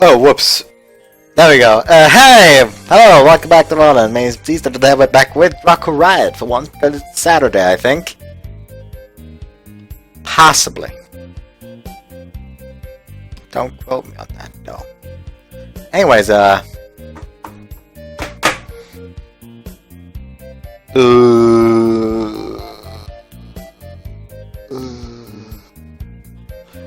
Oh, whoops. There we go. Hey! Hello, welcome back to Naota. My name is Pleased that today we're back with Dracu-Riot for once, but it's Saturday, I think. Possibly. Don't quote me on that, no. Anyways, I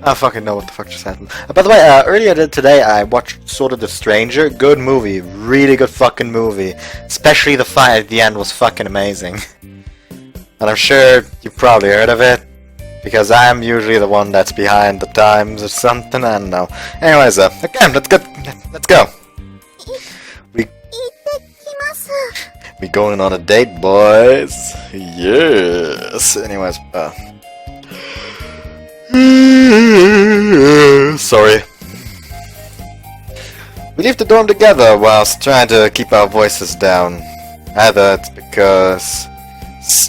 don't fucking know what the fuck just happened. By the way, earlier today I watched Sort of the Stranger. Good movie. Really good fucking movie. Especially the fight at the end was fucking amazing. And I'm sure you probably heard of it. Because I'm usually the one that's behind the times or something, I don't know. Anyways, again, let's go. We going on a date, boys. Yes. Anyways, sorry. We leave the dorm together whilst trying to keep our voices down. Either it's because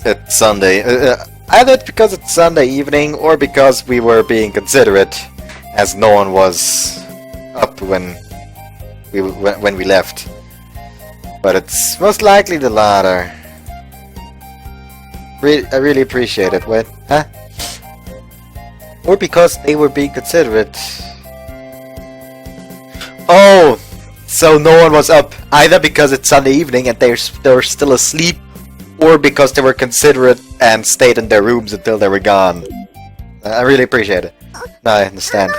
it's Sunday. Either it's because it's Sunday evening, or because we were being considerate, as no one was up when we left. But it's most likely the latter. I really appreciate it. Wait, huh? Or because they were being considerate. Oh, so no one was up either because it's Sunday evening and they're still asleep, or because they were considerate and stayed in their rooms until they were gone. I really appreciate it. No, I understand.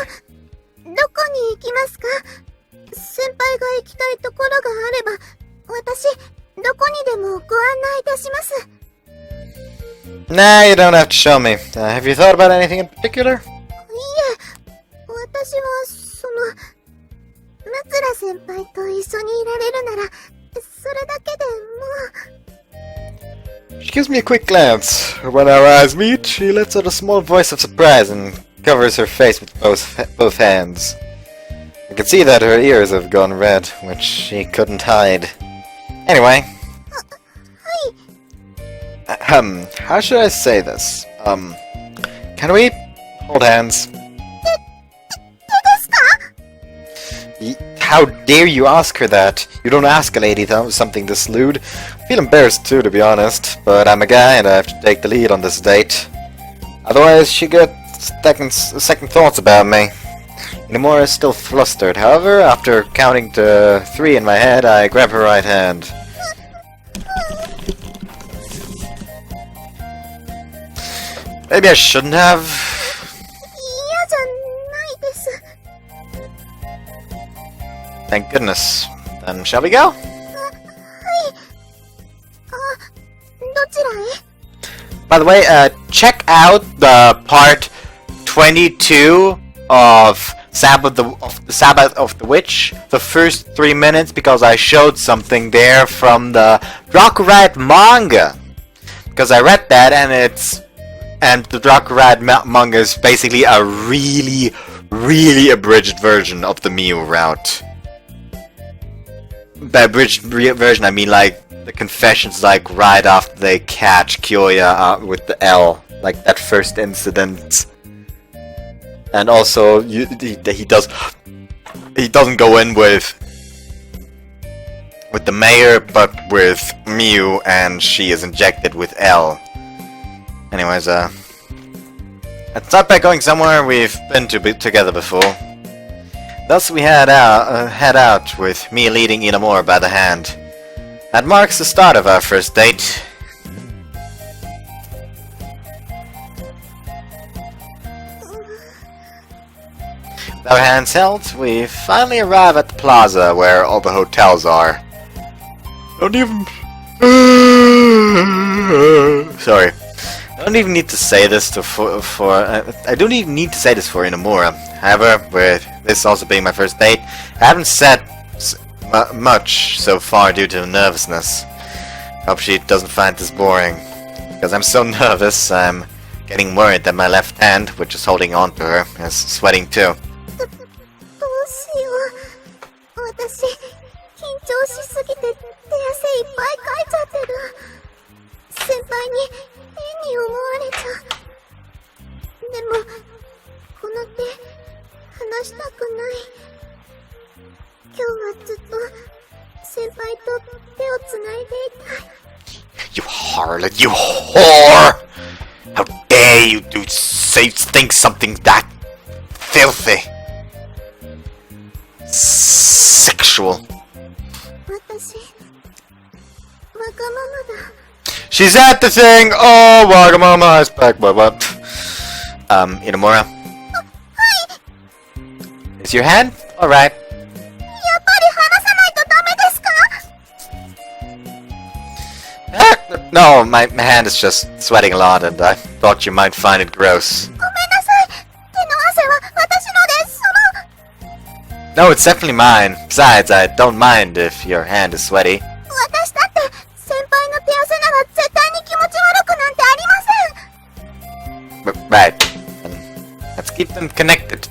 Nah, you don't have to show me. Have you thought about anything in particular? She gives me a quick glance. When our eyes meet, she lets out a small voice of surprise and covers her face with both hands. I can see that her ears have gone red, which she couldn't hide. Anyway. How should I say this? Can we hold hands? How dare you ask her that? You don't ask a lady something this lewd. I feel embarrassed too, to be honest, but I'm a guy and I have to take the lead on this date. Otherwise, she gets second thoughts about me. Inamura is still flustered. However, after counting to 3 in my head, I grab her right hand. Maybe I shouldn't have. Thank goodness. Then shall we go? By the way, check out the part 22 of Sabbath of the Witch, the first 3 minutes, because I showed something there from the Dracu-Riot manga. Because I read that and the Dracu-Riot manga is basically a really abridged version of the Miu-Route. By abridged version, I mean like the confessions, like right after they catch Kyoya with the L, like that first incident. And also, he doesn't go in with the mayor, but with Miu, and she is injected with L. Anyways, let's start by going somewhere we've been together before. Thus we head out with me leading Inamura by the hand. That marks the start of our first date. With our hands held, we finally arrive at the plaza where all the hotels are. Sorry. I don't even need to say this I don't even need to say this for Inamura. However, with this also being my first date, I haven't said much so far due to nervousness. Hope she doesn't find this boring. Because I'm so nervous, I'm getting worried that my left hand, which is holding on to her, is sweating too. You harlot, you whore! How dare you think something that filthy? Sexual. She's at the thing! Oh, Wagamama is back, what? Inamura? Is your hand? Alright. No, my hand is just sweating a lot and I thought you might find it gross. No, it's definitely mine. Besides, I don't mind if your hand is sweaty. Right. Let's keep them connected.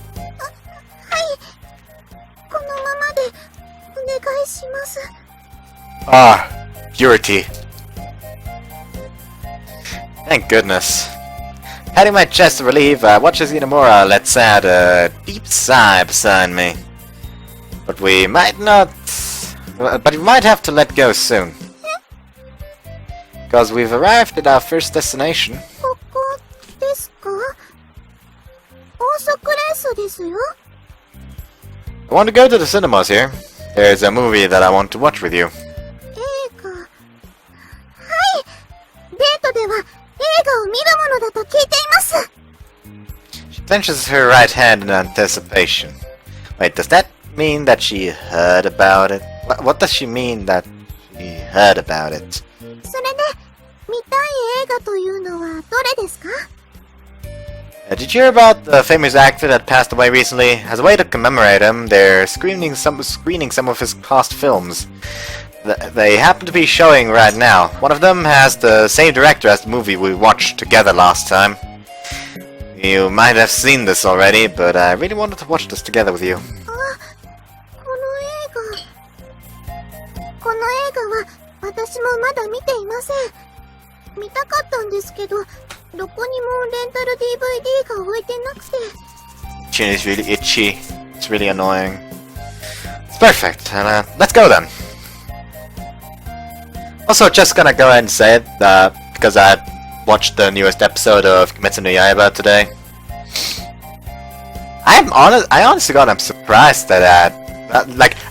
Ah, purity. Thank goodness. Patting my chest to relieve, watches Inamura lets out a deep sigh beside me. But we might not... But we might have to let go soon. Because we've arrived at our first destination. I want to go to the cinemas here. There's a movie that I want to watch with you. She clenches her right hand in anticipation. Wait, does that mean that she heard about it? What does she mean that she heard about it? Did you hear about the famous actor that passed away recently? As a way to commemorate him, they're screening some of his past films. They happen to be showing right now. One of them has the same director as the movie we watched together last time. You might have seen this already, but I really wanted to watch this together with you. Chin is really itchy. It's really annoying. It's perfect, and let's go then. Also, just gonna go ahead and say it, because I watched the newest episode of Kimetsu no Yaiba today. I honestly God, I'm surprised that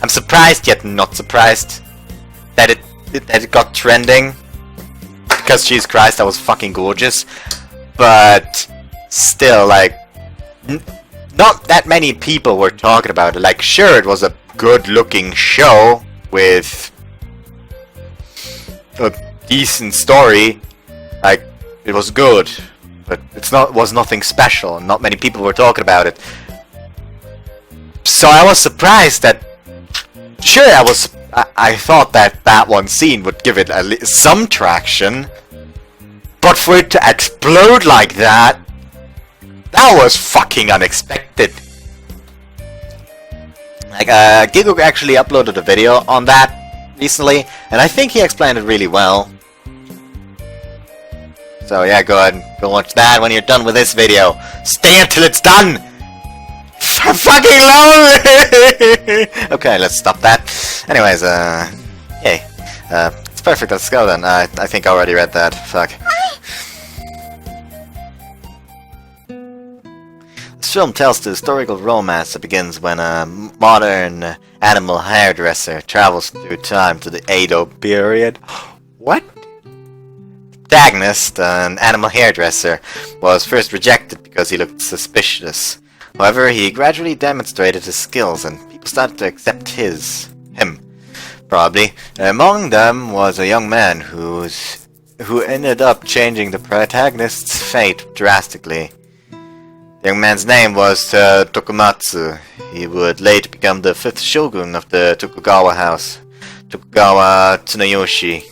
I'm surprised yet not surprised that it got trending. Because Jesus Christ, that was fucking gorgeous. But still, not that many people were talking about it. Like, sure, it was a good-looking show with a decent story. Like, it was good, but was nothing special. Not many people were talking about it. So I was surprised that. Sure, I thought that one scene would give it some traction, but for it to explode like that was fucking unexpected. Like, Gigo actually uploaded a video on that recently, and I think he explained it really well. So yeah, go ahead and go watch that when you're done with this video. Stay until it's done! I'm fucking lonely! Okay, let's stop that. Anyways, yay. It's perfect, let's go then. I think I already read that. Fuck. This film tells the historical romance that begins when a modern animal hairdresser travels through time to the Edo period. What? The protagonist, an animal hairdresser, was first rejected because he looked suspicious. However, he gradually demonstrated his skills and people started to accept him. Probably. Among them was a young man who ended up changing the protagonist's fate drastically. The young man's name was Tokumatsu. He would later become the 5th shogun of the Tokugawa house, Tokugawa Tsunayoshi.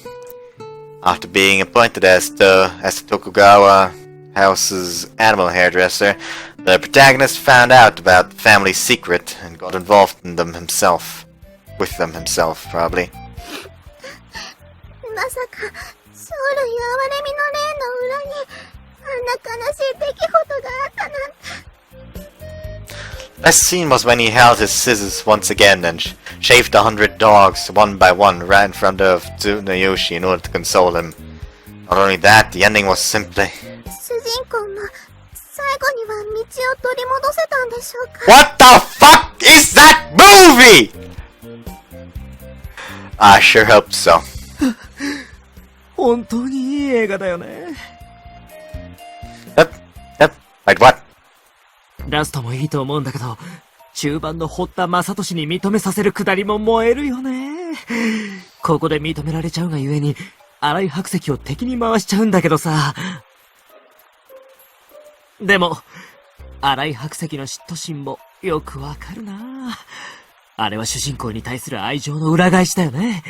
After being appointed as the Tokugawa house's animal hairdresser, the protagonist found out about the family's secret and got involved in them himself. With them himself, probably. Best scene was when he held his scissors once again and shaved 100 dogs one by one right in front of Tsunayoshi in order to console him. Not only that, the ending was simply... What the fuck is that movie?! I sure hope so. 本当にいい映画だよね。Yep. Wait, what? ラストもいいと思うんだけど、中盤の堀田正俊に認めさせるくだりも燃えるよね。ここで認められちゃうがゆえに、荒井白石を敵に回しちゃうんだけどさ。でも、荒井白石の嫉妬心もよくわかるな。あれは主人公に対する愛情の裏返しだよね。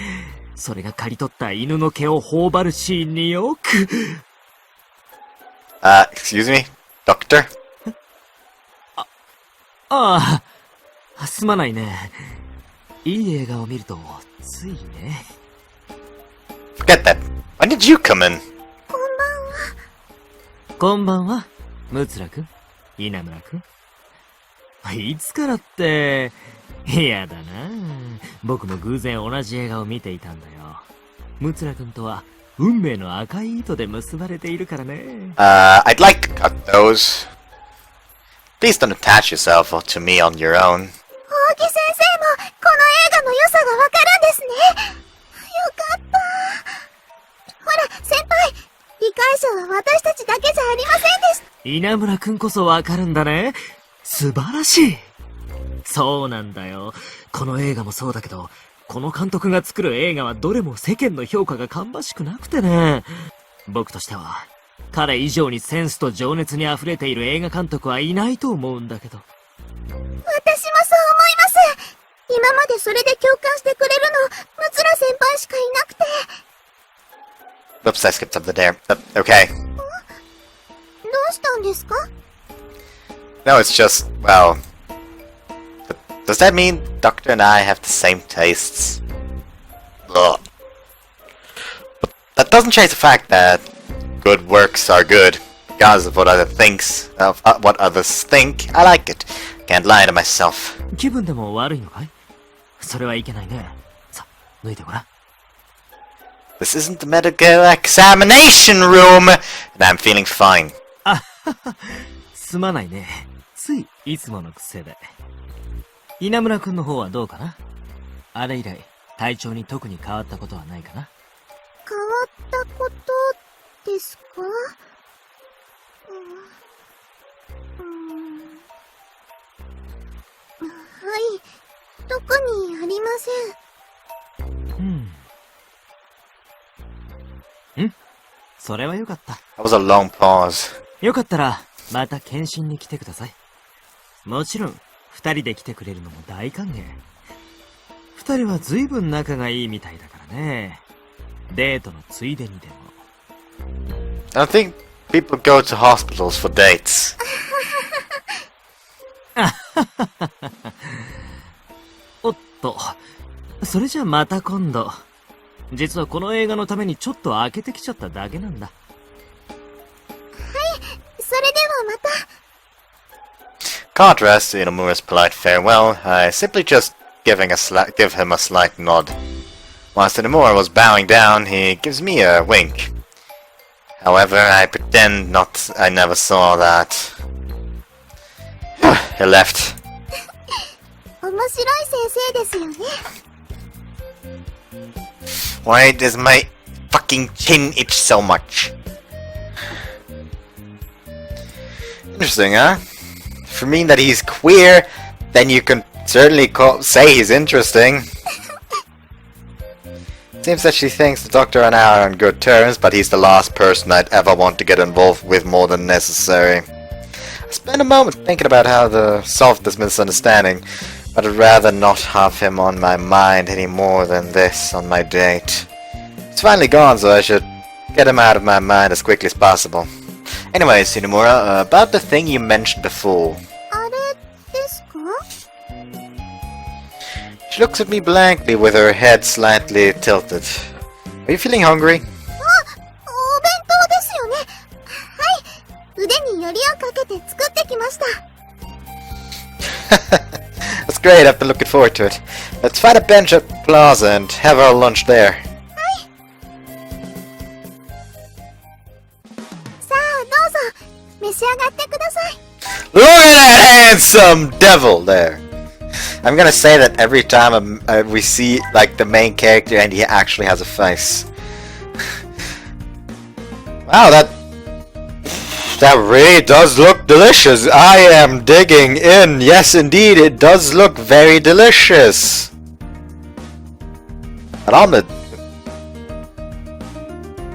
それが刈り取った犬の毛を頬張るシーンによく。excuse me? Doctor? ああ、すまないね。いい映画を見ると、ついね。Forget that. When did you come in? こんばんは、むつらくん、稲村くん。いつからって、嫌だな。僕も偶然同じ映画を見ていたんだよ。むつらくんとは、運命の赤い糸で結ばれているからね。I'd like to cut those. Please don't attach yourself to me on your own. 大木先生も、この映画の良さがわかるんですね。よかった。ほら、先輩、理解者は私たちだけじゃありませんでした。稲村くんこそわかるんだね。素晴らしい。そうなんだよ。この映画もそうだけど、この監督が作る映画はどれも世間の評価が芳しくなくてね。僕としては、彼以上にセンスと情熱に溢れている映画監督はいないと思うんだけど。私もそう思います。今までそれで共感してくれるの、むつら先輩しかいなくて。Whoops, I skipped something there. Okay. どうしたんですか? No, it's just, well... Does that mean Doctor and I have the same tastes? Ugh. But that doesn't change the fact that good works are good, regardless of what what others think. I like it. Can't lie to myself. 気分でも悪いのかい? それはいけないね。さ、脱いでごらん。This isn't the medical examination room, and I'm feeling fine. あはは、すまないね。つい、いつもの癖で。稲村くんの方はどうかな？あれ以来、体調に特に変わったことはないかな？変わったことですか？はい、特にありません。それはよかった。That was a long pause. よかったら、また検診に来てください。もちろん、二人で来てくれるのも大歓迎。二人は随分仲がいいみたいだからね。デートのついでにでも。I don't think people go to hospitals for dates. おっと、それじゃまた今度。実はこの映画のためにちょっと開けてきちゃっただけなんだ。はい、それではまた。Contrast to Inamura's polite farewell, I simply just give him a slight nod. Whilst Inamura was bowing down, he gives me a wink. However, I pretend I never saw that. He left. 面白い先生ですよね。Why does my fucking chin itch so much? Interesting, huh? For me that he's queer, then you can certainly say he's interesting. Seems that she thinks the Doctor and I are on good terms, but he's the last person I'd ever want to get involved with more than necessary. I spent a moment thinking about how to solve this misunderstanding, but I'd rather not have him on my mind any more than this on my date. He's finally gone, so I should get him out of my mind as quickly as possible. Anyways, Inamura, about the thing you mentioned before. あれですか? She looks at me blankly with her head slightly tilted. Are you feeling hungry? お弁当ですよね。はい、腕によりをかけて作ってきました。great, I've been looking forward to it. Let's find a bench at Plaza and have our lunch there. さあ、どうぞ、召し上がってください。 Look at that handsome devil there! I'm gonna say that every time we see like the main character and he actually has a face. Wow, that really does look delicious. I am digging in. Yes, indeed, it does look very delicious. An omelet.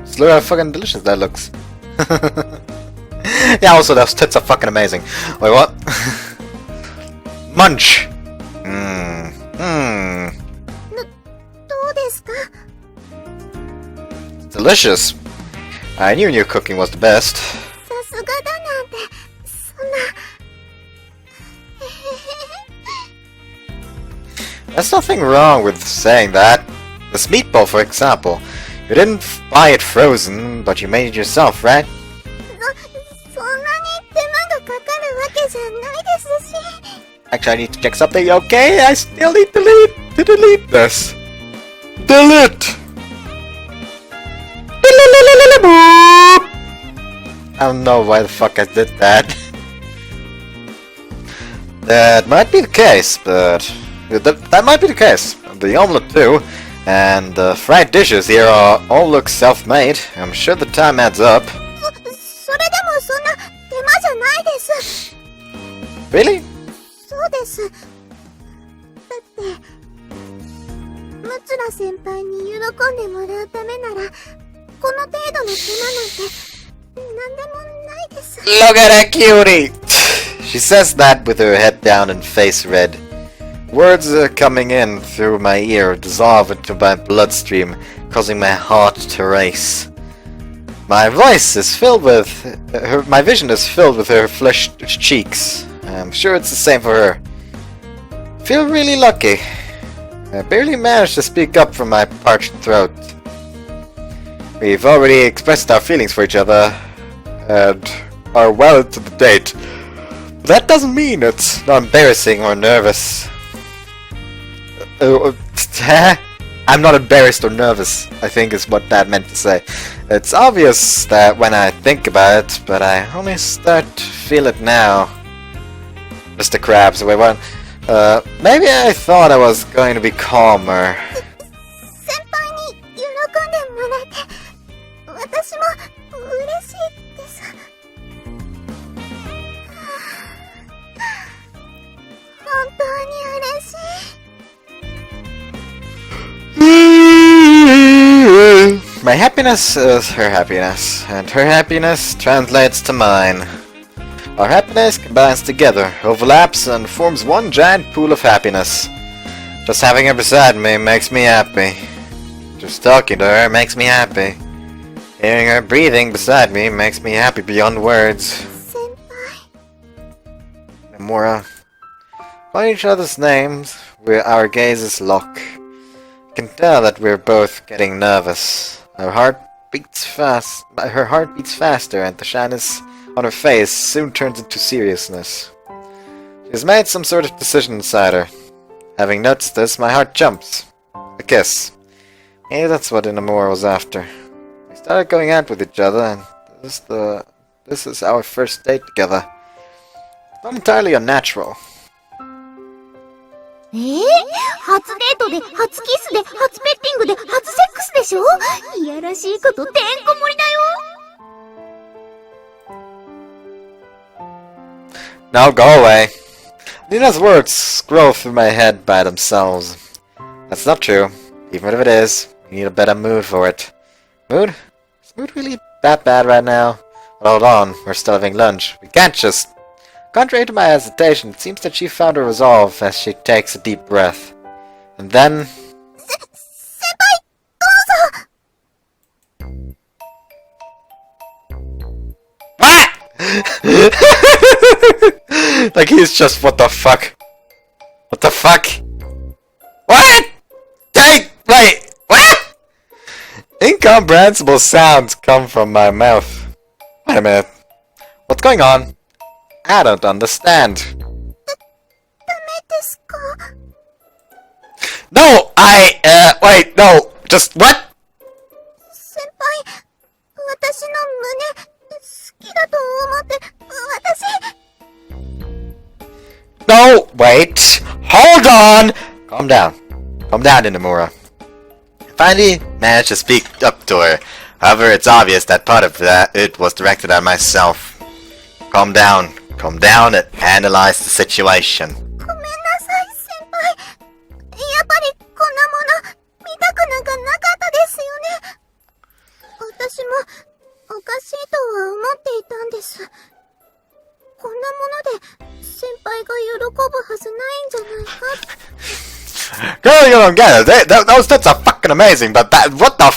Just look how fucking delicious that looks. Yeah, also those tits are fucking amazing. Wait, what? Munch. Mmm. Mmm. どうですか？ Delicious. I knew your cooking was the best. さすがだなんて、そんな。 There's nothing wrong with saying that. This meatball, for example. You didn't buy it frozen, but you made it yourself, right? そんなに手間がかかるわけじゃないですし。 Actually, I need to check something. Okay, I still need to delete this. Delete! I don't know why the fuck I did that. That might be the case, but... That might be the case. The omelette too, and the fried dishes here all look self-made. I'm sure the time adds up. それでもそんな手間じゃないです。 Really? そうです。だってムツラ先輩に喜んでもらうためならこの程度の手間なんて何でもないです。 Look at that cutie! She says that with her head down and face red. Words are coming in through my ear, dissolve into my bloodstream, causing my heart to race. My voice is filled with my vision is filled with her flushed cheeks. I'm sure it's the same for her. Feel really lucky. I barely managed to speak up from my parched throat. We've already expressed our feelings for each other and are well into the date. But that doesn't mean it's not embarrassing or nervous. I'm not embarrassed or nervous, I think is what that meant to say. It's obvious that when I think about it, but I only start to feel it now. Mr. Krabs, wait, what? Maybe I thought I was going to be calmer. 先輩に喜んでもらえて私も嬉しいです。本当に嬉しい。 My happiness is her happiness, and her happiness translates to mine. Our happiness combines together, overlaps, and forms one giant pool of happiness. Just having her beside me makes me happy. Just talking to her makes me happy. Hearing her breathing beside me makes me happy beyond words. 先輩。 Inamura. By each other's names, our gazes lock. I can tell that we're both getting nervous. Her heart beats faster, and the shyness on her face soon turns into seriousness. She's made some sort of decision inside her. Having noticed this, my heart jumps. A kiss. Maybe that's what Inamura was after. We started going out with each other, and this is our first date together. It's not entirely unnatural. 初デートで初キスで初ペッティングで初セックスでしょ。いやらしいことてんこ盛りだよ。 Now go away. Nina's words scroll through my head by themselves. That's not true. Even if it is, we need a better mood for it. Mood? Is mood really that bad right now? But hold on, we're still having lunch. We can't just... Contrary to my hesitation, it seems that she found her resolve as she takes a deep breath. And then... 先輩、どうぞ。 What? Like he's just... What the fuck? What the fuck? What? Wait! What? Incomprehensible sounds come from my mouth. Wait a minute. What's going on? I don't understand. ダメですか？ No, wait, no, just what? 先輩、私の胸、好きだと思って、私。 No, wait, hold on! Calm down, Inamura. I finally managed to speak up to her. However, it's obvious that part of it was directed at myself. Calm down and analyze the situation. ごめんなさい、先輩。やっぱりこんなもの見たくなんかなかったですよね。私もおかしいとは思っていたんです。こんなもので先輩が喜ぶはずないんじゃないか。Girl, you don't get it. Those tits are fucking amazing, but what the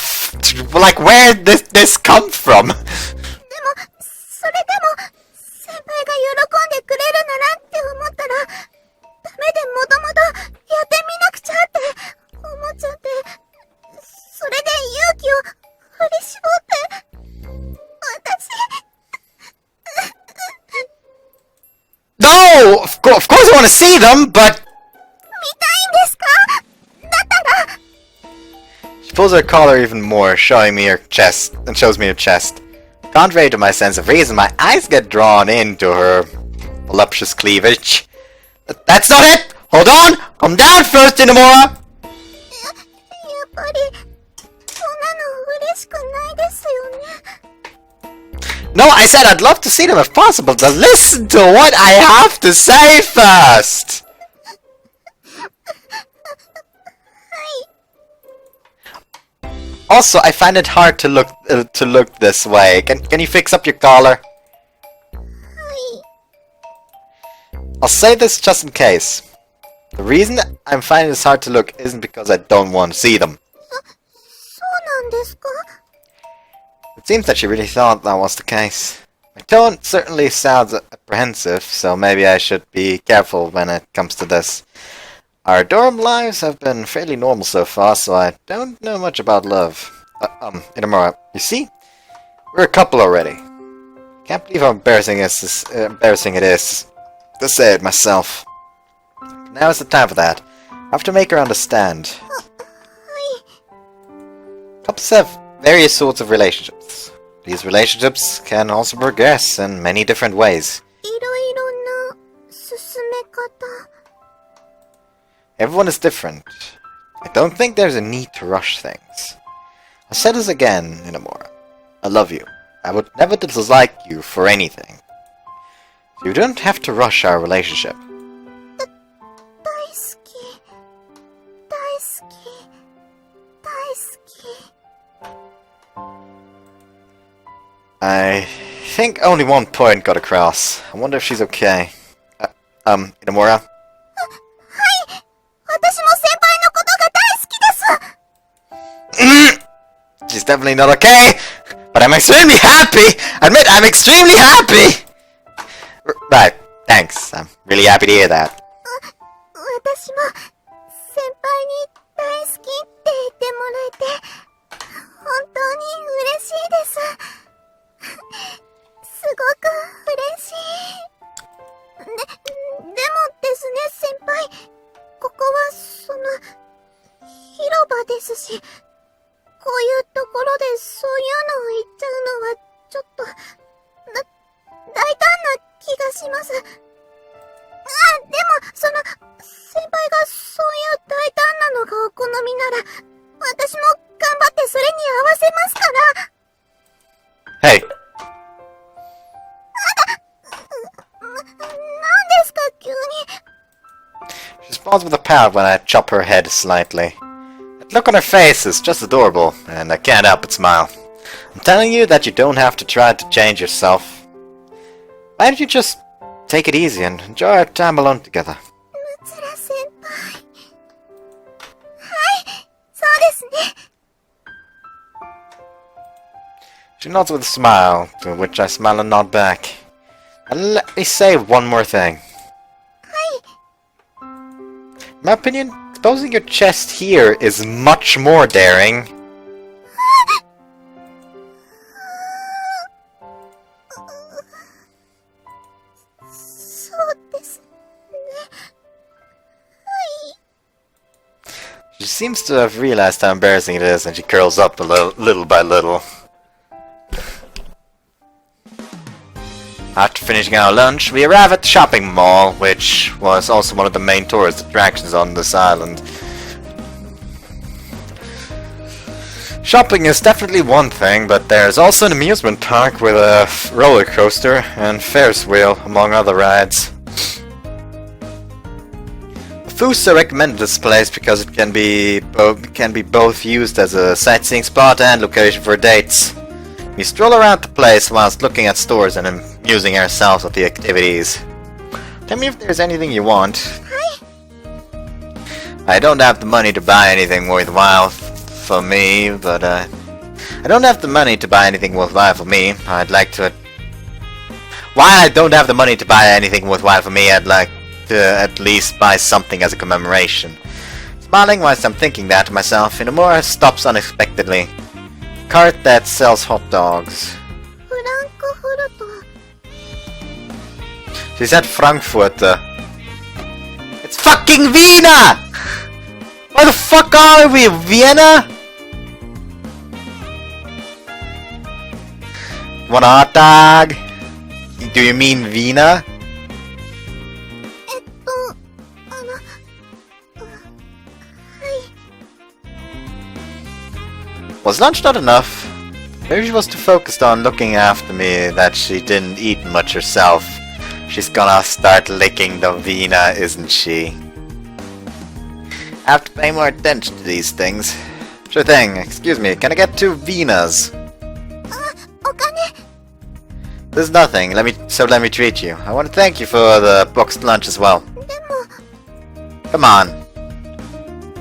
like, where did this come from? でも、それでも、先輩が喜んでくれるならって思ったら、ダメでもともとやってみなくちゃって思っちゃって、それで勇気を振り絞って、私。No! Of course I want to see them, but... 見たいんですか？だったら。 She pulls her collar even more, showing me her chest, and shows me her chest. Contrary to my sense of reason, my eyes get drawn into her voluptuous cleavage. That's not it! Hold on! Calm down first, Inamura! やっぱり、そんなの嬉しくないですよね。 No, I said I'd love to see them if possible, but listen to what I have to say first! Also, I find it hard to look this way. Can you fix up your collar? I'll say this just in case. The reason I'm finding this hard to look isn't because I don't want to see them. そうなんですか？ It seems that she really thought that was the case. My tone certainly sounds apprehensive, so maybe I should be careful when it comes to this. Our dorm lives have been fairly normal so far, so I don't know much about love. Inamura, you see? We're a couple already. Can't believe how embarrassing it is to say it myself. Now is the time for that. I have to make her understand. Couples have various sorts of relationships. These relationships can also progress in many different ways. いろいろな進め方。 Everyone is different. I don't think there's a need to rush things. I'll say this again, Inamura. I love you. I would never dislike you for anything. You don't have to rush our relationship. 大好き。大好き。大好き。 I think only one point got across. I wonder if she's okay. Inamura? 私も先輩のことが大好きです。 She's definitely not okay, but I'm extremely happy! Admit, I'm extremely happy! Right, thanks. I'm really happy to hear that. 私も先輩に大好きって言ってもらえて本当に嬉しいです。すごく嬉しい。でもですね、先輩。ここは広場ですし、こういうところでそういうのを言っちゃうのはちょっと大胆な気がします。でも先輩がそういう大胆なのがお好みなら、私も頑張ってそれに合わせますから。Hey. 何ですか、急に。She responds with a pout when I chop her head slightly. That look on her face is just adorable, and I can't help but smile. I'm telling you that you don't have to try to change yourself. Why don't you just take it easy and enjoy our time alone together? むつら先輩。はい、そうですね。She nods with a smile, to which I smile and nod back. And let me say one more thing. In my opinion, exposing your chest here is much more daring. そうですね。She seems to have realized how embarrassing it is, and she curls up a little by little. After finishing our lunch, we arrive at the shopping mall, which was also one of the main tourist attractions on this island. Shopping is definitely one thing, but there's also an amusement park with a roller coaster and Ferris wheel, among other rides. Fusa recommended this place because it can be both used as a sightseeing spot and location for dates. We stroll around the place whilst looking at stores and amusing ourselves with the activities. Tell me if there's anything you want. Hi. I don't have the money to buy anything worthwhile for me, but I don't have the money to buy anything worthwhile for me. I'd like to... While I don't have the money to buy anything worthwhile for me, I'd like to at least buy something as a commemoration. Smiling whilst I'm thinking that to myself, Inamura stops unexpectedly. Cart that sells hot dogs. Dracu-Riot. She said Frankfurter. It's fucking Vienna! Where the fuck are we? Vienna? Want a hot dog? Do you mean Vienna? Was lunch not enough? Maybe she was too focused on looking after me that she didn't eat much herself. She's gonna start licking the Vienna, isn't she? I have to pay more attention to these things. Sure thing. Excuse me, can I get 2 Viennas? Okane. There's nothing. Let me treat you. I want to thank you for the boxed lunch as well. Demo. Come on.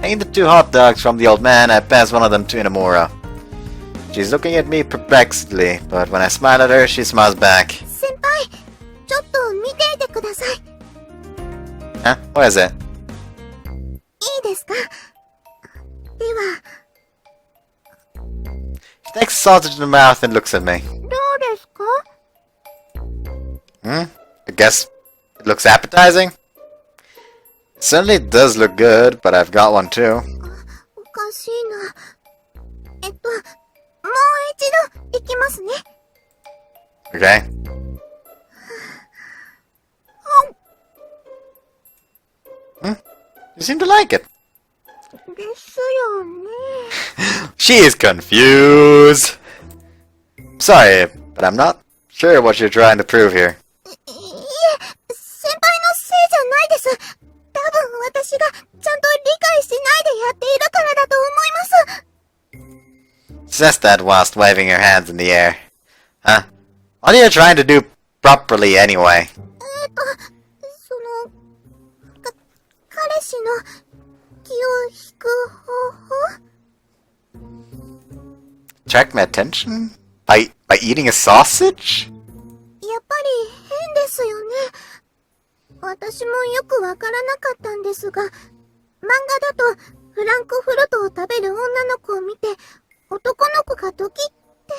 Taking the 2 hot dogs from the old man, I pass one of them to Inamura. She's looking at me perplexedly, but when I smile at her, she smiles back. Senpai, ちょっと見ていてください。 Huh? What is it? いいですか？では、 She takes a sausage in her mouth and looks at me. どうですか？ I guess it looks appetizing. It certainly does look good, but I've got one too. おかしいな。もう一度行きますね。Okay. You seem to like it. ですよね。She is confused. Sorry, but I'm not sure what you're trying to prove here. いえ、先輩のせいじゃないです。多分私がちゃんと理解してないでやっているからだと思います。Says that whilst waving her hands in the air. Huh? What are you trying to do properly anyway? その、彼氏の気を引く方法 Attract my attention? By eating a sausage? やっぱり変ですよね。私もよくわからなかったんですが、漫画だとフランクフルトを食べる女の子を見て、男の子がドキって。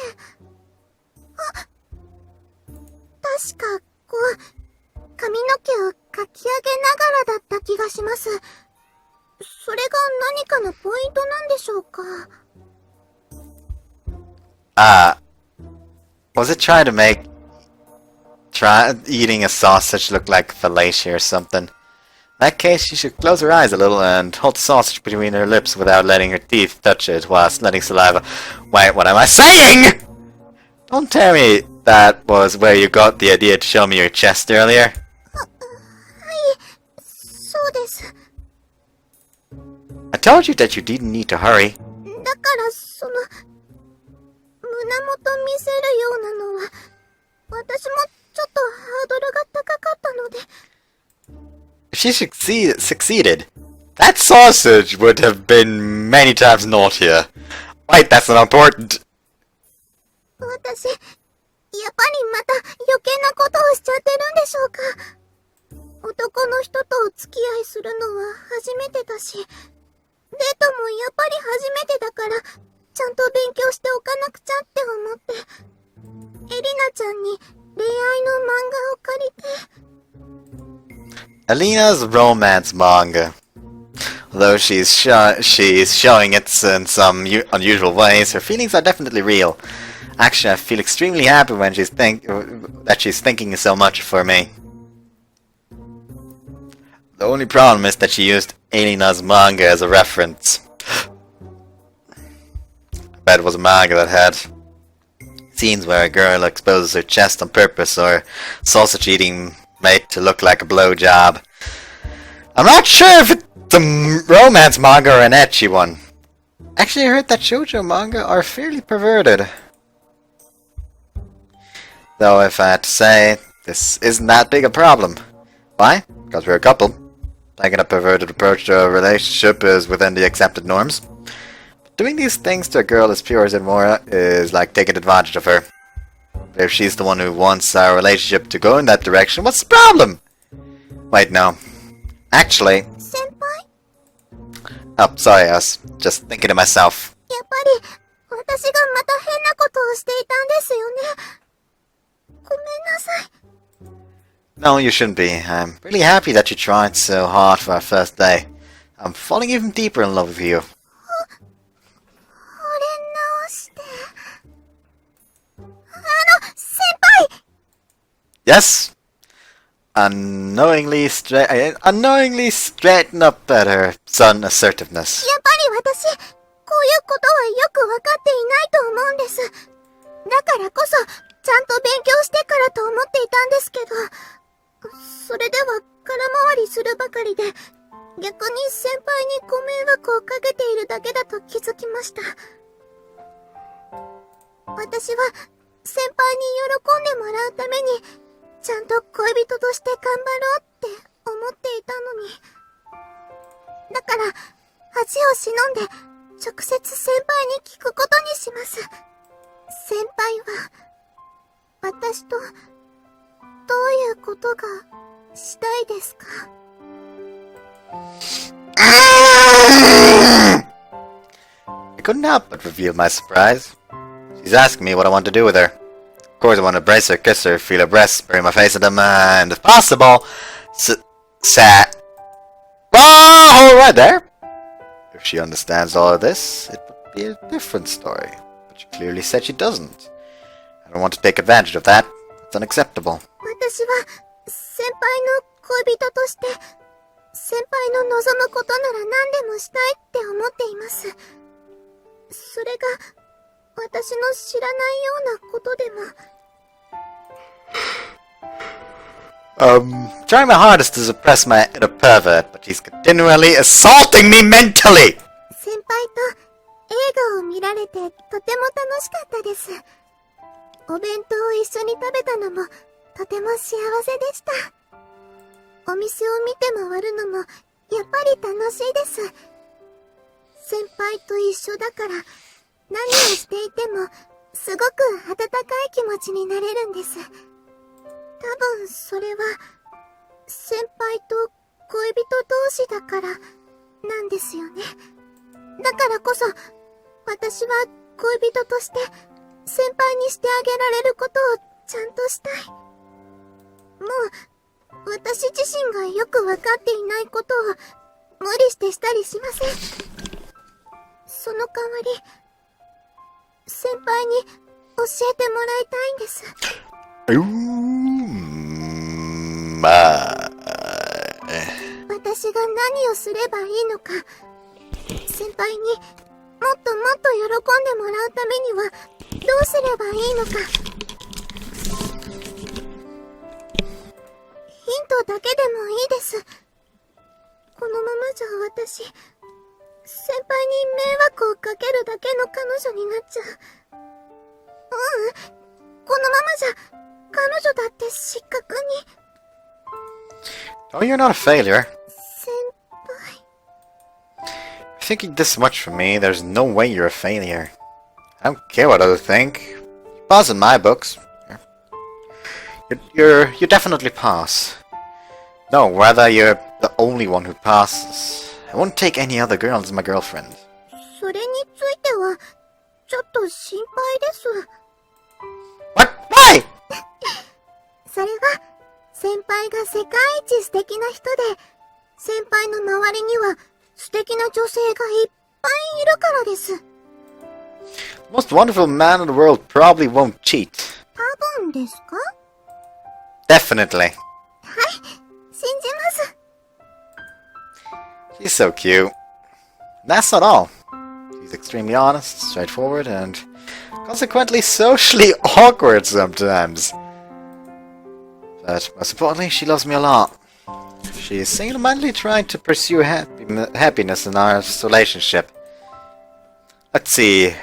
確か、髪の毛をかき上げながらだった気がします。それが何かのポイントなんでしょうか。Was it trying to make eating a sausage look like fellatio or something? In that case, she should close her eyes a little and hold the sausage between her lips without letting her teeth touch it whilst letting saliva... Wait, what am I saying?! Don't tell me that was where you got the idea to show me your chest earlier. はい、そうです。 I told you that you didn't need to hurry. だから胸元見せるようなのは、私もちょっとハードルが高かったので。If she succeeded, that sausage would have been many times naughtier. Wait, that's not important. 私、やっぱりまた余計なことをしちゃってるんでしょうか。男の人とお付き合いするのは初めてだし、デートもやっぱり初めてだから、ちゃんと勉強しておかなくちゃって思って、エリナちゃんに恋愛の漫画を借りて。 Alina's romance manga. Although she's showing it in some unusual ways, her feelings are definitely real. Actually, I feel extremely happy when she's thinking so much for me. The only problem is that she used Elina's manga as a reference. I bet it was a manga that had scenes where a girl exposes her chest on purpose or sausage eating made to look like a blowjob. I'm not sure if it's a romance manga or an ecchi one. Actually, I heard that shoujo manga are fairly perverted. Though if I had to say, this isn't that big a problem. Why? Because we're a couple. Taking a perverted approach to a relationship is within the accepted norms. But doing these things to a girl as pure as Inamura is like taking advantage of her. But if she's the one who wants our relationship to go in that direction, what's the problem? Wait, no. Actually... Senpai? Oh, sorry, I was just thinking to myself. やっぱり、私がまた変なことをしていたんですよね。ごめんなさい。 No, you shouldn't be. I'm really happy that you tried so hard for our first day. I'm falling even deeper in love with you. 惚れ直して。先輩 Yes? Unknowingly straighten up at her sudden assertiveness. やっぱり私、こういうことはよくわかっていないと思うんです。だからこそ、ちゃんと勉強してからと思っていたんですけど、それでは空回りするばかりで、逆に先輩にご迷惑をかけているだけだと気づきました。私は先輩に喜んでもらうために、ちゃんと恋人として頑張ろうって思っていたのに。だから、恥を忍んで直接先輩に聞くことにします。先輩は、私と、どういうことがしたいですか？ I couldn't help but reveal my surprise. She's asking me what I want to do with her. Of course I want to embrace her, kiss her, feel her breasts, bury my face in them, and if possible, hold right there. If she understands all of this, it would be a different story. But she clearly said she doesn't. I don't want to take advantage of that. It's unacceptable. 私は先輩の恋人として先輩の望むことなら何でもしたいって思っています。それが私の知らないようなことでも。Trying my hardest to suppress my inner pervert, but he's continually assaulting me mentally! 先輩と映画を見られてとても楽しかったです。お弁当を一緒に食べたのもとても幸せでした。お店を見て回るのもやっぱり楽しいです。先輩と一緒だから何をしていてもすごく温かい気持ちになれるんです。多分それは先輩と恋人同士だからなんですよね。だからこそ私は恋人として先輩にしてあげられることをちゃんとしたい。もう私自身がよくわかっていないことを無理してしたりしません。その代わり先輩に教えてもらいたいんです。私が何をすればいいのか、先輩にもっともっと喜んでもらうためにはどうすればいいのか。ヒントだけでもいいです。このままじゃ私、先輩に迷惑をかけるだけの彼女になっちゃう。このままじゃ彼女だって失格に。Oh, you're not a failure. 先輩。Thinking this much for me, there's no way you're a failure. I don't care what others think. You pass in my books. You definitely pass. No, rather you're the only one who passes. I won't take any other girl as my girlfriend. それについてはちょっと心配です。 What? Why? それは先輩が世界一素敵な人で、先輩の周りには素敵な女性がいっぱいいるからです。The most wonderful man in the world probably won't cheat. 多分ですか？ Definitely. はい、信じます。She's so cute. That's not all. She's extremely honest, straightforward, and consequently socially awkward sometimes. But most importantly, she loves me a lot. She is single-mindedly trying to pursue happiness in our relationship. Let's see. I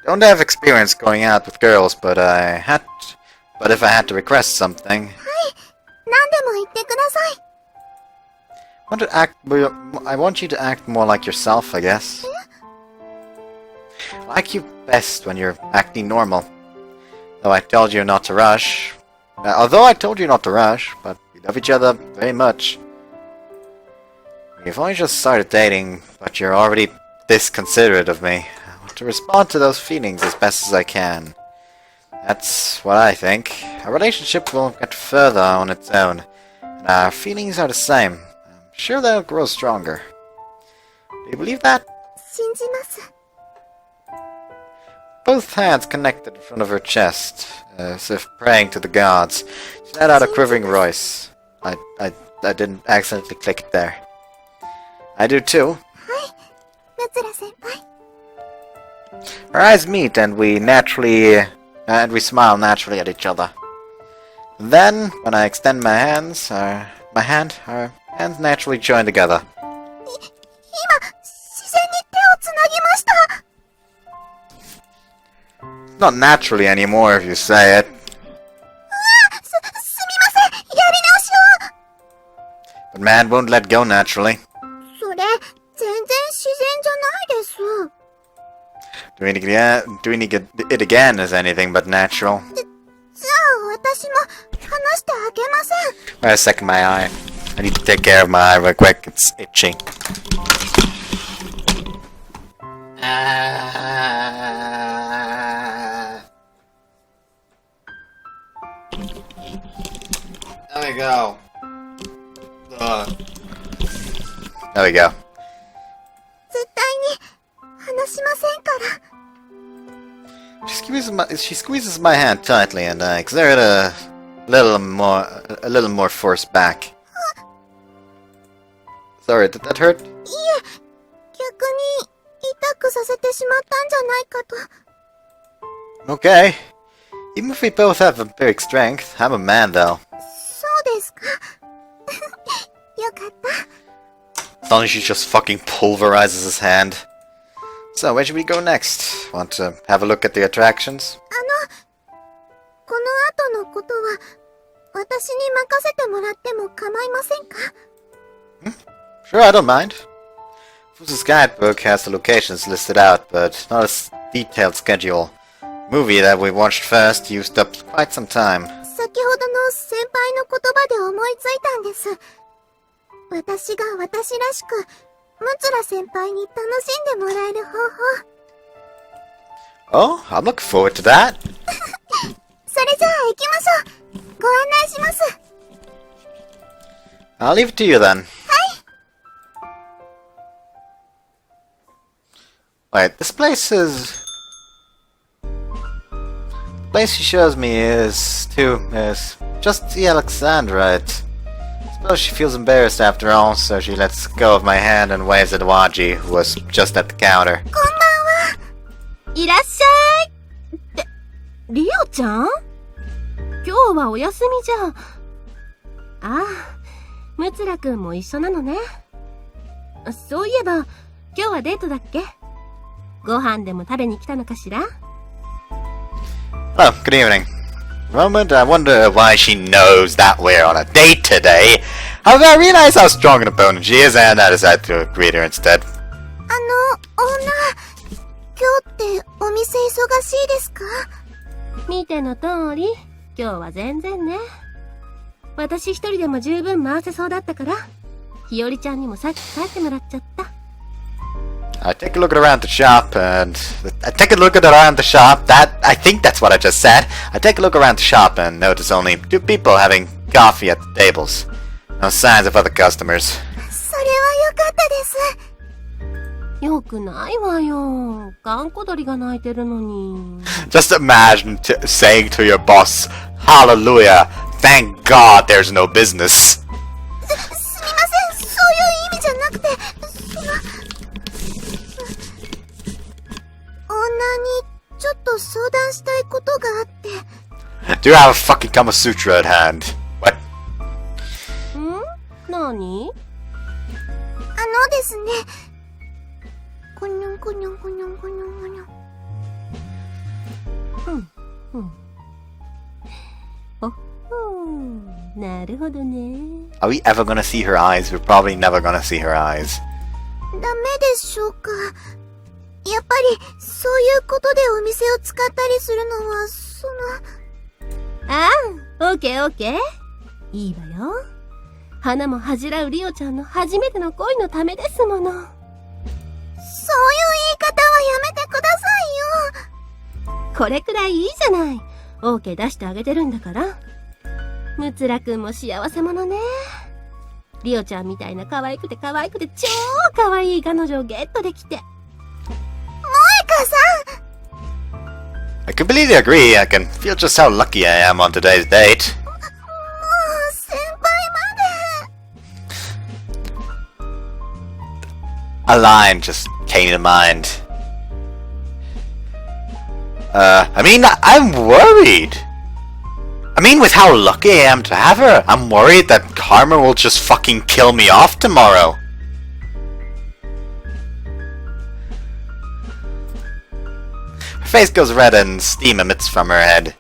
don't have experience going out with girls, but if I had to request something, はい、何でも言ってください。I want you to act more like yourself, I guess. I like you best when you're acting normal. Although I told you not to rush, but we love each other very much. We've only just started dating, but you're already this considerate of me. I want to respond to those feelings as best as I can. That's what I think. Our relationship will get further on its own, and our feelings are the same. I'm sure they'll grow stronger. Do you believe that? 信じます。Both hands connected in front of her chest, as if praying to the gods. She let out a quivering voice. I didn't accidentally click it there. I do too. はい、ムツラ先輩。Our eyes meet and we smile naturally at each other. Then, when I extend my hands, our hands naturally join together. 今、自然に手をつなぎました。Not naturally anymore if you say it. すみません、やり直しを。 But man won't let go naturally. それ、全然自然じゃないです。Doing it again is anything but natural. じゃあ私も話してあげません。 Wait a second, my eye. I need to take care of my eye real quick. It's itchy. There we go. There we go. 絶対に話しませんから。She squeezes my hand tightly, and I exert a little more force back. Sorry, did that hurt? いえ、逆に痛くさせてしまったんじゃないかと。 Okay. Even if we both have a big strength, I'm a man, though. そうですか。よかった。 As long as she just fucking pulverizes his hand. So, where should we go next? Want to have a look at the attractions? この後のことは私に任せてもらっても構いませんか？ Sure, I don't mind. Fusa's guidebook has the locations listed out, but not a detailed schedule. Movie that we watched first used up quite some time. 先ほどの先輩の言葉で思いついたんです。私が私らしく、ムツラ先輩に楽しんでもらえる方法。 Oh, I'm looking forward to that. それじゃあ行きましょう。ご案内します。 I'll leave it to you then. Wait, this place is... The place she shows me is just the Alexandrite. Suppose she feels embarrassed after all, so she lets go of my hand and waves at Waji, who was just at the counter. こんばんは。いらっしゃい。リオちゃん？今日はお休みじゃ。ああ、ムツラくんも一緒なのね。そういえば、今日はデートだっけ？ご飯でも食べに来たのかしら？ Hello, good evening. For a moment, I wonder why she knows that we're on a date today. However, I realize how strong an opponent she is, and I decide to greet her instead. オーナー、今日ってお店忙しいですか？見ての通り、今日は全然ね。私一人でも十分回せそうだったから、日和ちゃんにもさっき帰ってもらっちゃった。I take a look around the shop, and I think that's what I just said. I take a look around the shop and notice only 2 people having coffee at the tables. No signs of other customers. それは良かったです。よくないわよ。頑固鳥が鳴いてるのに。Just imagine saying to your boss, Hallelujah, thank God there's no business. すみません、そういう意味じゃなくて、オーナーにちょっと相談したいことがあって。Do you have a fucking Kama Sutra at hand? What? 何？ですね。こにょんこにょんこにょんこにょんこにょん。なるほどね。Are we ever gonna see her eyes? We're probably never gonna see her eyes. ダメでしょうか。やっぱり、そういうことでお店を使ったりするのは、ああ、オーケーオーケー。いいわよ。花も恥じらうリオちゃんの初めての恋のためですもの。そういう言い方はやめてくださいよ。これくらいいいじゃない。オーケー出してあげてるんだから。ムツラくんも幸せ者ね。リオちゃんみたいな可愛くて超可愛い彼女をゲットできて。I completely agree. I can feel just how lucky I am on today's date. もう、先輩まで。A line just came to mind. I mean, I'm worried. I mean, with how lucky I am to have her, I'm worried that Karma will just fucking kill me off tomorrow. Her face goes red and steam emits from her head.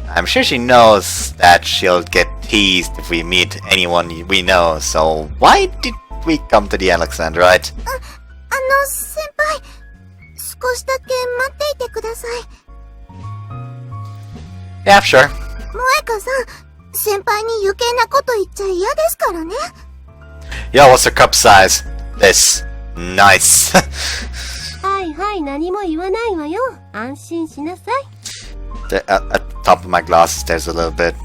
I'm sure she knows that she'll get teased if we meet anyone we know, so why did we come to the Alexandrite? 先輩、少しだけ待っていてください。Yeah, sure. 萌香さん、先輩に余計なこと言っちゃ嫌ですからね。Yo, what's her cup size? This. Nice. はいはい、何も言わないわよ。安心しなさい。At the top of my glasses, there's a little bit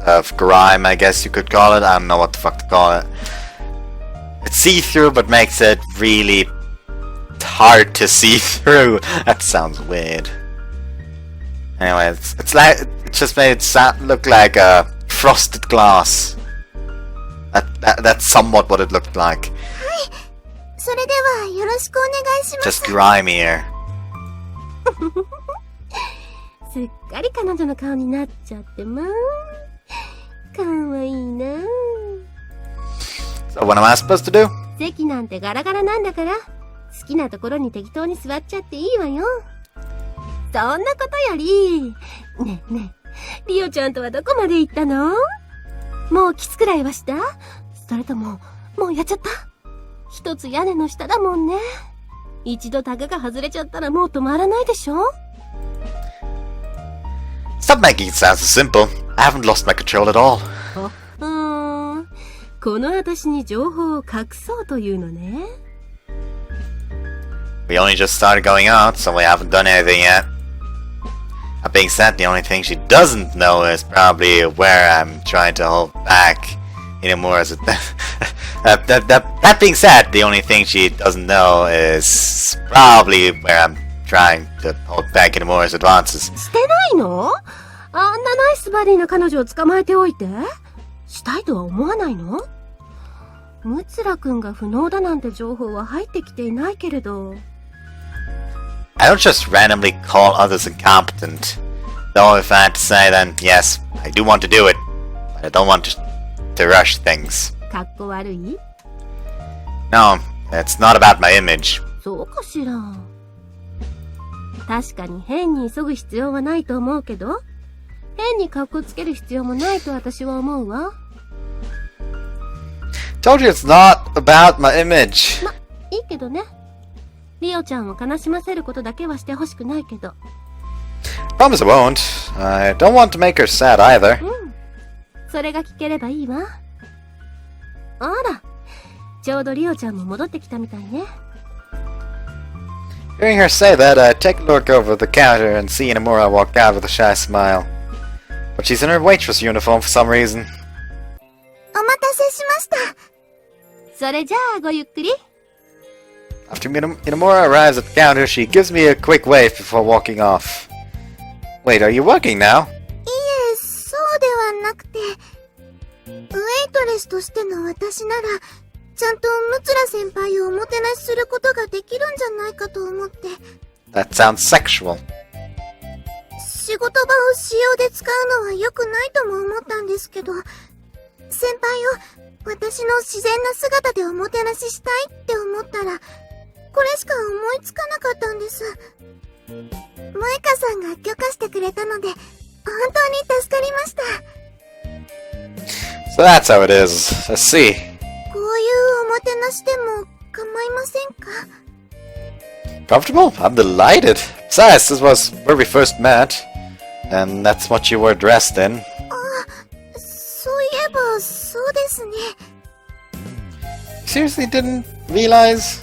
of grime, I guess you could call it. I don't know what the fuck to call it. It's see-through, but makes it really hard to see through. That sounds weird. Anyway, it's like it just made it look like a frosted glass. That's somewhat what it looked like. はい。それではよろしくお願いします。 Just grimier. すっかり彼女の顔になっちゃってまー。かわいいな。So what am I supposed to do? 席なんてガラガラなんだから、好きなところに適当に座っちゃっていいわよ。そんなことより、ねえねえ、リオちゃんとはどこまで行ったの？もうキスくらいはした？それとも、もうやっちゃった？一つ屋根の下だもんね。一度タガが外れちゃったらもう止まらないでしょ？ Stop making it sound so simple. I haven't lost my control at all. この私に情報を隠そうというのね。We only just started going out, so we haven't done anything yet. That being said, the only thing she doesn't know is probably where I'm trying to hold back Inamura's... that being said, the only thing she doesn't know is probably where I'm trying to hold back Inamura's advances. してないの？あんなナイスバディな彼女を捕まえておいて？したいとは思わないの？ムツラくんが不能だなんて情報は入ってきていないけれど。I don't just randomly call others incompetent. Though if I had to say then, yes, I do want to do it. But I don't want to rush things. かっこ悪い？ No, it's not about my image. そうかしら。確かに変に急ぐ必要はないと思うけど、変に格好つける必要もないと私は思うわ。Told you it's not about my image. ま、いいけどね。リオちゃんを悲しませることだけはしてほしくないけど。Promise I won't. I don't want to make her sad either. うん。それが聞ければいいわ。あら、ちょうどリオちゃんも戻ってきたみたいね。Hearing her say that, I take a look over the counter and see Inamura walk out with a shy smile. But she's in her waitress uniform for some reason. お待たせしました。それじゃあごゆっくり。After Inamura arrives at the counter, she gives me a quick wave before walking off. Wait, are you working now? いえ、そうではなくて、ウェイトレスとしての私なら、ちゃんとムツラ先輩をおもてなしすることができるんじゃないかと思って。That sounds sexual. 仕事場を使用で使うのは良くないとも思ったんですけど、先輩を私の自然な姿でおもてなししたいって思ったら、これしか思いつかなかったんです。萌香さんが許可してくれたので、本当に助かりました。So that's how it is. I see. こういうおもてなしでも構いませんか？ Comfortable? I'm delighted. Besides, this was where we first met. And that's what you were dressed in. そういえば、そうですね。Seriously didn't realize?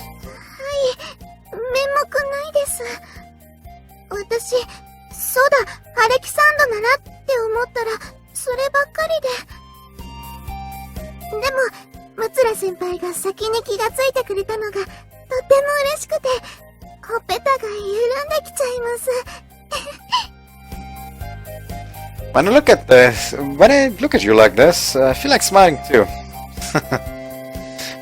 面目ないです。私、そうだ、アレキサンドならって思ったら、そればっかりで。でも、ムツラ先輩が先に気がついてくれたのが、とっても嬉しくて、ほっぺたが緩んできちゃいます。When I look at you like this, I feel like smiling too.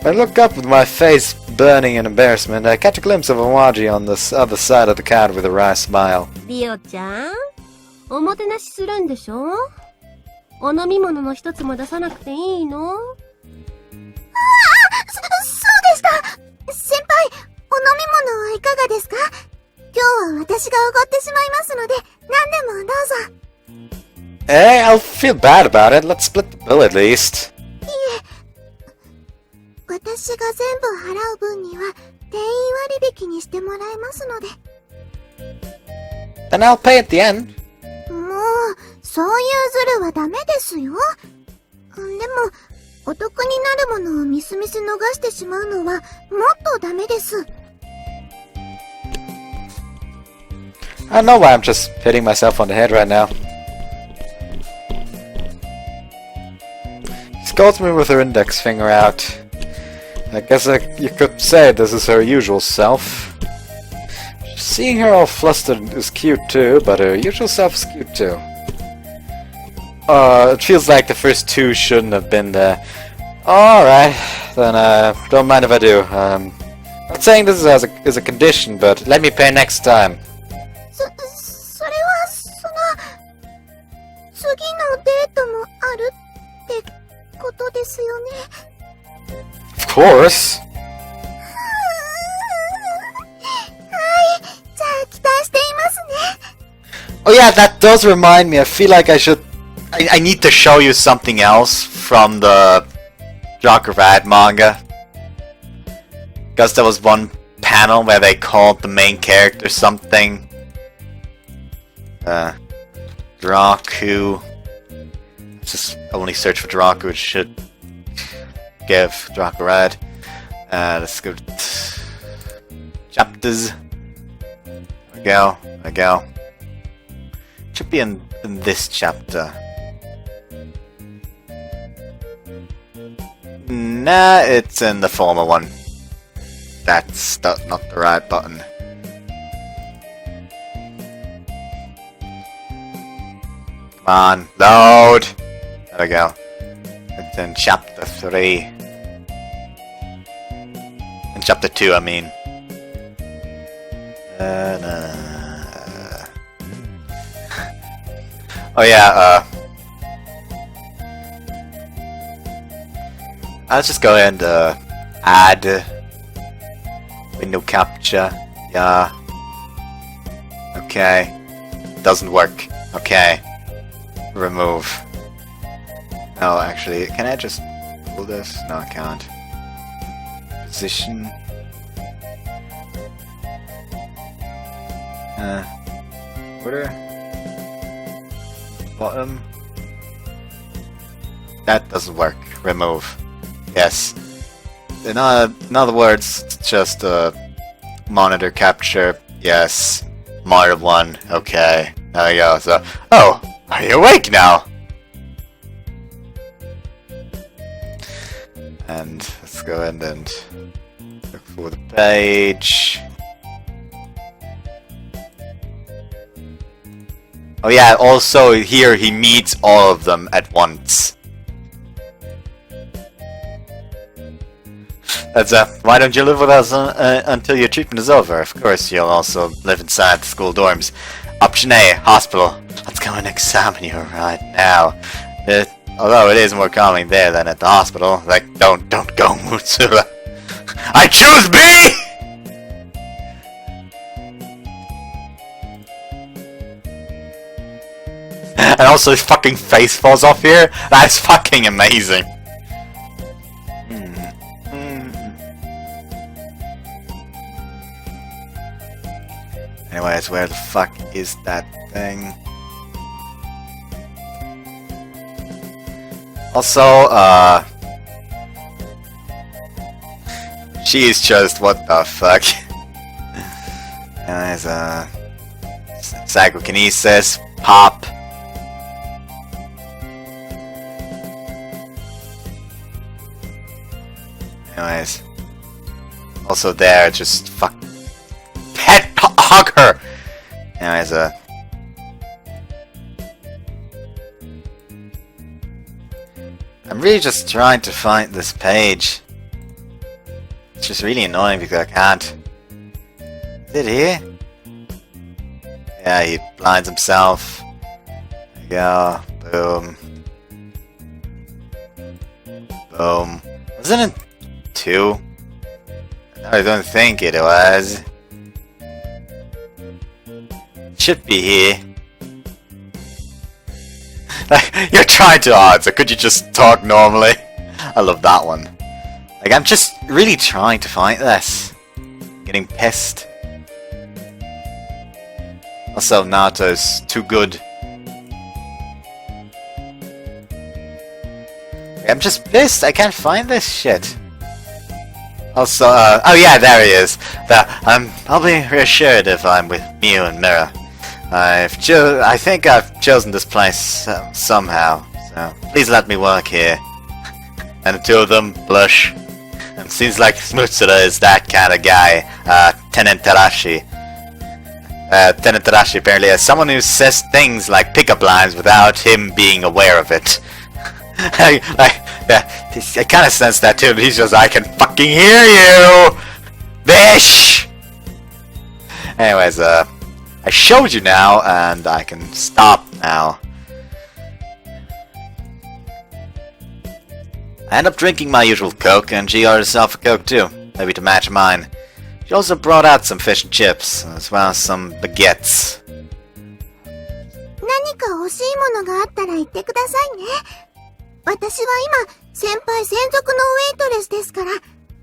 When I look up with my face burning in embarrassment, I catch a glimpse of Awaji on the other side of the counter with a wry smile. リオちゃん、おもてなしするんでしょ？お飲み物の一つも出さなくていいの？そうでした。先輩、お飲み物はいかがですか？今日は私がおごってしまいますので、何でもどうぞ。Hey, I'll feel bad about it. Let's split the bill at least. いえ、私が全部払う分には定員割引にしてもらえますので。Then I'll pay at the end. もう、そういうズルはダメですよ。でも、お得になるものをみすみす逃してしまうのはもっとダメです。I don't know why I'm just hitting myself on the head right now. She scolds me with her index finger out. I guess you could say this is her usual self. Seeing her all flustered is cute too, but her usual self is cute too. It feels like the first two shouldn't have been there. Alright, then don't mind if I do. Not saying this is a condition, but let me pay next time. それは、次のデートもあるってことですよね。Of course. はい、じゃあ期待していますね。Oh yeah, that does remind me. I feel like I need to show you something else from the Dracu-Riot manga. Because there was one panel where they called the main character something. Dracu. Just only search for Dracu. It should give Dracu-Riot. Let's go. Chapters. There we go. There we go. Should be in this chapter. Nah, it's in the former one. That's not the right button. Come on, load! There we go. It's in chapter 3. In chapter 2, I mean. Oh yeah, I'll just go ahead and add window capture. Yeah. Okay. Doesn't work. Okay. Remove. No, actually, can I just pull this? No, I can't. Position. Order. Bottom. That doesn't work. Remove. Yes. In other words, it's just monitor capture. Yes. Monitor 1. Okay. There we go. So, oh, are you awake now? And let's go ahead and look for the page. Oh yeah, also here he meets all of them at once. That's why don't you live with us until your treatment is over? Of course, you'll also live inside the school dorms. Option A, hospital. Let's go and examine you right now. Although it is more calming there than at the hospital. Like, don't go, Mutsura. I choose B! And also his fucking face falls off here. That's fucking amazing. Anyways, where the fuck is that thing? Also, she's just what the fuck. Anyways, psychokinesis, pop. Anyways, also there, just fuck. Head hug her. Anyways, I'm really just trying to find this page. It's just really annoying because I can't. Is it here? Yeah, he blinds himself. There you go. Boom. Boom. Wasn't it 2? No, I don't think it was. It should be here. Like, you're trying to answer, could you just talk normally? I love that one. Like, I'm just really trying to find this. Getting pissed. Also, Naota's too good. I'm just pissed, I can't find this shit. Also, oh yeah, there he is. I'll be reassured if I'm with Miu and Mira. I think I've chosen this place somehow, so please let me work here. And the two of them blush. And seems like Smutsura is that kind of guy. Tenent Tarashi. Tenent Tarashi apparently is someone who says things like pickup lines without him being aware of it. I kind of sense that too, but he's just, I can fucking hear you! Bish! Anyways, I showed you now, and I can stop now. I end up drinking my usual Coke, and she ordered herself a Coke too, maybe to match mine. She also brought out some fish and chips, as well as some baguettes. 何か欲しいものがあったら言ってくださいね。私は今、先輩専属のウェイトレスですから、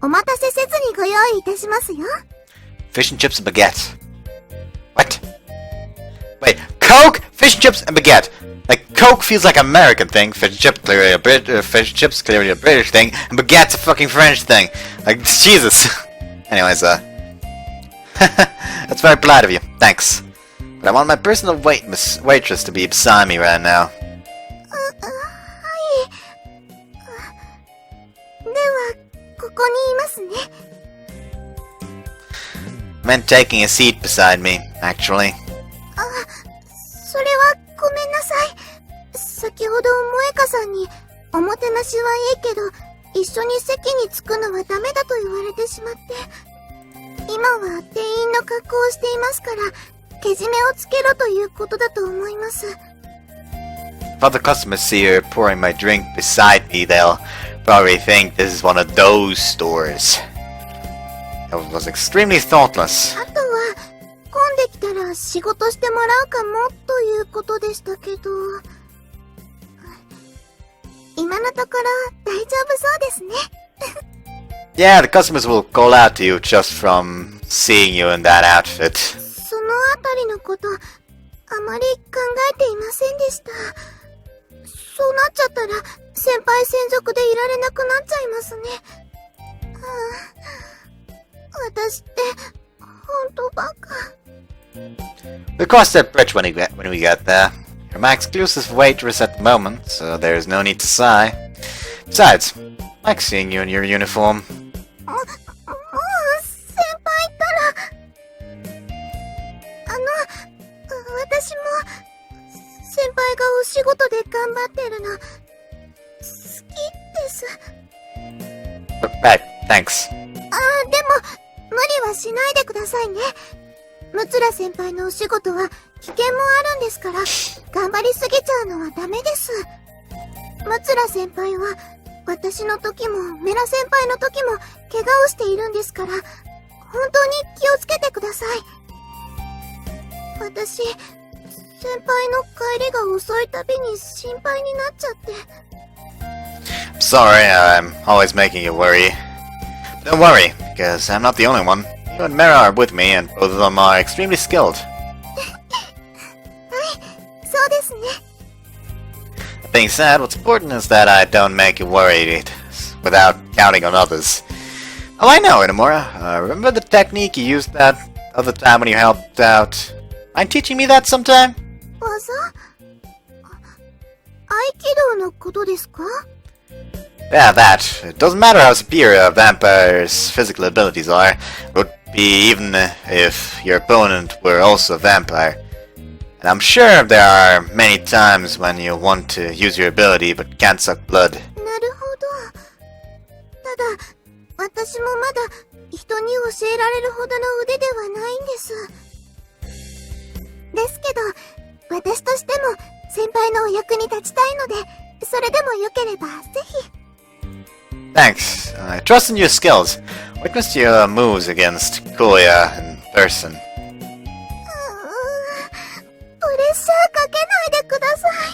お待たせせずにご用意いたしますよ。Fish and chips and baguette. What? Wait, Coke, fish and chips, and baguette. Like, Coke feels like an American thing, fish and chips clearly a British thing, and baguette's a fucking French thing. Like, Jesus. Anyways, that's very polite of you. Thanks. But I want my personal waitress to be beside me right now. はい。では、ここにいますね。Meant taking a seat beside me, actually. それはごめんなさい。先ほど萌香さんに、おもてなしはいいけど、一緒に席に着くのはダメだと言われてしまって。今は店員の格好をしていますから、けじめをつけろということだと思います。If other customers see her pouring my drink beside me, they'll probably think this is one of those stores. It was extremely thoughtless. あとは、混んできたら仕事してもらうかもということでしたけど。今のところ大丈夫そうですね。Yeah, the customers will call out to you just from seeing you in that outfit. そのあたりのこと、あまり考えていませんでした。そうなっちゃったら、先輩専属でいられなくなっちゃいますね。私って、ほんとバカ。We'll cross that bridge when we get there. You're my exclusive waitress at the moment, so there's no need to sigh. Besides, I like seeing you in your uniform. もう、そがお仕事で頑張ってるの、好きです。Right, thanks. でも、無理はしないでくださいね。ムツラ先輩のお仕事は危険もあるんですから、頑張りすぎちゃうのはダメです。ムツラ先輩は、私の時もメラ先輩の時も怪我をしているんですから、本当に気をつけてください。私、先輩の帰りが遅いたびに心配になっちゃって。I'm sorry, I'm always making you worry. Don't worry, because I'm not the only one. You and Mera are with me, and both of them are extremely skilled. そうですね。That being said, what's important is that I don't make you worried without counting on others. Oh, I know, Inamura. Remember the technique you used that other time when you helped out? Mind teaching me that sometime? 技？合気道のことですか？ Yeah, that. It doesn't matter how superior a vampire's physical abilities are. It would be even if your opponent were also a vampire. And I'm sure there are many times when you want to use your ability but can't suck blood. なるほど。ただ、私もまだ人に教えられるほどの腕ではないんです。ですけど、私としても先輩のお役に立ちたいので、それでもよければぜひ。Thanks. I trust in your skills. Witnessed your moves against Koya in person. プレッシャーかけないでください。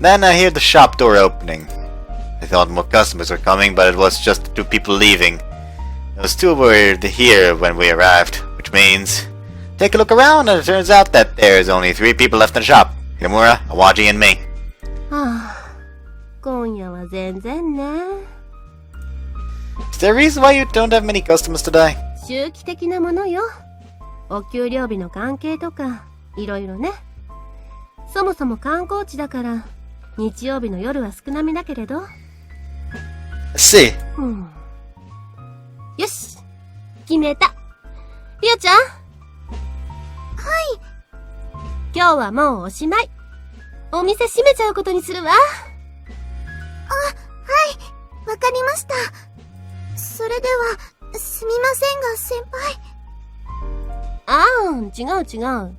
Then I hear the shop door opening. I thought more customers were coming, but it was just the two people leaving. Those two were here when we arrived, which means... Take a look around, and it turns out that there's only 3 people left in the shop. Inamura, Awaji, and me. はあ、今夜は全然ね。Is there a reason why you don't have many customers today? 周期的なものよ。お給料日の関係とか、いろいろね。そもそも観光地だから、日曜日の夜は少なめだけれど。See. よし、決めた。リオちゃん。はい。今日はもうおしまい。お店閉めちゃうことにするわ。はい、わかりました。それでは、すみませんが、先輩。ああ、違う。はい。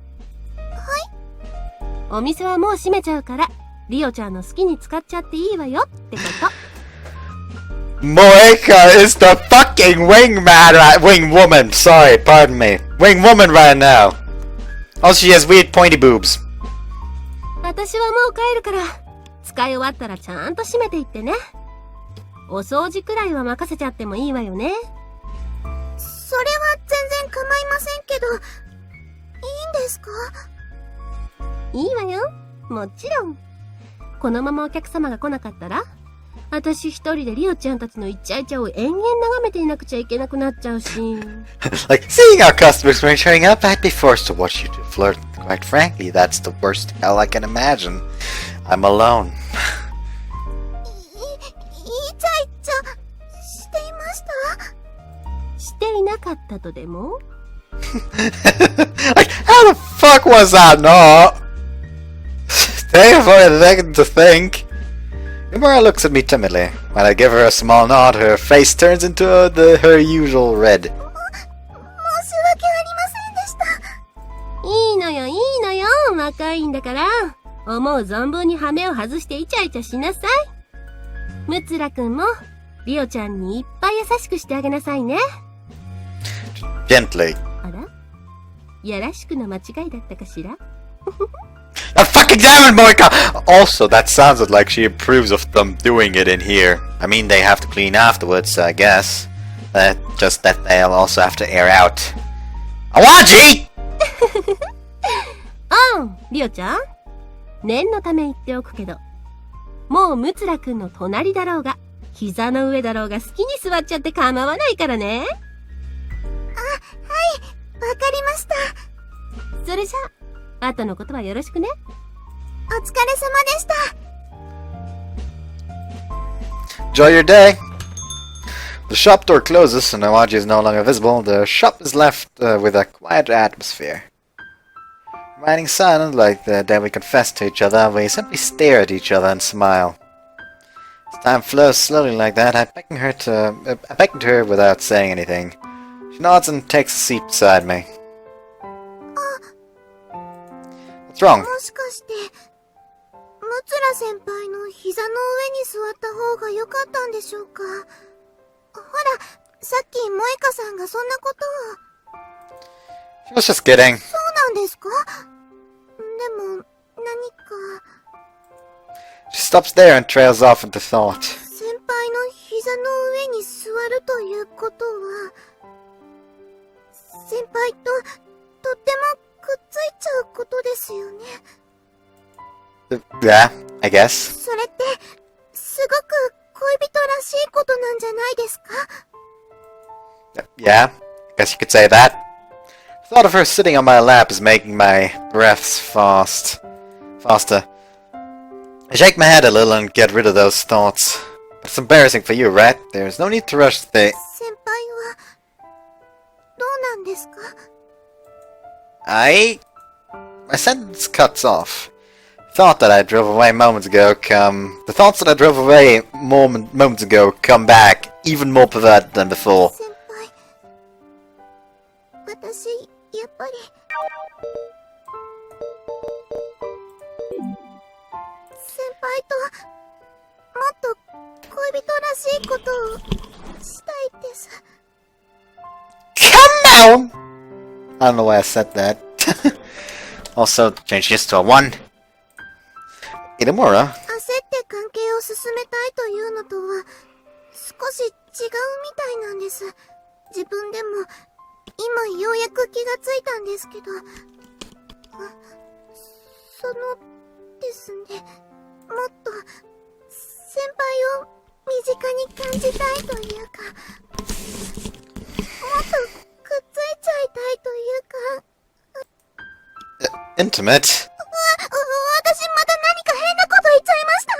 お店はもう閉めちゃうから、リオちゃんの好きに使っちゃっていいわよってこと。Moeka is the fucking wing woman. Sorry, pardon me. Wing woman right now. Also, she has weird pointy boobs. 私はもう帰るから、使い終わったらちゃんと閉めていってね。お掃除くらいは任せちゃってもいいわよね。それは全然構いませんけど、いいんですか？いいわよ。もちろん。このままお客様が来なかったら、私一人でリオちゃんたちのイチャイチャを延々眺めていなくちゃいけなくなっちゃうし。Like, seeing our customers weren't showing up, I'd be forced to watch you two flirt. Quite frankly, that's the worst hell I can imagine. I'm alone. イチャイチャしていました？していなかったとでも？ Like, how the fuck was that not? Take for a second to think. Inamura looks at me timidly. When I give her a small nod, her face turns into her usual red. 申し訳ありませんでした。いいのよ。若いんだから。思う存分に羽目を外してイチャイチャしなさい。ムツラくんも、リオちゃんにいっぱい優しくしてあげなさいね。Gently. あら？やらしくの間違いだったかしら？ Oh, fucking damn it, Moika! Also, that sounded like she approves of them doing it in here. I mean, they have to clean afterwards, I guess. Just that they'll also have to air out. Awaji! リオちゃん。念のため言っておくけど、もうムツラくんの隣だろうが、膝の上だろうが好きに座っちゃって構わないからね。はい、わかりました。それじゃあ、後のことはよろしくね。お疲れ様でした。Enjoy your day. The shop door closes and Awaji is no longer visible. The shop is left with a quiet atmosphere. Remaining silent like the day we confess to each other, we simply stare at each other and smile. As time flows slowly like that, I beckon to her without saying anything. She nods and takes a seat beside me. What's wrong? もしかして、ムツラ先輩の膝の上に座った方が良かったんでしょうか。ほら、さっき萌香さんがそんなことを。She was just kidding. そうなんですか？でも、何か。She stops there and trails off into thought. 先輩の膝の上に座るということは、先輩ととってもくっついちゃうことですよね。Yeah, I guess. それって、すごく恋人らしいことなんじゃないですか？ Yeah, I guess you could say that. The thought of her sitting on my lap is making my breaths faster. I shake my head a little and get rid of those thoughts. But it's embarrassing for you, right? There's no need to rush the... 先輩は、どうなんですか？ My sentence cuts off. The thoughts that I drove away moments ago come back even more perverted than before. 先輩、私、やっぱり。先輩と、もっと恋人らしいことをしたいです。Come on! I don't know why I said that. Also, change this to a 1. Inamura? 焦って関係を進めたいというのとは、少し違うみたいなんです。自分でも、今ようやく気がついたんですけど。ですね。もっと、先輩を身近に感じたいというか、もっとくっついちゃいたいというか。Intimate? 私また何か変なこと言っちゃいました？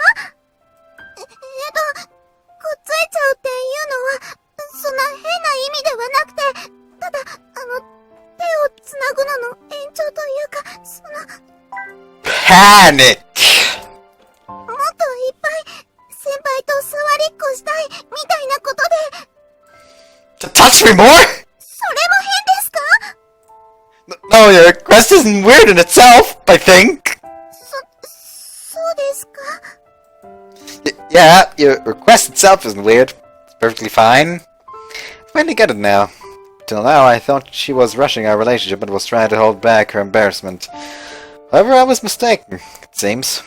くっついちゃうっていうのは、そんな変な意味ではなくて、ただ、手をつなぐのの延長というか、Panic! もっといっぱい、先輩と触りっこしたい、みたいなことで。To touch me more? それも変ですか？ No, your request isn't weird in itself, I think. そうですか？ Yeah, your request itself isn't weird. It's perfectly fine. I finally get it now. Till now, I thought she was rushing our relationship and was trying to hold back her embarrassment. However, I was mistaken, it seems.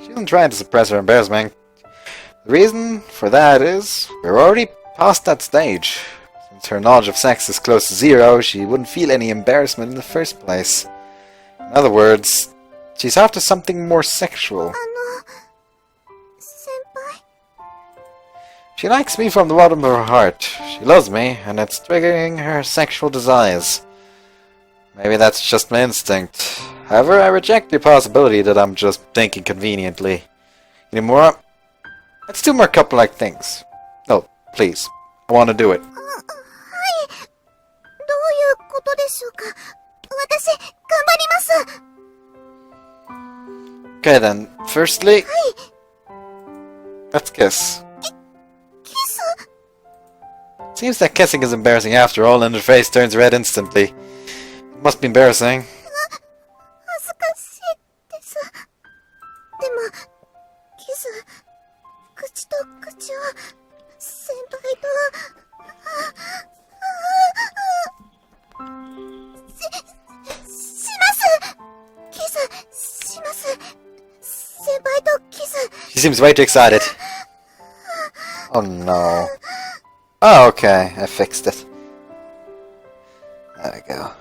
She isn't trying to suppress her embarrassment. The reason for that is, we're already past that stage. Since her knowledge of sex is close to 0, she wouldn't feel any embarrassment in the first place. In other words, she's after something more sexual. 先輩？ She likes me from the bottom of her heart. She loves me, and it's triggering her sexual desires. Maybe that's just my instinct. However, I reject the possibility that I'm just thinking conveniently. Inamura, let's do more couple-like things. No, please. I want to do it. はい。どういうことでしょうか？私、頑張ります。 Okay then, firstly, はい。 let's kiss. キス？ Seems that kissing is embarrassing after all, and her face turns red instantly. It must be embarrassing. 恥ずかしいです。でも、キス、口と口を、先輩と、しますキス、します。先輩とキス。 She seems way too excited. Oh no. Oh, okay, I fixed it. There we go.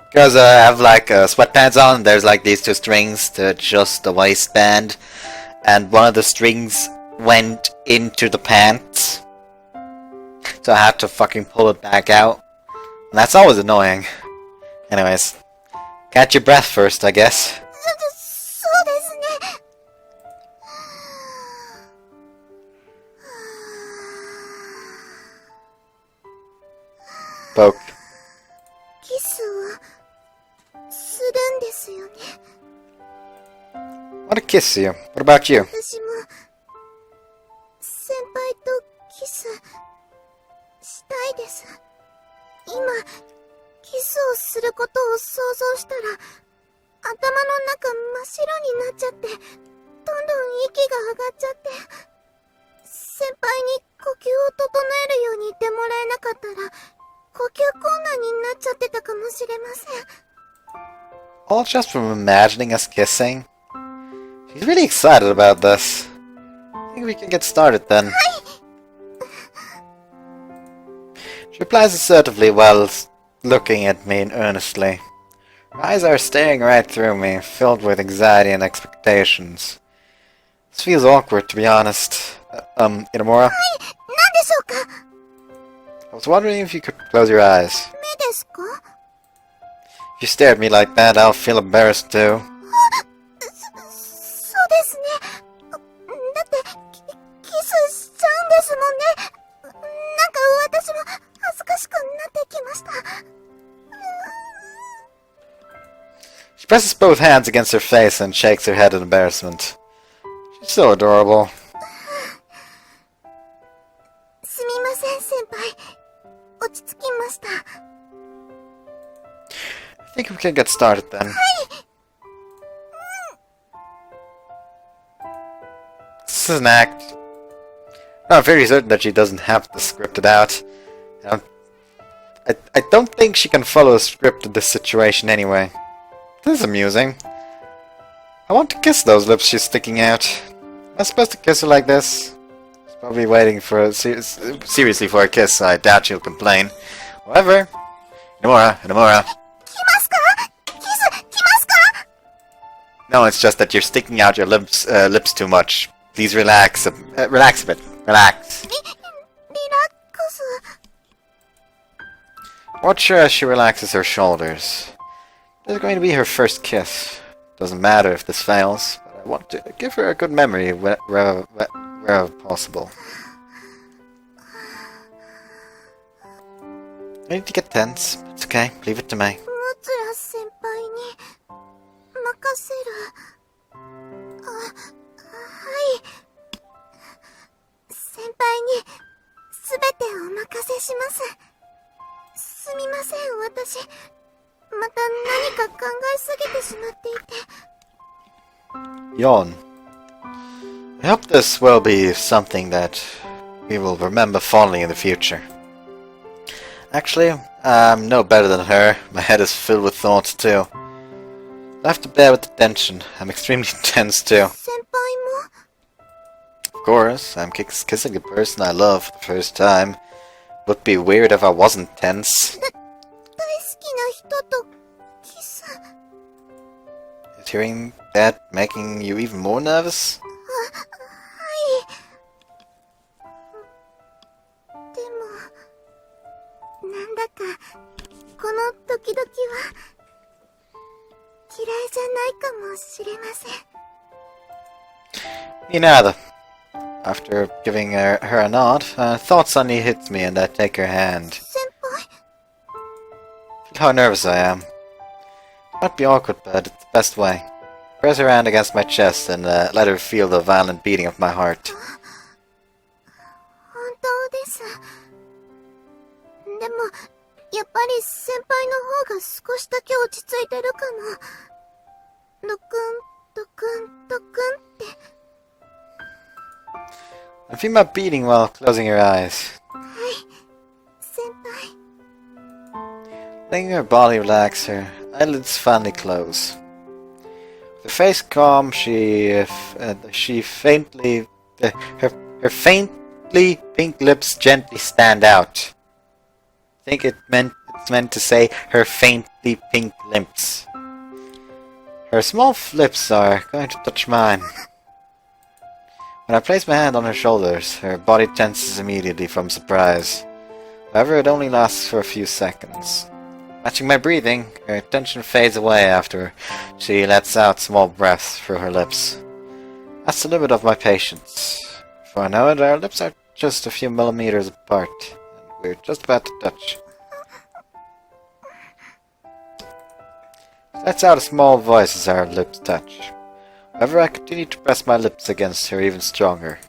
Because I have like sweatpants on, there's like these two strings to adjust the waistband, and one of the strings went into the pants, so I had to fucking pull it back out, and that's always annoying. Anyways, catch your breath first, I guess. そうですね。Poke. キスは、want to kiss you. What about you? 私も先輩とキスしたいです。今キスをすることを想像したら頭の中真っ白になっちゃって、どんどん息が上がっちゃって、先輩に呼吸を整えるように言ってもらえなかったら呼吸困難になっちゃってたかもしれません。 All just from imagining us kissing? She's really excited about this. I think we can get started then. She replies assertively while looking at me earnestly. Her eyes are staring right through me, filled with anxiety and expectations. This feels awkward, to be honest. Inamura? 何でしょうか？ I was wondering if you could close your eyes. 目ですか？ If you stare at me like that, I'll feel embarrassed too. そうですね。だってキスしちゃうんですもんね。なんか私も恥ずかしくなってきました。She presses both hands against her face and shakes her head in embarrassment. She's so adorable. すみません先輩。落ち着きました。 I think we can get started then. This is an act. No, I'm very certain that she doesn't have this scripted out. I don't think she can follow a script in this situation anyway. This is amusing. I want to kiss those lips she's sticking out. Am I supposed to kiss her like this? She's probably waiting for seriously for a kiss. I doubt she'll complain. However, Inamura. 来ますか？キス来ますか？ No, it's just that you're sticking out your lips too much. Please relax. Relax a bit. Relax. リラックス。 Watch her as she relaxes her shoulders. This is going to be her first kiss. Doesn't matter if this fails, but I want to give her a good memory wherever possible. I need to get tense. It's okay. Leave it to me. ムツラ先輩に任せる。はい。先輩にすべてお任せします。すみません、私。また何か考えすぎてしまっていて。 Yawn. I hope this will be something that we will remember fondly in the future. Actually, I'm no better than her. My head is filled with thoughts too. I have to bear with the tension. I'm extremely tense too. 先輩も Of course, I'm kissing the person I love for the first time. Would be weird if I wasn't tense. 大好きな人とキス。 Is hearing that making you even more nervous? はい。でもなんだかこのドキドキは嫌いじゃないかもしれません。 Me neither. After giving her a nod, a thought suddenly hits me and I take her hand. 先輩 Feel how nervous I am. It might be awkward, but it's the best way. Press her hand against my chest and let her feel the violent beating of my heart. 本当です。でもやっぱり先輩の方が少しだけ落ち着いてるかも。ドクンドクンドクンって。 I feel my beating while closing her eyes. はい、先輩。 Letting her body relax, her eyelids finally close. With her face calm, her faintly pink lips gently stand out. I think it's meant to say her faintly pink lips. Her small lips are going to touch mine. When I place my hand on her shoulders, her body tenses immediately from surprise. However, it only lasts for a few seconds. Matching my breathing, her tension fades away after she lets out small breaths through her lips. That's the limit of my patience. Before I know it, our lips are just a few millimeters apart, and we're just about to touch. She lets out a small voice as our lips touch. However, I continued to press my lips against her even stronger.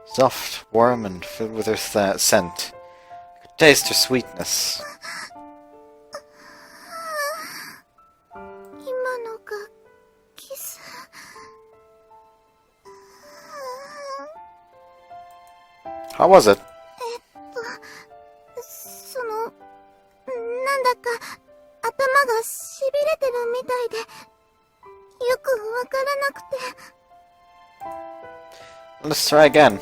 Soft, warm, and filled with her scent. I could taste her sweetness. 今のがキス。How was it? なんだか頭がしびれてるみたいで、よくわからなくて。Let's try again.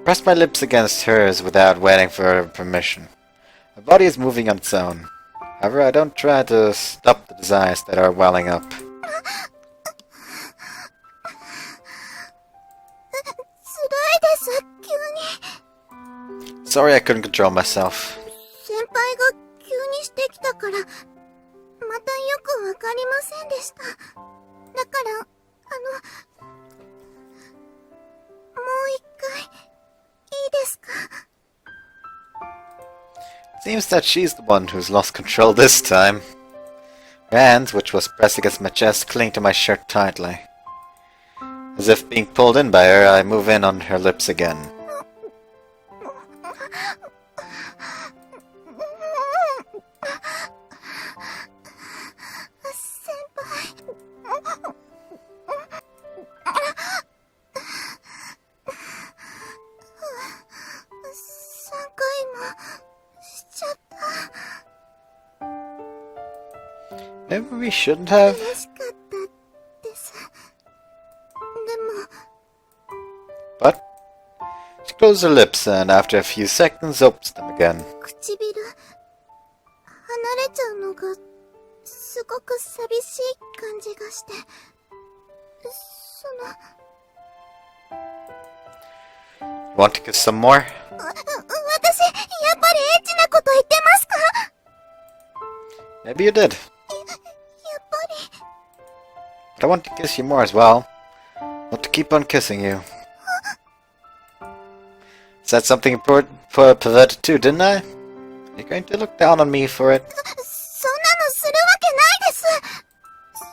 Pressed my lips against hers without waiting for her permission. My body is moving on its own. However, I don't try to stop the desires that are welling up. Sorry I couldn't control myself. 先輩が急にしてきたから、またよくわかりませんでした。だから、もう一回、いいですか? Seems that she's the one who's lost control this time. Her hand, which was pressed against my chest, cling to my shirt tightly. As if being pulled in by her, I move in on her lips again. Maybe we shouldn't have. But she closed her lips and after a few seconds opens them again. 唇離れちゃうのがすごく寂しい感じがして、Want to kiss some more? 私、やっぱりエッチなこと言ってますか? Maybe you did. やっぱり But I want to kiss you more as well. I want to keep on kissing you. Said something important for perverted too, didn't I? You're going to look down on me for it? そんなのするわけないです。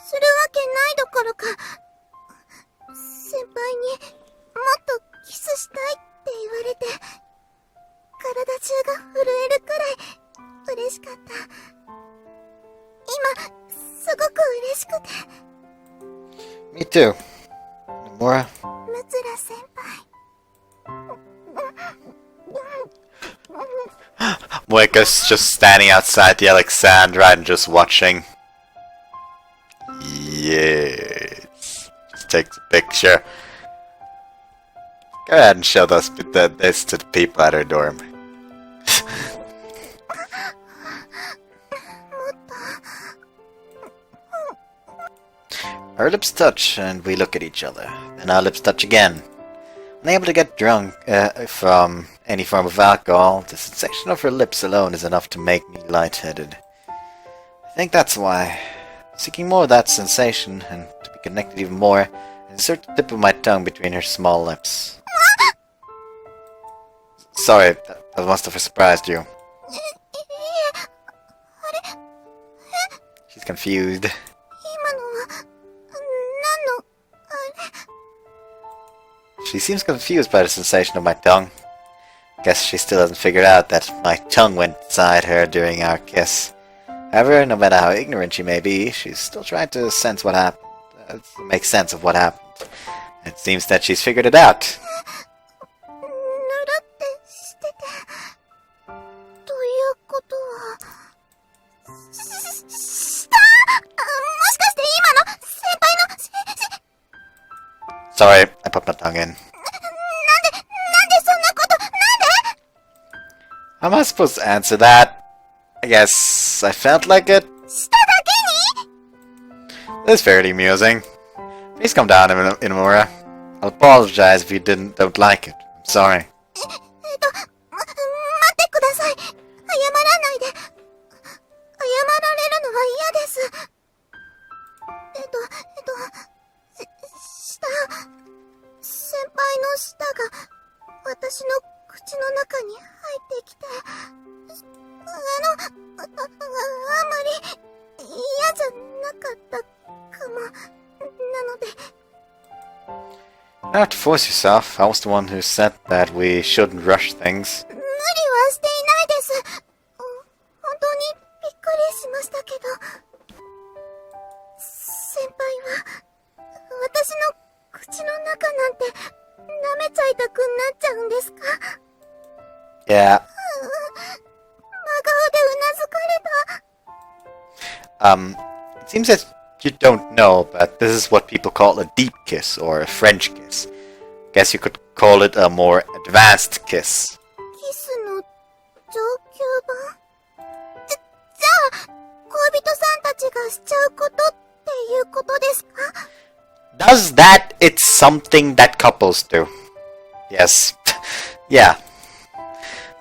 するわけないどころか、先輩にもっとキスしたいって言われて、体中が震えるくらい嬉しかった。今、すごく嬉しくて。Me too. Inamura. ムツラ先輩。Moika's just standing outside the Alexandra and just watching. Yes. Just take the picture. Go ahead and show this to the people at her dorm. Our lips touch and we look at each other. Then our lips touch again. Unable to get drunk from any form of alcohol, the sensation of her lips alone is enough to make me lightheaded. I think that's why. Seeking more of that sensation, and to be connected even more, I insert the tip of my tongue between her small lips. Sorry, that must have surprised you. She's confused. She seems confused by the sensation of my tongue. Guess she still hasn't figured out that my tongue went inside her during our kiss. However, no matter how ignorant she may be, she's still trying to sense what happened, make sense of what happened. It seems that she's figured it out. Sorry, I popped my tongue in. How am I supposed to answer that? I guess I felt like it. It's fairly amusing. Please calm down, Inamura. I'll apologize if you don't like it. I'm sorry. don't have to force yourself. I was the one who said that we shouldn't rush things. 無理はしていないです。本当にびっくりしましたけど。先輩は、私の口の中なんて舐めちゃいたくなっちゃうんですか？ Yeah. 真顔でうなずかれた。It seems that you don't know, but this is what people call a deep kiss or a French kiss. Guess you could call it a more advanced kiss. キスの上級版？じゃあ、恋人さんたちがしちゃうことっていうことですか？ Does that? It's something that couples do. Yes. Yeah.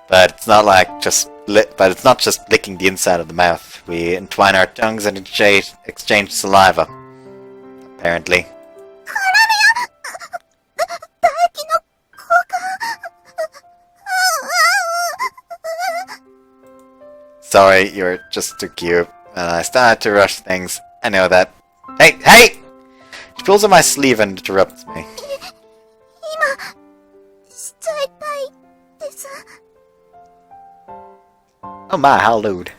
But it's not like just but it's not just licking the inside of the mouth. We entwine our tongues and exchange saliva. Apparently. 唾液の交換。 Sorry, you're just too cute. And I started to rush things. I know that. Hey! Hey! She pulls on my sleeve and interrupts me. 今、しちゃいたいです。 Oh my, how lewd.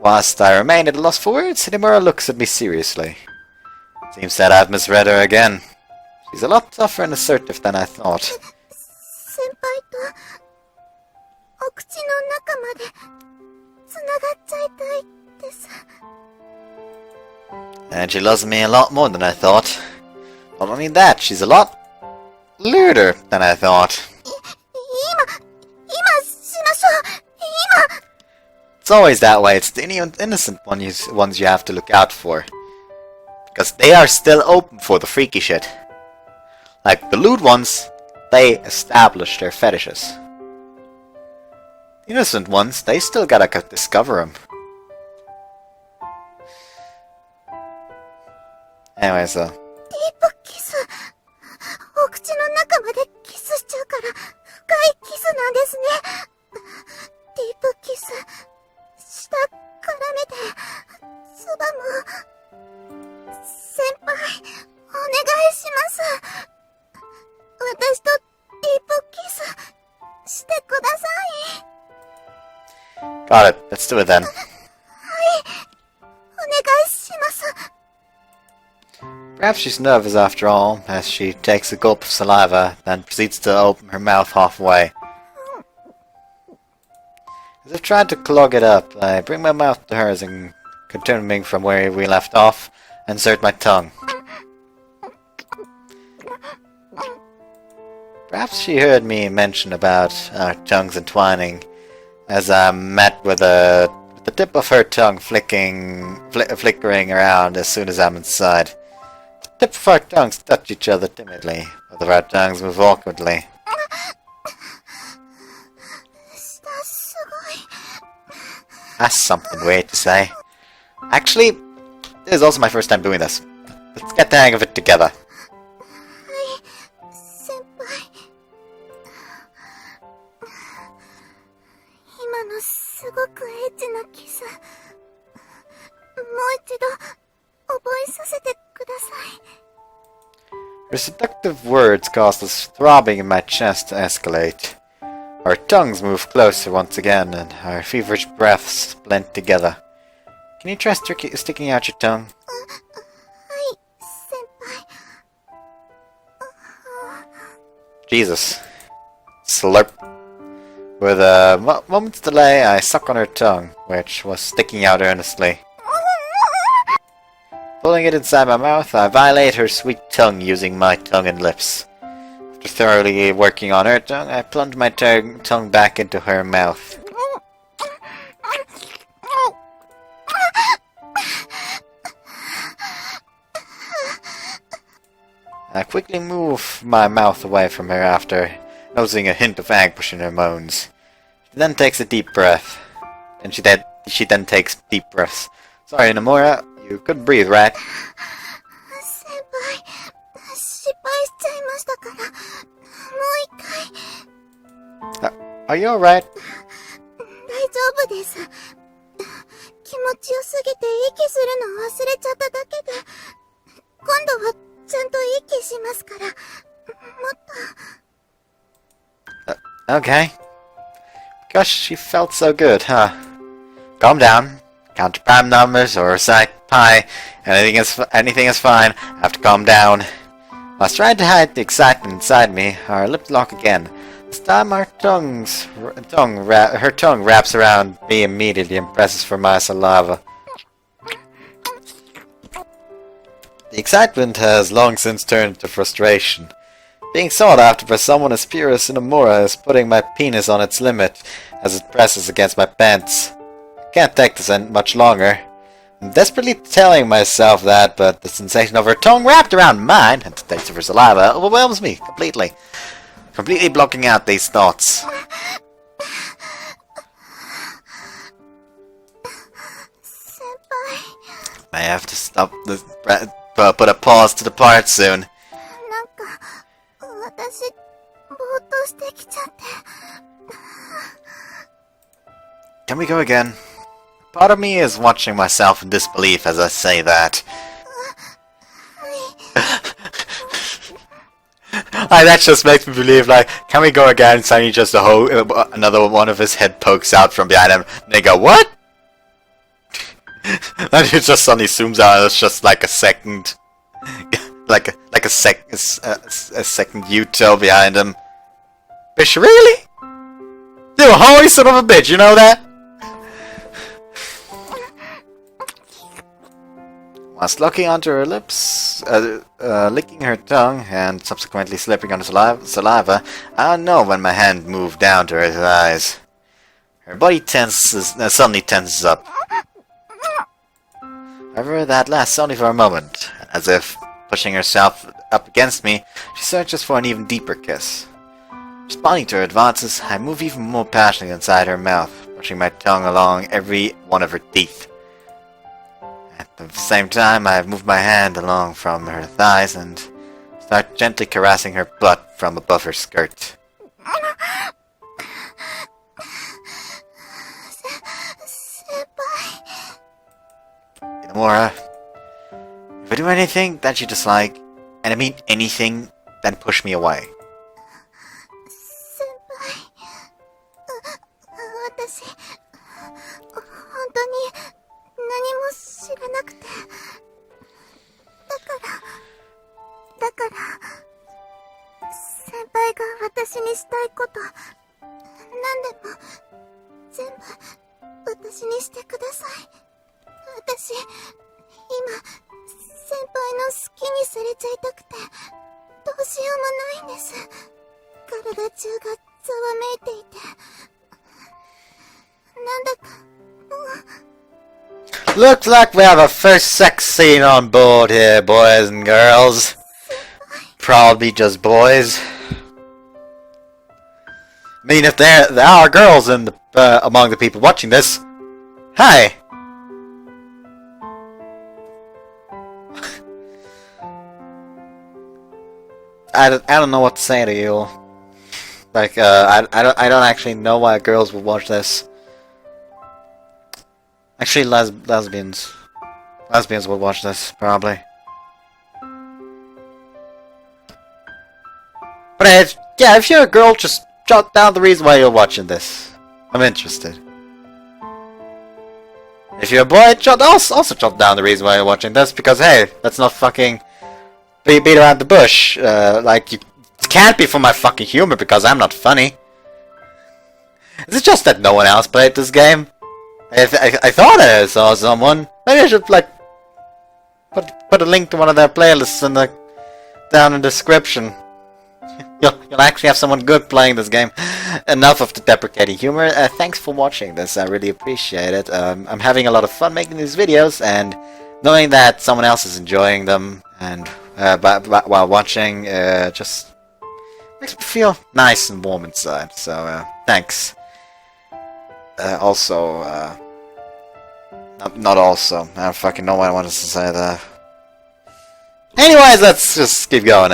Whilst I remain at a loss for words, Inamura looks at me seriously. Seems that I've misread her again. She's a lot tougher and assertive than I thought. 先輩と、お口の中まで、つながっちゃいたいです。 And she loves me a lot more than I thought. Not only that, she's a lot lewder than I thought. 今しましょう。今。 It's always that way. It's the innocent ones you have to look out for. Because they are still open for the freaky shit. Like the lewd ones, they establish their fetishes. The innocent ones, they still gotta discover them. Anyway, so. ディープキス。お口の中までキスしちゃうから、深いキスなんですね。ディープキス。舌絡めて、唾も。先輩、お願いします。私とディープキスしてください。 Got it. Let's do it then. はい。お願いします。 Perhaps she's nervous after all, as she takes a gulp of saliva, then proceeds to open her mouth halfway. As I've tried to clog it up, I bring my mouth to hers and, continuing from where we left off, insert my tongue. Perhaps she heard me mention about our tongues entwining, as I'm met with the tip of her tongue flickering around as soon as I'm inside. The tip of our tongues touch each other timidly, both of our tongues move awkwardly. That's something weird to say. Actually, this is also my first time doing this. Let's get the hang of it together. 先輩。今のすごくエッチなキス。もう一度覚えさせてください。 Her seductive words caused the throbbing in my chest to escalate. Our tongues move closer once again, and our feverish breaths blend together. Can you try sticking out your tongue? はい、先輩。 Jesus. Slurp. With a moment's delay, I suck on her tongue, which was sticking out earnestly. Pulling it inside my mouth, I violate her sweet tongue using my tongue and lips. After thoroughly working on her tongue, I plunge my tongue back into her mouth. I quickly move my mouth away from her after noticing a hint of anguish in her moans. She then takes a deep breath. And she then takes deep breaths. Sorry, Inamura, you couldn't breathe, right? 先輩、失敗しちゃいましたから、もう一回。 Are you alright? 大丈夫です。気持ちよすぎて息するの忘れちゃっただけで、今度はちゃんと息しますから、もっと。Okay. Gosh, she felt so good, huh? Calm down. Count your prime numbers or recite pi. Anything is fine. I have to calm down. I was trying to hide the excitement inside me. Our lips lock again. This time her tongue wraps around me immediately and presses for my saliva. The excitement has long since turned to frustration. Being sought after by someone as pure as Inamura is putting my penis on its limit as it presses against my pants. I can't take this much longer. I'm desperately telling myself that, but the sensation of her tongue wrapped around mine and the taste of her saliva overwhelms me completely. Completely blocking out these thoughts. I have to stop this. Put a pause to the part soon. なんか、私、ぼーっとしてきちゃって。Can we go again? Part of me is watching myself in disbelief as I say that. That just makes me believe, like, can we go again? Suddenly just another one of his head pokes out from behind him. And they go, what? And he just suddenly zooms out and it's just like a second... like a second Yuto behind him. Bitch, really? You holy son of a bitch, you know that? Whilst looking onto her lips, licking her tongue, and subsequently slipping on the saliva, I don't know when my hand moved down to her thighs. Her body suddenly tenses up. However, that lasts only for a moment. As if pushing herself up against me, she searches for an even deeper kiss. Responding to her advances, I move even more passionately inside her mouth, pushing my tongue along every one of her teeth. At the same time, I move my hand along from her thighs and start gently caressing her butt from above her skirt. Inamura, if I do anything that you dislike, and I mean anything, then push me away. 先輩、私、本当に何も知らなくて。だから、先輩が私にしたいこと、何でも、全部、私にしてください。私、今、先輩の好きにされちゃいたくて、どうしようもないんです。体中がざわめいていて。なんだか、Looks like we have a first sex scene on board here, boys and girls. Probably just boys. I mean, if there are girls in the, among the people watching this, hi! I don't know what to say to you. Like, I don't actually know why girls would watch this. Actually, lesbians would watch this, probably. But yeah, if you're a girl, just jot down the reason why you're watching this. I'm interested. If you're a boy, also jot down the reason why you're watching this, because hey, let's not fucking beat around the bush. Like, it can't be for my fucking humor because I'm not funny. Is it just that no one else played this game? I thought I saw someone. Maybe I should, like, put a link to one of their playlists down in the description. You'll actually have someone good playing this game. Enough of the deprecating humor. Thanks for watching this. I really appreciate it. I'm having a lot of fun making these videos, and knowing that someone else is enjoying them and while watching just makes me feel nice and warm inside. So thanks. Also, not also. I don't fucking know why I wanted to say that. Anyways, let's just keep going.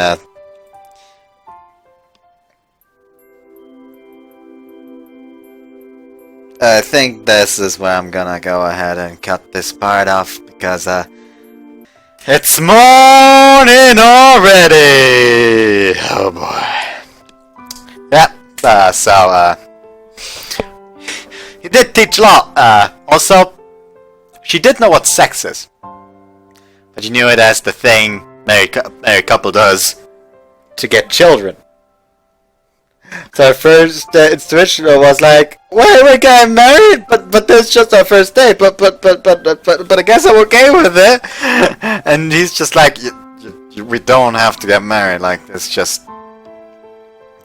I think this is where I'm gonna go ahead and cut this part off because It's morning already! Oh boy. Yeah, he did teach a lot. Also, she did know what sex is. But she knew it as the thing married couple does to get children. So our first intuition was like, "Wait, we're getting married, but this is just our first date. But I guess I'm okay with it." And he's just like, "We don't have to get married. Like it's just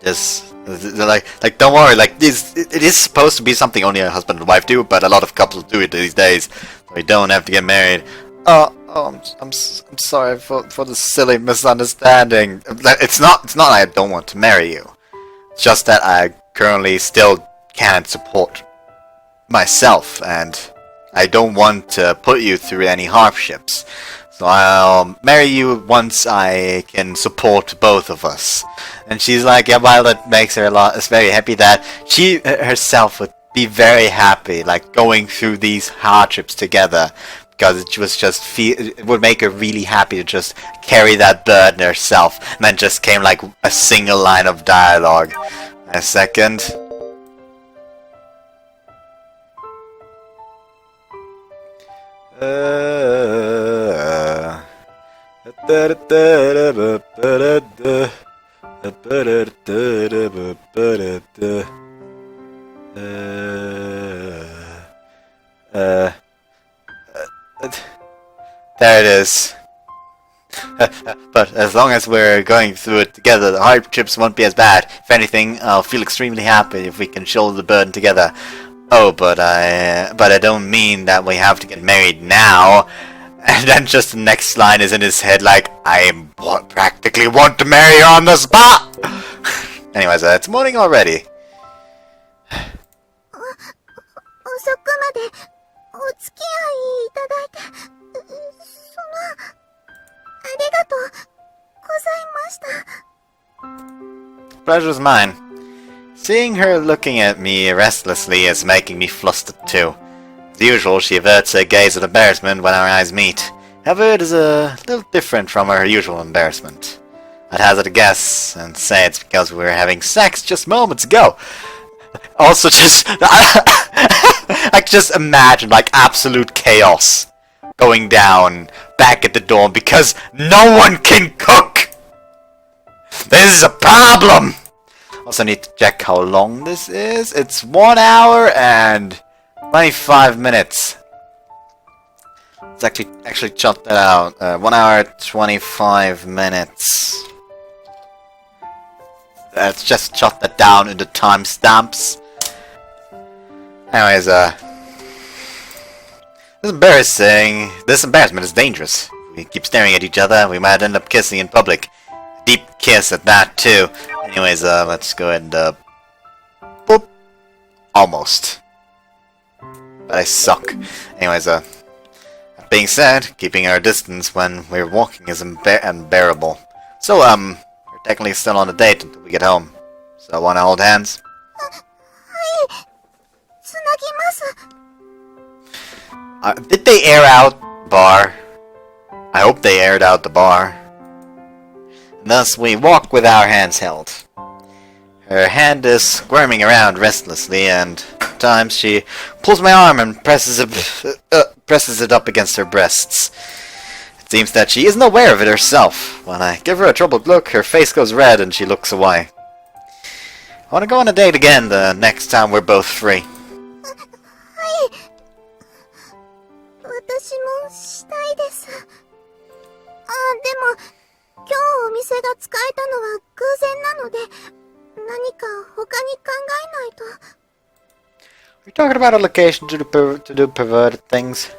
like don't worry. Like it is supposed to be something only a husband and wife do, but a lot of couples do it these days. So we don't have to get married." I'm sorry for the silly misunderstanding. It's not like I don't want to marry you. It's just that I currently still can't support myself, and I don't want to put you through any hardships. So I'll marry you once I can support both of us. And she's like, yeah, well, that makes her is very happy that she herself would be very happy, like going through these hardships together. Because it was just it would make her really happy to just carry that burden herself. And then just came like a single line of dialogue. A second. There it is. But as long as we're going through it together, the hardships won't be as bad. If anything, I'll feel extremely happy if we can shoulder the burden together. Oh, but I don't mean that we have to get married now. And then just the next line is in his head like, I practically want to marry you on the spot! Anyways, it's morning already. 遅くまでお付き合いいただいて、ありがとうございました。 Pleasure's mine. Seeing her looking at me restlessly is making me flustered too. As usual, she averts her gaze of embarrassment when our eyes meet. However, it is a little different from her usual embarrassment. I'd hazard a guess and say it's because we were having sex just moments ago. Also, just I just imagine like absolute chaos going down back at the dorm because no one can cook. This is a problem. Also, need to check how long this is. It's 1 hour and 25 minutes. Let's actually jot that out. 1 hour 25 minutes. Let's just jot that down into timestamps. Anyways, this embarrassment is dangerous. We keep staring at each other, we might end up kissing in public. A deep kiss at that, too. Anyways, let's go ahead and, boop. Almost. But I suck. Anyways, that being said, keeping our distance when we're walking is unbearable. So, we're technically still on a date until we get home. So, wanna hold hands? Did they air out the bar? I hope they aired out the bar. And thus we walk with our hands held. Her hand is squirming around restlessly, and at times she pulls my arm and presses it up against her breasts. It seems that she isn't aware of it herself. When I give her a troubled look, her face goes red and she looks away. I want to go on a date again the next time we're both free. 私もしたいです。でも今日お店が使えたのは偶然なので、何か他に考えないと。Are you talking about a location to do perverted things?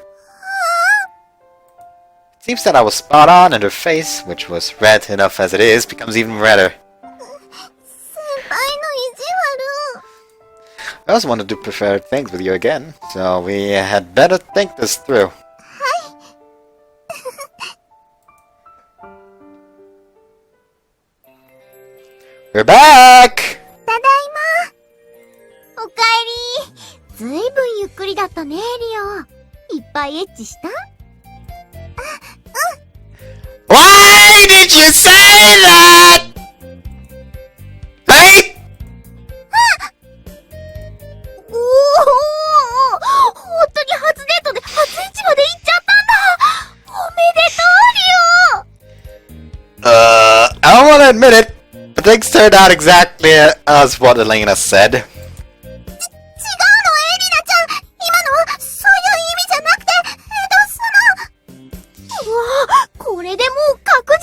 It seems that I was spot on, and her face, which was red enough as it is, becomes even redder. 先輩の意地悪。 I also want to do perverted things with you again, so we had better think this through. We're back! ただいま。おかえり。ずいぶんゆっくりだったね、リオ。いっぱいエッチした？ did you say that? Hey! おお、本当に初デートで初市まで行っちゃったんだ。おめでとう、リオ。I don't want to admit it, but things turned out exactly as what Elena said. 違うの、エリナちゃん。今のはそういう意味じゃなくて、うわぁ、これでもう確実。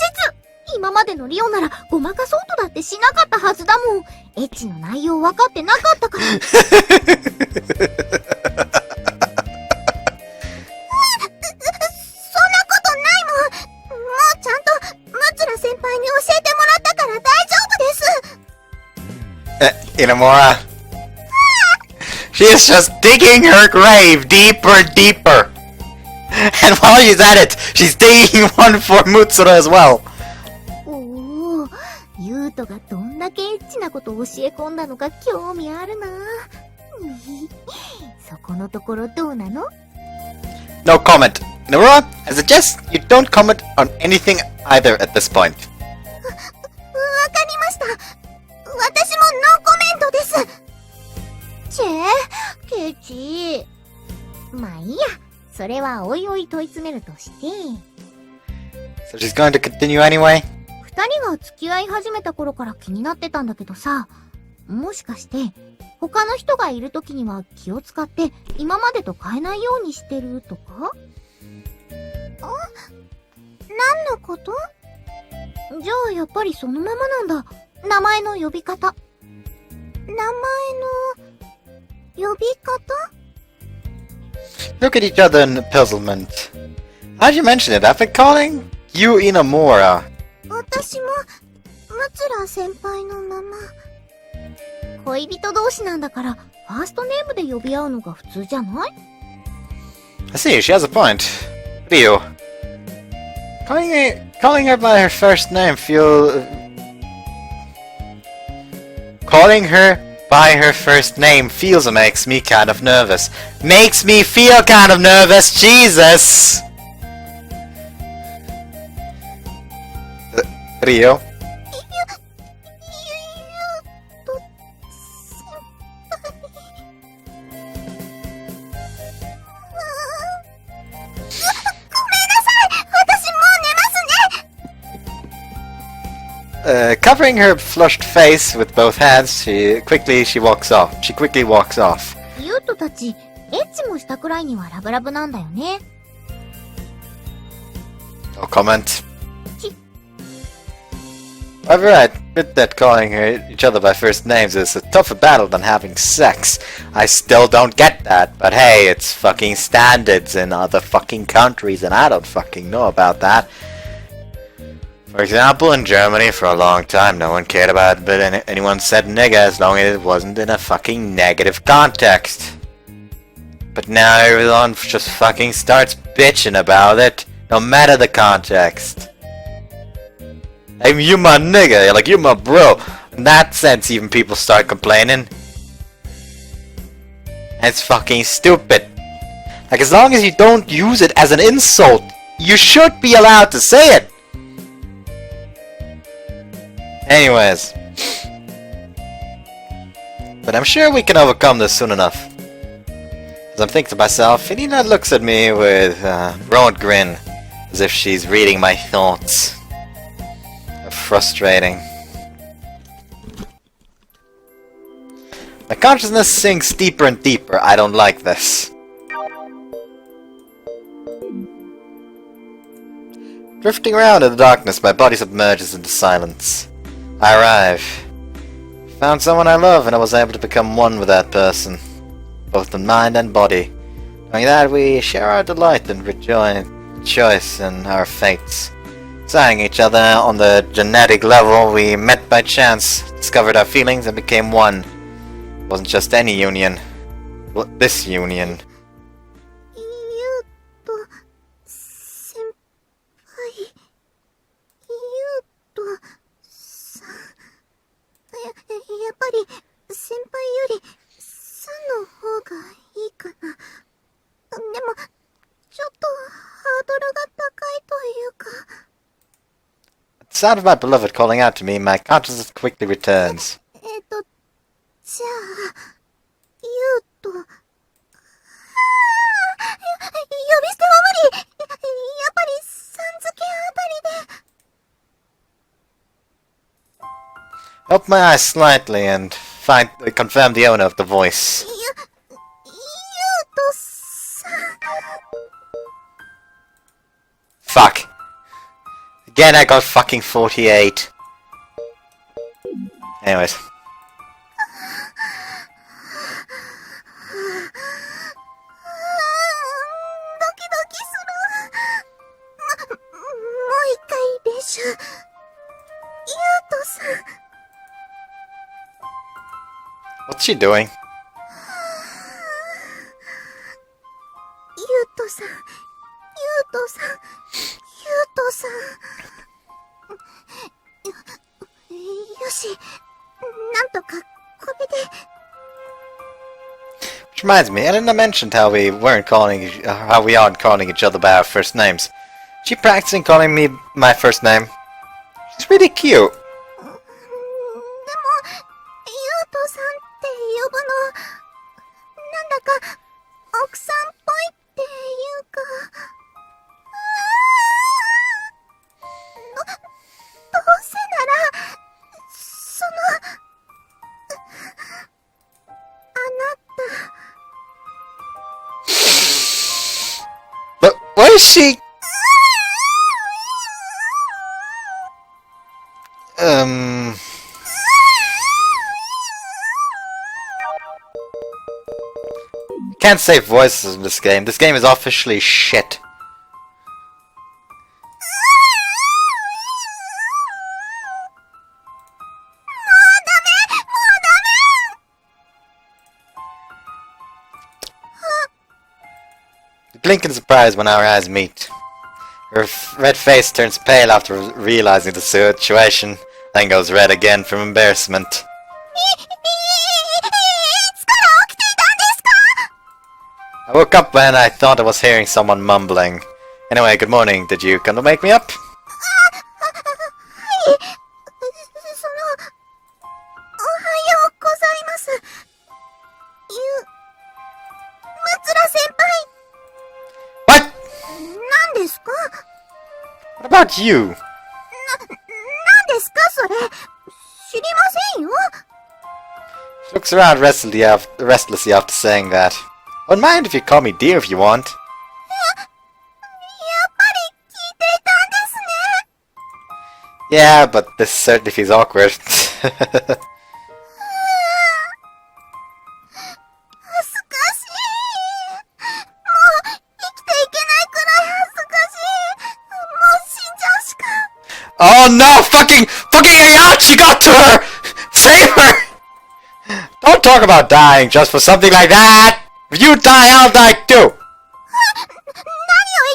今までのリオならごまかそうとだってしなかったはずだもん。エッチの内容分かってなかったから。そんなことないもん。もうちゃんとムツラ先輩に教えてもらったから大丈夫です。Inamura. She is just digging her grave deeper, deeper. And while she's at it, she's digging one for Mutsura as well. おお、ユウトがどんだけエッチなことを教え込んだのか興味あるな。そこのところどうなの？ No comment. Inamura, I suggest you don't comment on anything either at this point. わかりました。私もノーコメントです。ケチ。まあいいや。それはおいおい問い詰めるとして。So she's going to continue anyway? 二人が付き合い始めた頃から気になってたんだけどさ、もしかして他の人がいる時には気を使って今までと変えないようにしてるとか？何のこと？じゃあやっぱりそのままなんだ。名前の呼び方。名前の呼び方？ Look at each other in puzzlement. How'd you mention it? I've been calling you Inamura. 私もムツラ先輩のまま。恋人同士なんだからファーストネームで呼び合うのが普通じゃない？ I see, she has a point. Rio. Calling her by her first name Calling her by her first name makes me kind of nervous. Makes me feel kind of nervous, Jesus! Rio? 私もう寝ますね。Covering her flushed face with both hands, she quickly walks off. ユウトたち、エッチもしたくらいにはラブラブなんだよね。No comment. However, I admit that calling each other by first names is a tougher battle than having sex. I still don't get that, but hey, it's fucking standards in other fucking countries and I don't fucking know about that. For example, in Germany for a long time no one cared about it, anyone said nigga as long as it wasn't in a fucking negative context. But now everyone just fucking starts bitching about it, no matter the context. Hey, you my nigga, like you my bro. In that sense even people start complaining. And it's fucking stupid. Like as long as you don't use it as an insult, you should be allowed to say it. Anyways. But I'm sure we can overcome this soon enough. As I'm thinking to myself, Elena looks at me with a broad grin, as if she's reading my thoughts. Frustrating. My consciousness sinks deeper and deeper. I don't like this. Drifting around in the darkness, my body submerges into silence. I arrive. Found someone I love and I was able to become one with that person. Both in mind and body. Knowing that we share our delight and rejoice in our fates. Sighing each other on the genetic level, we met by chance, discovered our feelings and became one. It wasn't just any union. Well, this union. ユウト先輩。ユウトさん。やっぱり先輩よりさんの方がいいかな。でもちょっとハードルが高いというか。It's sound of my beloved calling out to me, my consciousness quickly returns. じゃあ、ユウと、呼び捨ては無理。やっぱり、さん付けあたりで。Open my eyes slightly and confirm the owner of the voice. ユウとさん。Fuck. Again, I got fucking 48. Anyways. ドキドキする。もう一回練習。ユウとさん。What's she doing? ユウとさん、ユウとさん、ユウとさん。よし、なんとかこれで。Which reminds me, Elena mentioned how we aren't calling each other by our first names. She practicing calling me my first name. She's really cute. でも、ユウとさんって呼ぶの、なんだか奥さんっぽいっていうか。どうせなら、その、あなた。But why is she? Can't save voices in this game. This game is officially shit. We blink in surprise when our eyes meet. Her red face turns pale after realizing the situation, then goes red again from embarrassment. I woke up when I thought I was hearing someone mumbling. Anyway, good morning. Did you come to wake me up? おはようございます。むつら先輩。 What? 何ですか？ What about you? 何ですかそれ？知りませんよ。 She looks around restlessly after saying that. I wouldn't mind if you call me dear if you want. やっぱり聞いていたんですね。 Yeah, but this certainly feels awkward. 恥ずかしい。もう生きていけないくらい恥ずかしい。もう死んじゃうしか。 Oh no! Fucking Ayachi got to her! Save her! Don't talk about dying just for something like that! If you die, I'll die too! 何を言っ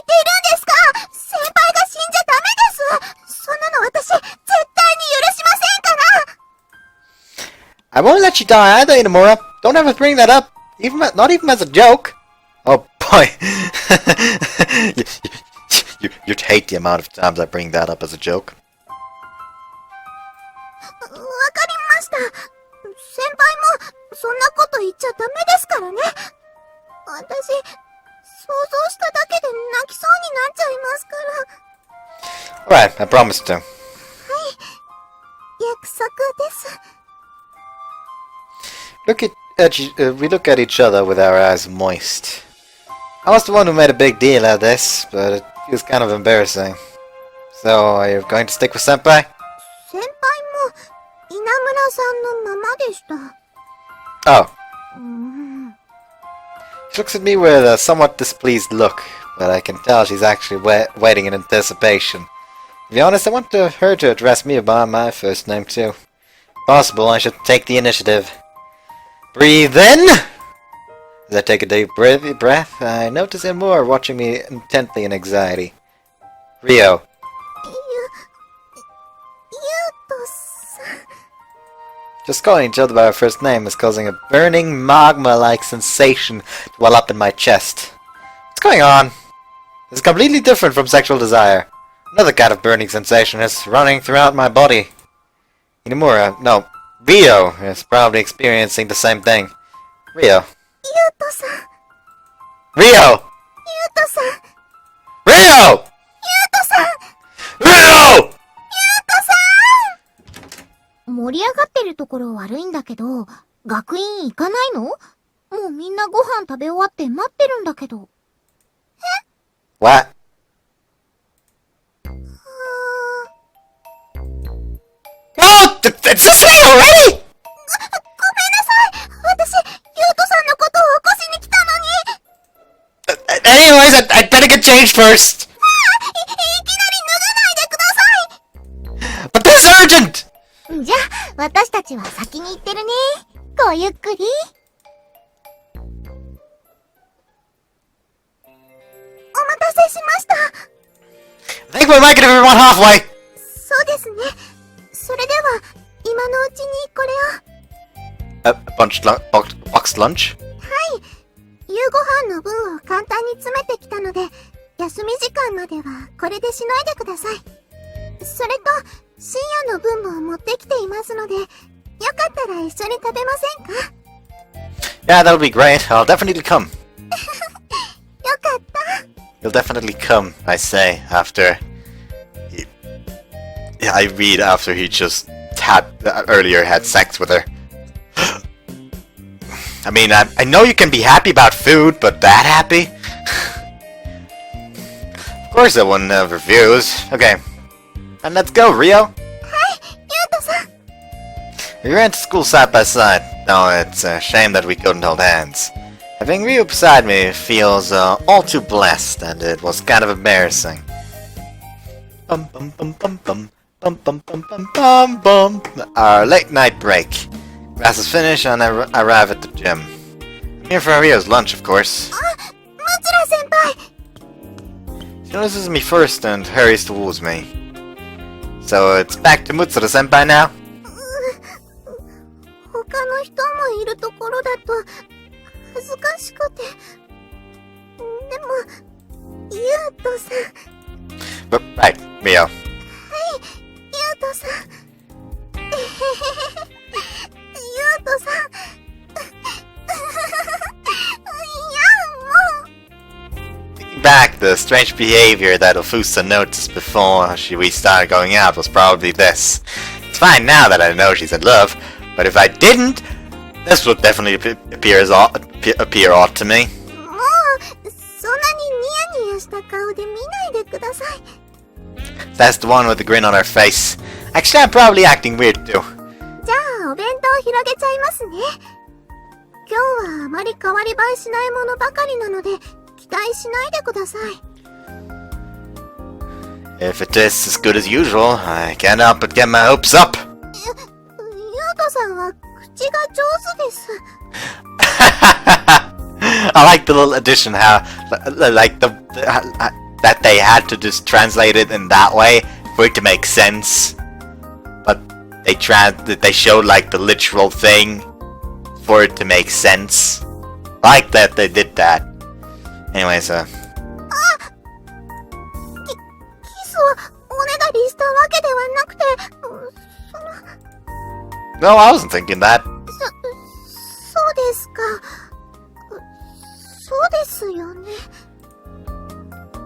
ているんですか？先輩が死んじゃダメです。そんなの私、絶対に許しませんから。 I won't let you die either, Inamura. Don't ever bring that up. Not even as a joke. Oh boy. You'd hate the amount of times I bring that up as a joke. わかりました。先輩も、そんなこと言っちゃダメですからね。私、想像しただけで泣きそうになっちゃいますから。Alright, I promise to. はい。約束です。We look at each other with our eyes moist. I was the one who made a big deal out of this, but it feels kind of embarrassing. So, are you going to stick with Senpai? 先輩も、稲村さんのままでした。Oh. She looks at me with a somewhat displeased look, but I can tell she's actually waiting in anticipation. To be honest, I want her to address me by my first name too. If possible, I should take the initiative. Breathe in! As I take a deep breath, I notice Inamura watching me intently in anxiety. Rio. ゆうとさん。 Just calling each other by our first name is causing a burning magma-like sensation to well up in my chest. What's going on? This is completely different from sexual desire. Another kind of burning sensation is running throughout my body. Rio is probably experiencing the same thing. Rio. ゆうとさん、 Rio! ゆうとさん、 Rio! ゆうとさん、 Rio! 盛り上がってるところ悪いんだけど、学院行かないの？もうみんなご飯食べ終わって待ってるんだけど。 What? No! It's this way already! ごめんなさい。私、ゆうとさんのことを起こしに来たのに。 Anyways, I'd better get changed first! いきなり脱がないでください。 But this is urgent! じゃあ、私たちは先に行ってるね。ごゆっくり。お待たせしました。 I think we're making everyone halfway! そうですね。それでは、今のうちにこれを。Boxed lunch? 夕ご飯の分を簡単に詰めてきたので、休み時間まではこれでしのいでください。それと、深夜の分も持ってきていますので、よかったら一緒に食べませんか？ Yeah, that'll be great. I'll definitely come. よかった。 You'll definitely come, I say, after... I read after he just earlier had sex with her. I mean, I know you can be happy about food, but that happy? Of course I wouldn't have reviews. Okay. And let's go, Rio! はい、ゆうとさん。 We went to school side by side. No, it's a shame that we couldn't hold hands. Having Rio beside me feels all too blessed, and it was kind of embarrassing. Bum bum bum bum bum. Bum bum bum bum bum bum. Our late night break. Class is finished and I arrive at the gym. I'm here for Rio's lunch, of course. むつら先輩。 She notices me first and hurries towards me. So it's back to Mutsura senpai now? 他の人もいるところだと恥ずかしくて。でも、ゆうとさん。 But right, Rio. ゆうとさん。ゆうとさん。Thinking back, the strange behavior that Ofusa noticed before we started going out was probably this. It's fine now that I know she's in love, but if I didn't, this would definitely appear odd to me. もう、そんなにニヤニヤした顔で見ないでください。 That's the one with the grin on her face. Actually, I'm probably acting weird too. じゃあ、お弁当広げちゃいますね。今日はあまり変わり映えしないものばかりなので、期待しないでください。 If it is as good as usual, I can't help but get my hopes up. ゆうとさんは口が上手です。 I like the little addition how, like that they had to just translate it in that way for it to make sense. But they showed like the literal thing for it to make sense. I like that they did that. Anyways, キスをおねだりしたわけではなくて、no, I wasn't thinking that. そうですか。そうですよね。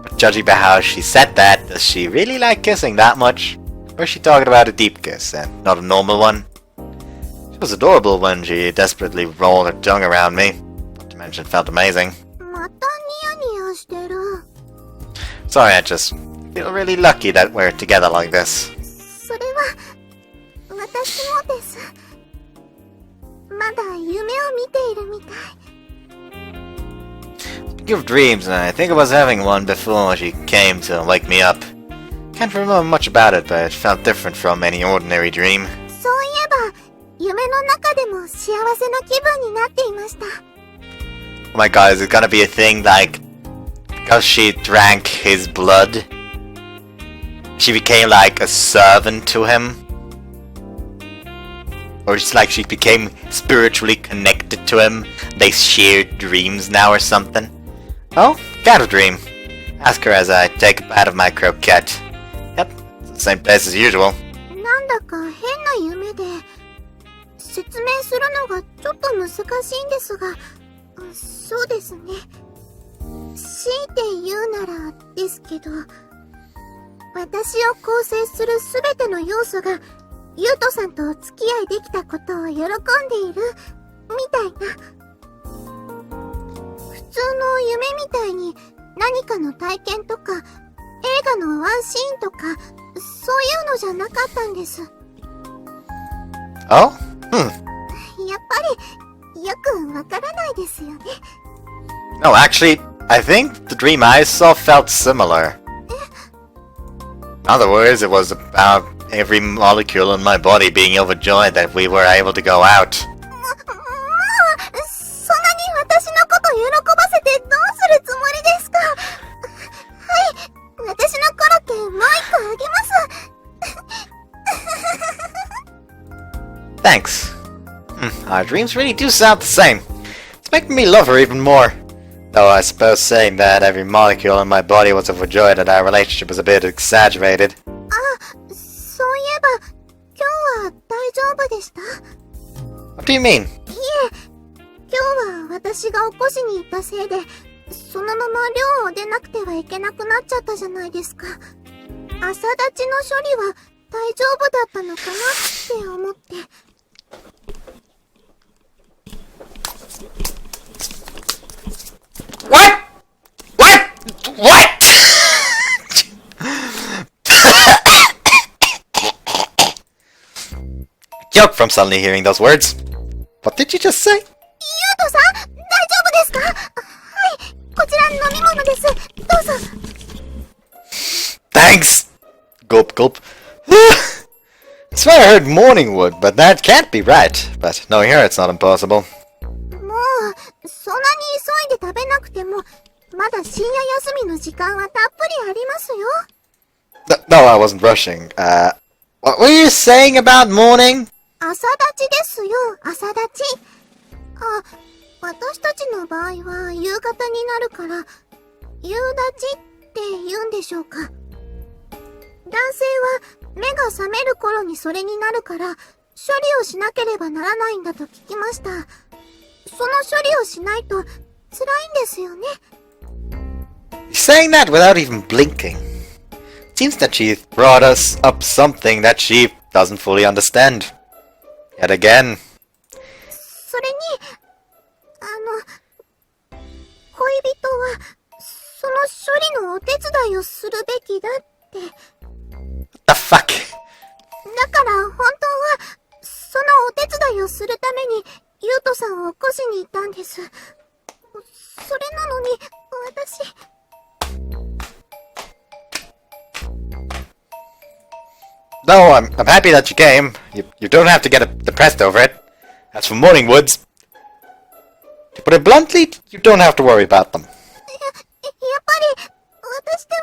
But judging by how she said that, does she really like kissing that much? Or is she talking about a deep kiss and not a normal one? She was adorable when she desperately rolled her tongue around me. Not to mention it felt amazing. またニヤニヤしてる。 Sorry, I just feel really lucky that we're together like this. それは、私もです。まだ夢を見ているみたい。 Speaking of dreams, I think I was having one before she came to wake me up. Can't remember much about it, but it felt different from any ordinary dream. そういえば、夢の中でも幸せな気分になっていました。 Oh my god, is it gonna be a thing like, because she drank his blood, she became like a servant to him? Or it's like she became spiritually connected to him? They shared dreams now or something? Oh, kind of dream. Ask her as I take a bite of my croquette. Same place as usual. なんだか変な夢で、説明するのがちょっと難しいんですが、そうですね。強いて言うならですけど、私を構成するすべての要素が、ゆうとさんとお付き合いできたことを喜んでいる、みたいな。普通の夢みたいに何かの体験とか、映画のワンシーンとか、そういうのじゃなかったんです。Oh? やっぱり、よくわからないですよね。No, actually, I think the dream I saw felt similar. In other words, it was about every molecule in my body being overjoyed that we were able to go out. そんなに私のこと喜ばせてどうするつもりですか？はい、私のコロッケもう一個あげます。Thanks. Our dreams really do sound the same. It's making me love her even more. Though I suppose saying that every molecule in my body was overjoyed at our relationship was a bit exaggerated. そういえば、今日は大丈夫でした？ What do you mean? いえ、今日は私が起こしに行ったせいで、そのまま寮を出なくてはいけなくなっちゃったじゃないですか。朝立ちの処理は大丈夫だったのかなって思って。What? What? What? Joke from suddenly hearing those words. What did you just say? ゆうとさん、大丈夫ですか？はい、こちら飲み物です。どうぞ。Thanks! Gulp, gulp. I swear I heard morning wood, but that can't be right. But knowing her, it's not impossible. もう、そんなに急いで食べなくても、まだ深夜休みの時間はたっぷりありますよ。No, I wasn't rushing. What were you saying about morning? 朝立ちですよ、朝立ち。私たちの場合は夕方になるから、夕立ちって言うんでしょうか。男性は目が覚める頃にそれになるから、処理をしなければならないんだと聞きました。その処理をしないと辛いんですよね。He's saying that without even blinking. Seems that she brought us up something that she doesn't fully understand. Yet again. それに、恋人は、その処理のお手伝いをするべきだって。What the fuck? だから本当は、そのお手伝いをするために、ゆうとさんを起こしに行ったんです。それなのに、私。No, I'm happy that you came. You don't have to get depressed over it. As for morning woods, to put it bluntly, you don't have to worry about them. やっぱり、私では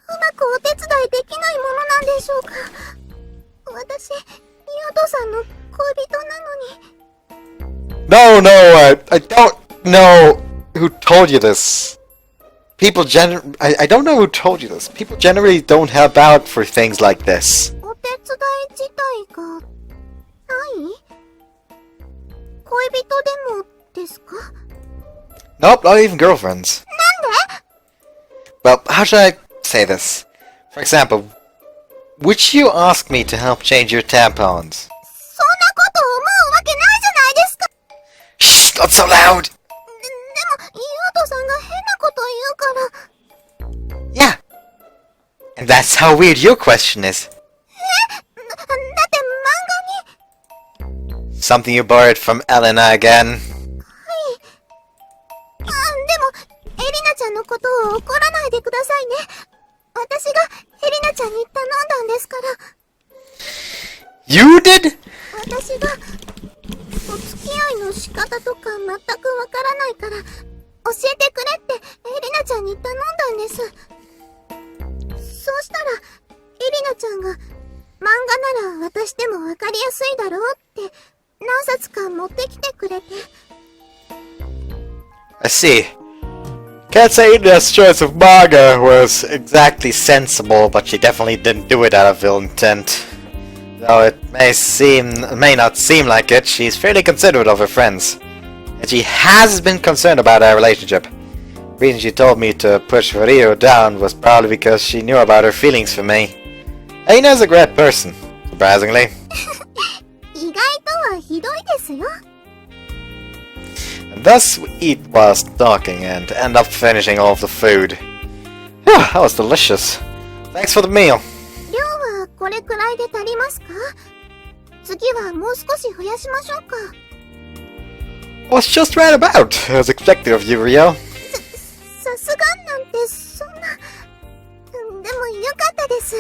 うまくお手伝いできないものなんでしょうか。私、ゆうとさんの恋人なのに。No, no, I don't know who told you this. People I don't know who told you this. People generally don't help out for things like this. お手伝い自体が、ない？恋人でもですか？ Nope, not even girlfriends. なんで？ Well, how should I say this? For example, would you ask me to help change your tampons? そんなこと思うわけないじゃないですか。 Shh, not so loud! でも、ゆうとさんが変なこと言うから。Yeah. And that's how weird your question is. だって漫画に。Something you borrowed from Elena again. でも、エリナちゃんのことを怒らないでくださいね。私がエリナちゃんに頼んだんですから。You did? 私が、お付き合いの仕方とか全くわからないから、教えてくれってエリナちゃんに頼んだんです。そうしたら、エリナちゃんが、漫画なら私でもわかりやすいだろうって、何冊か持ってきてくれて。I see. Can't say Ina's choice of manga was exactly sensible, but she definitely didn't do it out of ill intent. Though it may not seem like it, she's fairly considerate of her friends. And she has been concerned about our relationship. The reason she told me to push Rio down was probably because she knew about her feelings for me. Ina's a great person, surprisingly. 意外とはひどいですよ。 And thus we eat whilst talking and end up finishing all of the food. Phew, that was delicious. Thanks for the meal. 量はこれくらいで足りますか？次はもう少し増やしましょうか。Was just right about, as expected of you, Rio. さすがなんてそんな。でもよかったです。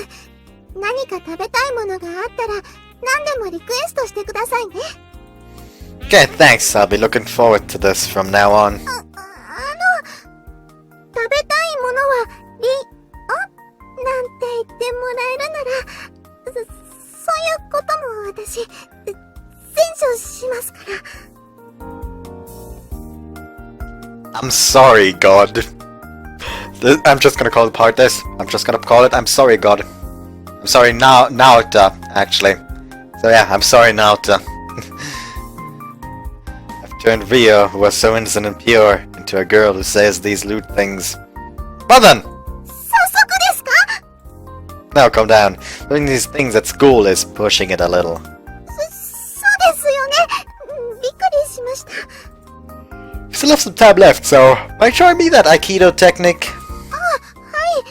何か食べたいものがあったら何でもリクエストしてくださいね。Okay, thanks. I'll be looking forward to this from now on. 食べたいものはなんて言ってもらえるなら、そういうことも私、善処しますから。I'm sorry, God. I'm just gonna call the part this. I'm just gonna call it I'm sorry, God. I'm sorry, Naota, actually. So yeah, I'm sorry, Naota. I've turned Rio, who was so innocent and pure, into a girl who says these lewd things. Well then! 早速ですか? Now calm down. Doing these things at school is pushing it a little. そうですよね。びっくりしました。We still have some time left, so might try me that Aikido technique. はい。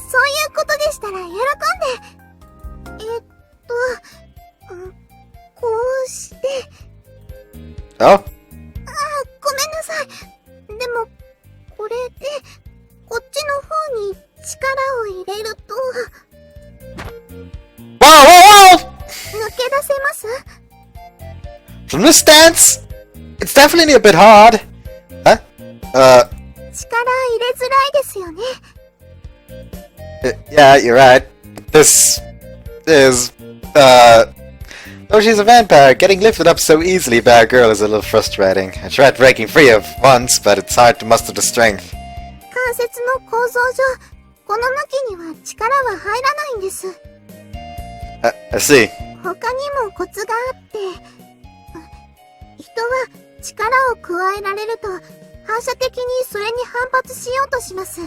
そういうことでしたら喜んで。こうして。Oh? ごめんなさい。でも、これで、こっちの方に力を入れると。Whoa! 抜け出せます？ From this stance, it's definitely a bit hard. Huh? 力入れづらいですよね。Yeah, you're right. This is, though she's a vampire, getting lifted up so easily by a girl is a little frustrating. I tried breaking free of once, but it's hard to muster the strength. 関節の構造上、この向きには力は入らないんです。I see. 他にもコツがあって、人は力を加えられると、反射的にそれに反発しようとします。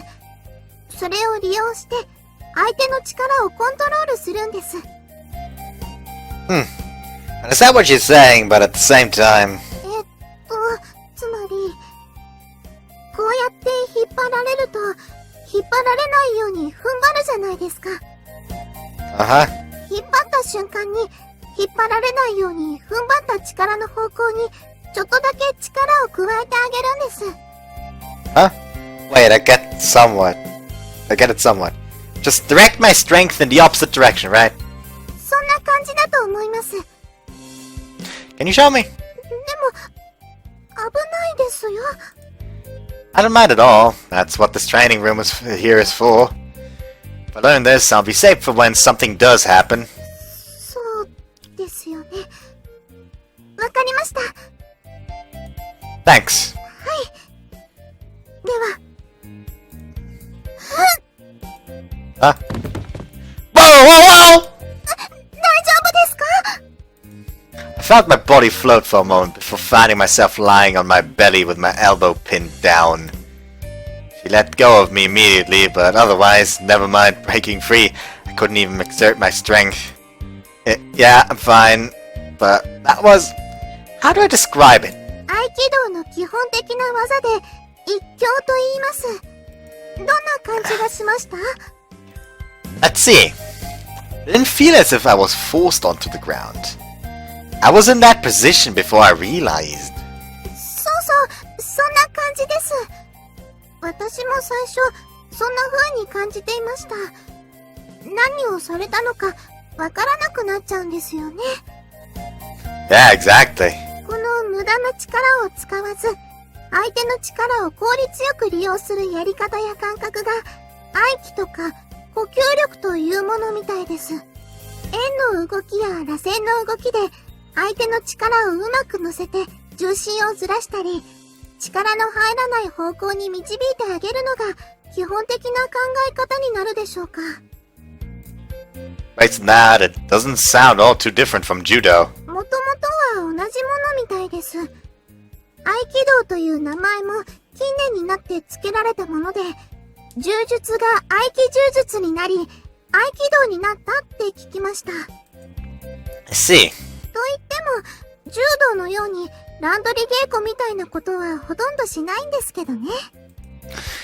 それを利用して、相手の力をコントロールするんです。I understand what you're saying, but at the same time... つまり、こうやって引っ張られると、引っ張られないように踏ん張るじゃないですか。Uh-huh. 引っ張った瞬間に、引っ張られないように踏ん張った力の方向に、ちょっとだけ力を加えてあげるんです。Huh? Wait, I get it somewhat. Just direct my strength in the opposite direction, right? そんな感じだと思います。でも、 Can you show me? 危ないですよ。 I don't mind at all. That's what this training room here is for. If I learn this, I'll be safe for when something does happen. そうですよね。わかりました。 Thanks. では。Huh? Whoa! 大丈夫ですか? I felt my body float for a moment before finding myself lying on my belly with my elbow pinned down. She let go of me immediately, but otherwise, never mind breaking free. I couldn't even exert my strength. Yeah, I'm fine. But that was... How do I describe it? 合気道の基本的な技で一強と言います。どんな感じがしました? Let's see. It didn't feel as if I was forced onto the ground. I was in that position before I realized. そうそう、そんな感じです。私も最初、そんな風に感じていました。何をされたのかわからなくなっちゃうんですよね。Yeah, exactly. この無駄な力を使わず、相手の力を効率よく利用するやり方や感覚が、合気とか呼吸力というものみたいです。円の動きや螺旋の動きで、相手の力をうまく乗せて重心をずらしたり、力の入らない方向に導いてあげるのが基本的な考え方になるでしょうか。Right, that it doesn't sound all too different from judo. もともとは同じものみたいです。合気道という名前も近年になって付けられたもので、柔術が合気柔術になり、合気道になったって聞きました。I see. と言っても、柔道のように乱取り稽古みたいなことはほとんどしないんですけどね。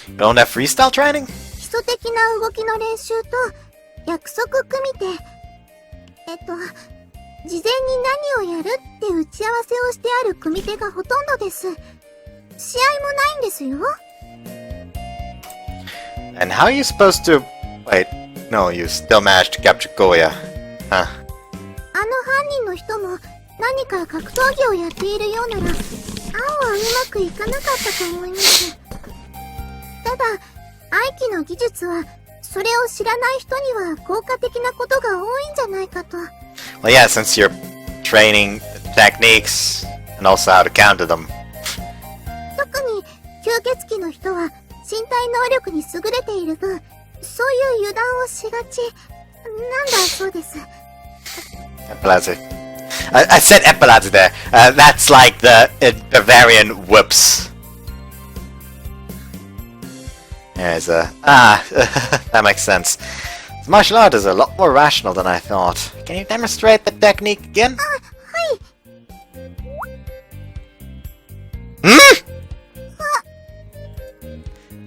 You don't have freestyle training? 基礎的な動きの練習と約束組手。事前に何をやるって打ち合わせをしてある組手がほとんどです。試合もないんですよ。And how are you supposed to... Wait, no, you still managed to capture Goya. Huh. あの犯人の人も何か格闘技をやっているようなら、案はうまくいかなかったと思います。ただ、合気の技術は、それを知らない人には効果的なことが多いんじゃないかと。Well, yeah, since you're training the techniques and also how to counter them. 特に、吸血鬼の人は身体能力に優れている分、そういう油断をしがち、なんだそうです。Epilazzi. I said Epilazzi there. That's like the Bavarian whoops. There's a... that makes sense. This martial art is a lot more rational than I thought. Can you demonstrate the technique again? はい。Hmm?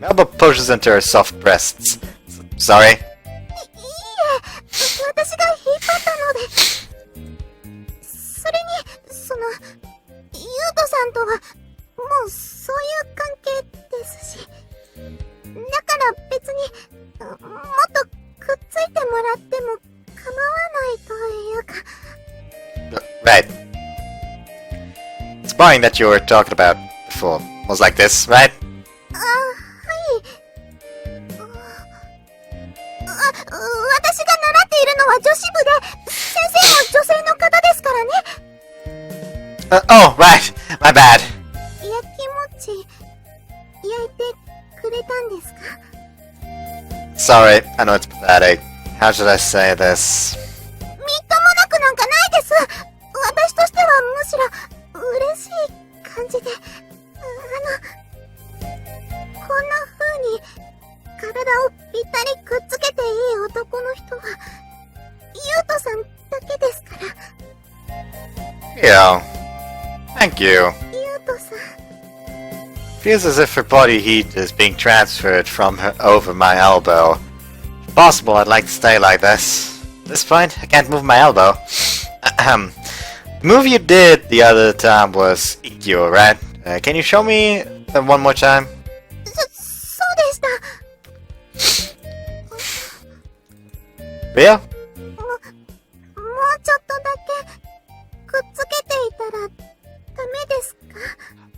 Melba pushes into her soft breasts. Sorry. いいえ、私が引っ張ったので。それに、ゆうとさんとは、もうそういう関係ですし。だから別に、もっとくっついてもらっても構わないというか。Right. The sparring that you were talking about before was like this, right? はい。私が習っているのは女子部で、先生も女性の方ですからね。Oh, right. My bad. 焼き餅、焼いてくれたんですか？ Sorry, I know it's pathetic. How should I say this? みっともなくなんかないです。私としてはむしろ嬉しい感じで、こんな風に体をぴったりくっつけていい男の人は、ゆうとさんだけですから。Yeah. Thank you. ゆうとさん。Feels as if her body heat is being transferred from her over my elbow. If possible, I'd like to stay like this. At this point, I can't move my elbow. The move you did the other time was EQ, right? Can you show me them one more time? そうでした。Ria? もうちょっとだけくっつけていたらダメですか？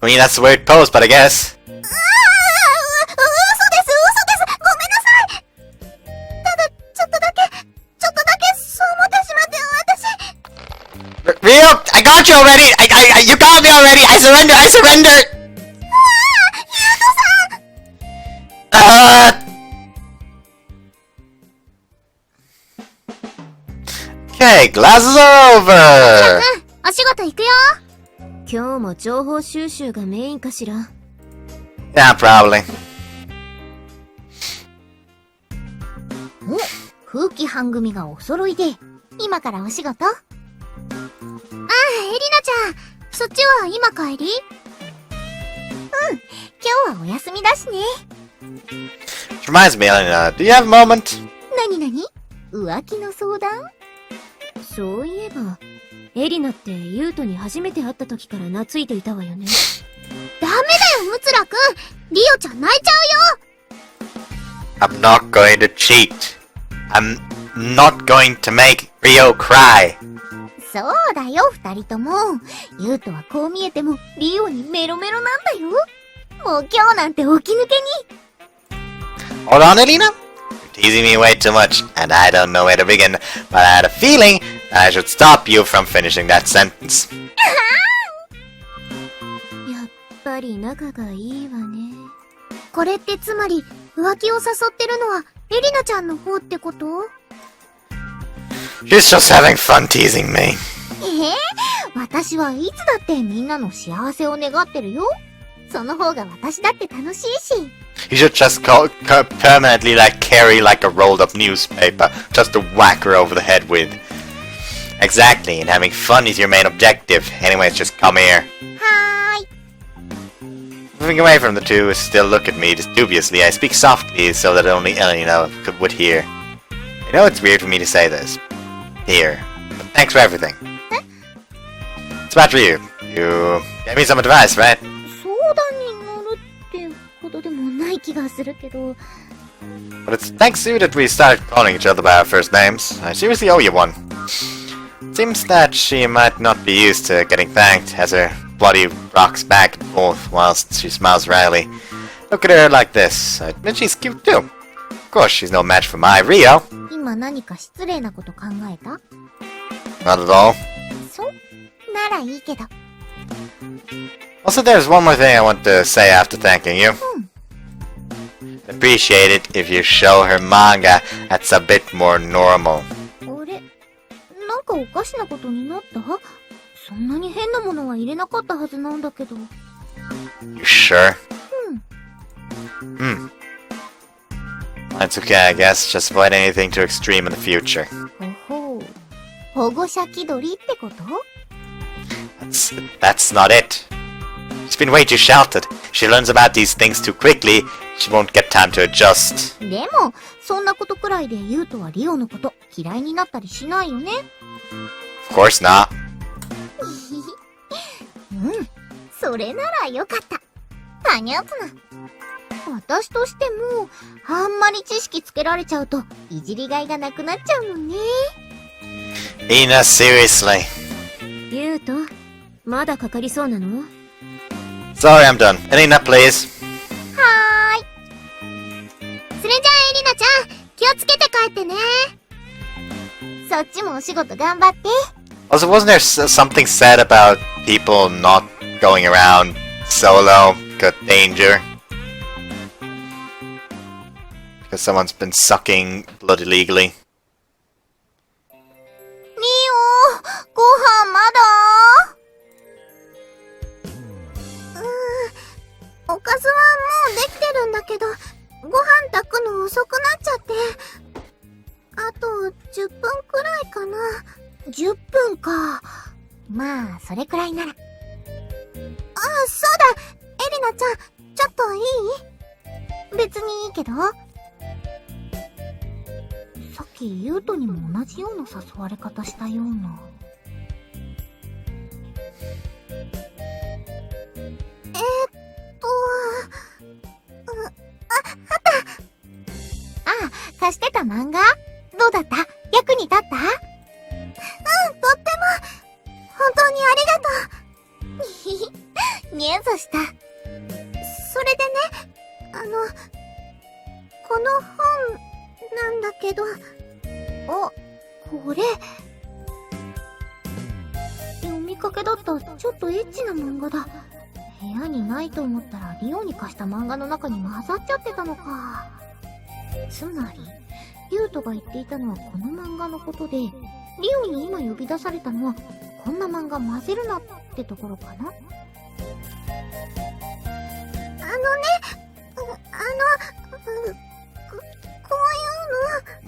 I mean, that's a weird pose, but I guess. 嘘です。ごめんなさい。ただ、ちょっとだけそう思ってしまって、私。Rio, I got you already! You got me already! I surrender! Okay, glasses are over! お仕事行くよ。今日も情報収集がメインかしら。Yeah, probably. お、風紀班組がお揃いで、今からお仕事？ああ、エリナちゃん、そっちは今帰り？うん、今日はお休みだしね。Which reminds me, Elena, do you have a moment? なになに？浮気の相談？そういえば、エリナってユウトに初めて会った時から懐いていたわよね。ダメだよ、ムツラくん。リオちゃん泣いちゃうよ。 I'm not going to cheat. I'm not going to make Rio cry. そうだよ、二人とも。ユウトはこう見えても、リオにメロメロなんだよ。もう今日なんて起き抜けに。Hold on, Elena. You're teasing me way too much, and I don't know where to begin, but I had a feeling that I should stop you from finishing that sentence. やっぱり仲がいいわね。これってつまり、浮気を誘ってるのは、エリナちゃんの方ってこと？ She's just having fun teasing me. 私はいつだってみんなの幸せを願ってるよ。その方が私だって楽しいし。You should just permanently carry like a rolled up newspaper just to whack her over the head with. Exactly, and having fun is your main objective. Anyways, just come here. Hi. Moving away from the two, still look at me dubiously. I speak softly so that only Elena would hear. I know it's weird for me to say this. Here. But thanks for everything. It's about you. You gave me some advice, right? 相談に乗るってほどでもない気がするけど。 But it's thanks to you that we started calling each other by our first names. I seriously owe you one. Seems that she might not be used to getting thanked, as her body rocks back and forth whilst she smiles wryly. Look at her like this. I admit she's cute too. Of course, she's no match for my Rio. 今何か失礼なこと考えた？ Not at all. そう？ならいいけど。 Also, there's one more thing I want to say after thanking you. Appreciate it if you show her manga that's a bit more normal. あれ？なんかおかしなことになった？そんなに変なものは入れなかったはずなんだけど。You sure? That's okay, I guess. Just avoid anything too extreme in the future. ほほう。保護者気取りってこと？ That's not it. She's been way too sheltered. If she learns about these things too quickly, she won't get time to adjust. でも、そんなことくらいでユウトはリオのこと嫌いになったりしないよね。Of course not. それならよかった。パニャーツな。私としても、あんまり知識つけられちゃうと、いじりがいがなくなっちゃうもんね。Ina, seriously. ユウト、まだかかりそうなの？ Sorry, I'm done. Elena, please. はーい。それじゃあエリナちゃん、気をつけて帰ってね。そっちもお仕事頑張って。Also, wasn't there something said about people not going around solo? Good danger. Because someone's been sucking blood illegally. リオ、ご飯まだ？おかずはもうできてるんだけど、ご飯炊くの遅くなっちゃって。あと10分くらいかな。10分か。まあ、それくらいなら。あ、そうだ！エリナちゃん、ちょっといい？別にいいけど。さっきユウトにも同じような誘われ方したような。貸してた漫画？どうだった？役に立った？とっても。本当にありがとう。ニュースした。それでね、この本なんだけど、これ。読みかけだったちょっとエッチな漫画だ。部屋にないと思ったらリオに貸した漫画の中に混ざっちゃってたのか。つまり、ユウトが言っていたのはこの漫画のことで、リオに今呼び出されたのは、こんな漫画混ぜるなってところかな。こう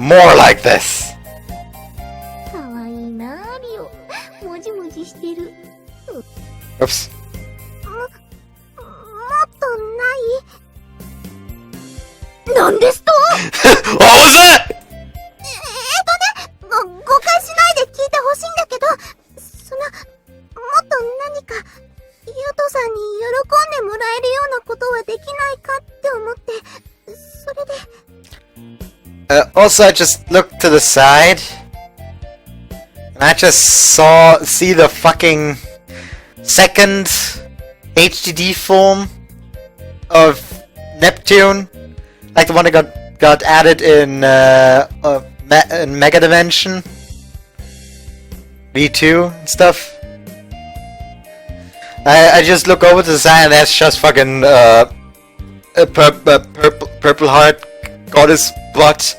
いうの。 More like this! かわいいなあ、リオ。もじもじしてる。Oops. もっとない？なんですと？ What was that? 誤解しないで聞いてほしいんだけど、もっと何か、ユウトさんに喜んでもらえるようなことはできないかって思って、それで。Also, I just looked to the side, and I just see the fucking second HDD form of Neptune, like the one that got added in Mega Dimension V2 and stuff. I just look over to the side and that's just fucking purple heart goddess butt.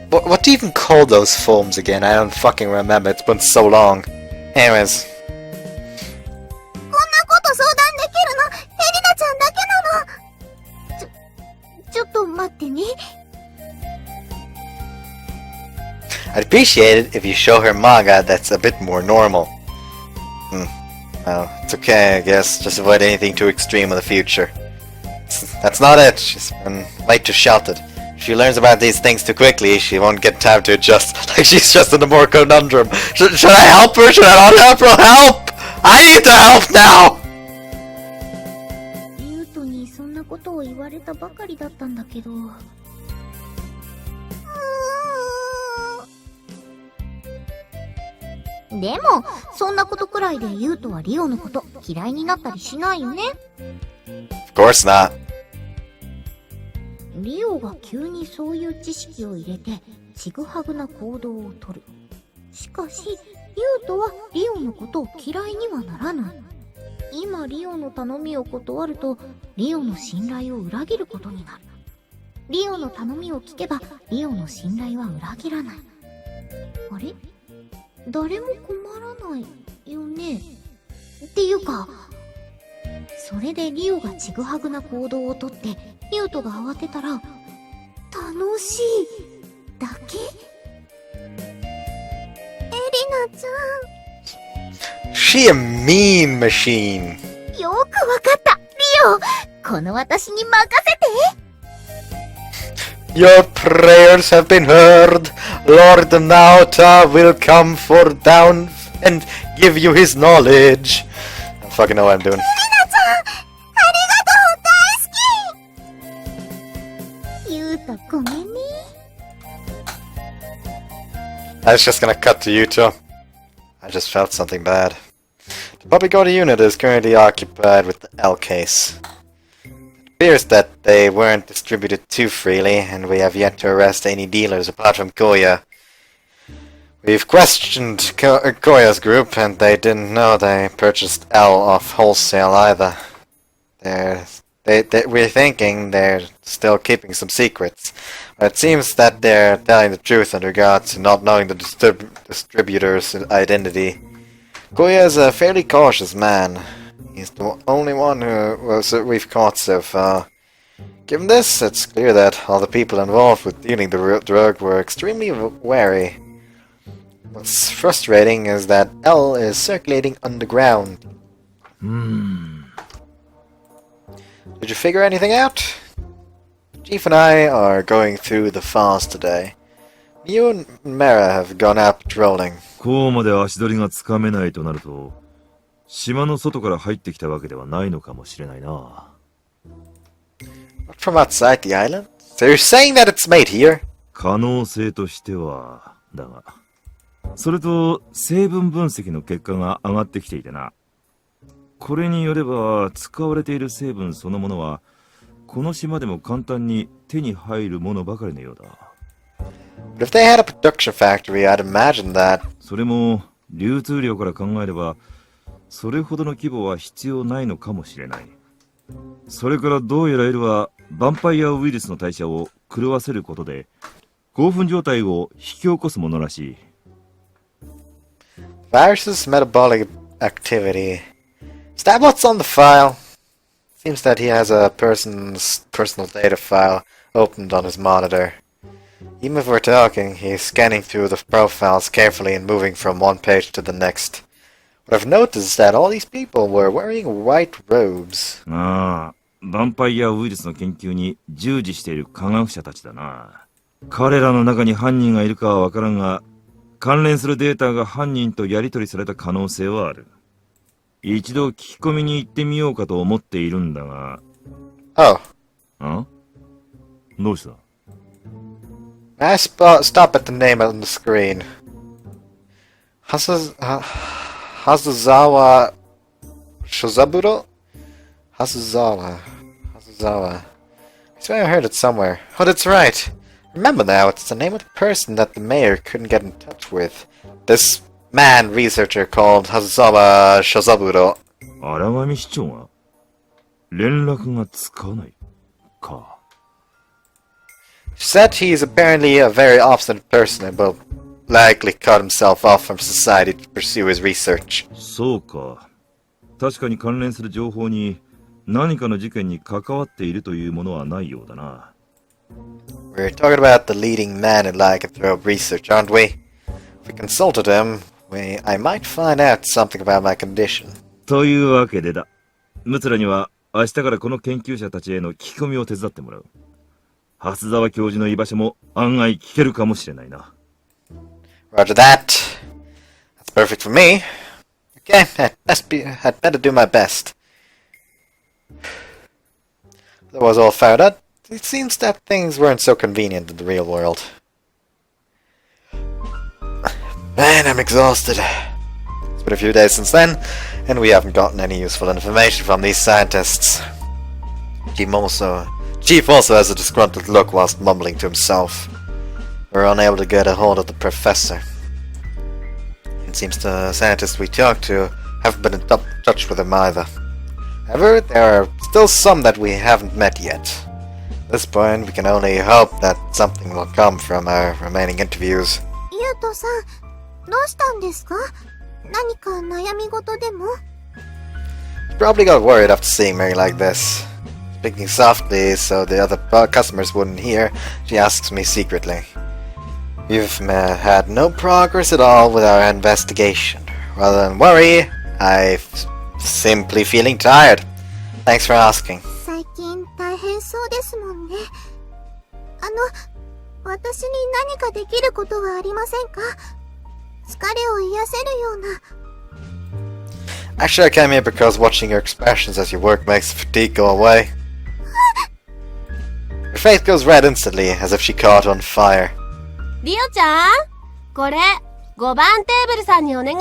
What do you even call those forms again? I don't fucking remember. It's been so long. Anyways. こんなこと相談できるの、エリナちゃんだけなの。ちょっと待ってね。I'd appreciate it if you show her manga that's a bit more normal. Well, it's okay, I guess. Just avoid anything too extreme in the future. That's not it. She's been way too sheltered. If she learns about these things too quickly, she won't get time to adjust. Like she's just in a more conundrum. Should I help her? Should I not help her? Help! I need the help now! ユウトにそんなことを言われたばかりだったんだけど。でも、そんなことくらいでユウトはリオのこと嫌いになったりしないよね。Of course not. リオが急にそういう知識を入れてちぐはぐな行動をとる。しかし、ユウトはリオのことを嫌いにはならない。今リオの頼みを断ると、リオの信頼を裏切ることになる。リオの頼みを聞けば、リオの信頼は裏切らない。あれ？誰も困らないよね。っていうか、それでリオがちぐはぐな行動をとってユウトが慌てたら楽しいだけ。エリナちゃん、 She a mean machine. よくわかった。リオ、この私に任せて。Your prayers have been heard. Lord Naota will come for down and give you his knowledge. I don't fucking know what I'm doing. エリナちゃん、ありがとう、大好き。ユウト、ごめんね。I was just gonna cut to Yuto. I just felt something bad. The public order unit is currently occupied with the L case. It appears that they weren't distributed too freely, and we have yet to arrest any dealers apart from Koya. We've questioned Koya's group, and they didn't know they purchased L off wholesale either. We're thinking they're still keeping some secrets, but it seems that they're telling the truth in regards to not knowing the distributor's identity. Koya is a fairly cautious man. He's the only one we've caught so far. Given this, it's clear that all the people involved with dealing the drug were extremely wary. What's frustrating is that L is circulating underground. Did you figure anything out? Chief and I are going through the files today. You and Mara have gone out patrolling. こうまで足取りがつかめないとなると、島の外から入ってきたわけではないのかもしれないな。Not from outside the island? So you're saying that it's made here? 可能性としては、だが。それと、成分分析の結果が上がってきていてな。これによれば、使われている成分そのものは、この島でも簡単に手に入るものばかりのようだ。But if they had a production factory, I'd imagine that... それも、流通量から考えれば、それほどの規模は必要ないのかもしれない。それからどうやら L は、ヴァンパイアウイルスの代謝を狂わせることで、興奮状態を引き起こすものらしい。Virus's metabolic activity. Is that what's on the file? Seems that he has a person's personal data file opened on his monitor. Even if we're talking, he's scanning through the profiles carefully and moving from one page to the next. What I've noticed is that all these people were wearing white robes. ああ、ヴァンパイアウイルスの研究に従事している科学者たちだな。彼らの中に犯人がいるかはわからんが、関連するデータが犯人とやり取りされた可能性はある。一度聞き込みに行ってみようかと思っているんだが。Oh. ん？どうした？ I stop at the name on the screen. Hazuzawa Shozaburo? Hazuzawa. I swear I heard it somewhere. Oh, that's right. Remember now, it's the name of the person that the mayor couldn't get in touch with. This man researcher called Hazuzawa Shozaburo. 荒上市長が連絡がつかないか。She said he's apparently a very obstinate person and will likely cut himself off from society to pursue his research. そうか。確かに関連する情報に何かの事件に関わっているというものはないようだな。We're talking about the leading man in lycanthrope research, aren't we? If we consulted him, I might find out something about my condition. というわけでだ。ムツラには明日からこの研究者たちへの聞き込みを手伝ってもらう。蓮沢教授の居場所も案外聞けるかもしれないな。Roger that. That's perfect for me. Okay, I'd better do my best. That was all found out. It seems that things weren't so convenient in the real world. Man, I'm exhausted. It's been a few days since then, and we haven't gotten any useful information from these scientists. Chief also has a disgruntled look whilst mumbling to himself. We're unable to get a hold of the professor. It seems the scientists we talked to haven't been in touch with him either. However, there are still some that we haven't met yet. At this point, we can only hope that something will come from our remaining interviews. ゆうとさん、どうしたんですか？何か悩み事でも？ She probably got worried after seeing me like this. Speaking softly so the other customers wouldn't hear, she asks me secretly. We've had no progress at all with our investigation. Rather than worry, I'm simply feeling tired. Thanks for asking. 最近大変そうですもんね。私に何かできることはありませんか？疲れを癒せるような。Actually, I came here because watching your expressions as you work makes the fatigue go away. Her face goes red instantly, as if she caught on fire. リオちゃん、これ5番テーブルさんにお願い。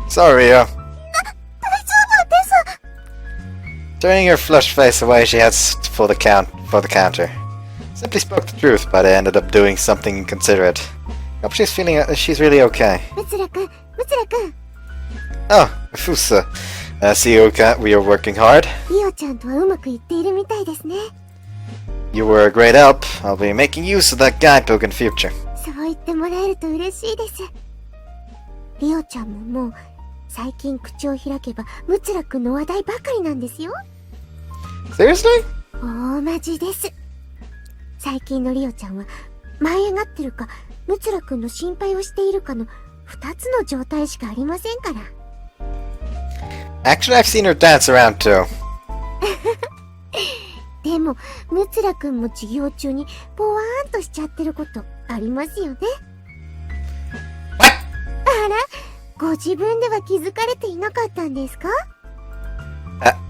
Sorry, Rio. Turning her flushed face away, she heads for the counter. Simply spoke the truth, but I ended up doing something inconsiderate. Hope she's really okay. むつらくん、むつらくん。Oh, Fusa. See you, we are working hard. リオちゃんとはうまくいっているみたいですね。You were a great help. I'll be making use of that guidebook in future. そう言ってもらえると嬉しいです。リオちゃんももう最近口を開けばムツラくんの話題ばかりなんですよ。Seriously? 大マジです。最近のリオちゃんは舞い上がってるかムツラくんの心配をしているかの2つの状態しかありませんから。Actually, I've seen her dance around too. でもムツラくんも授業中にポワーンとしちゃってることありますよね。あら、ご自分では気づかれていなかったんですか？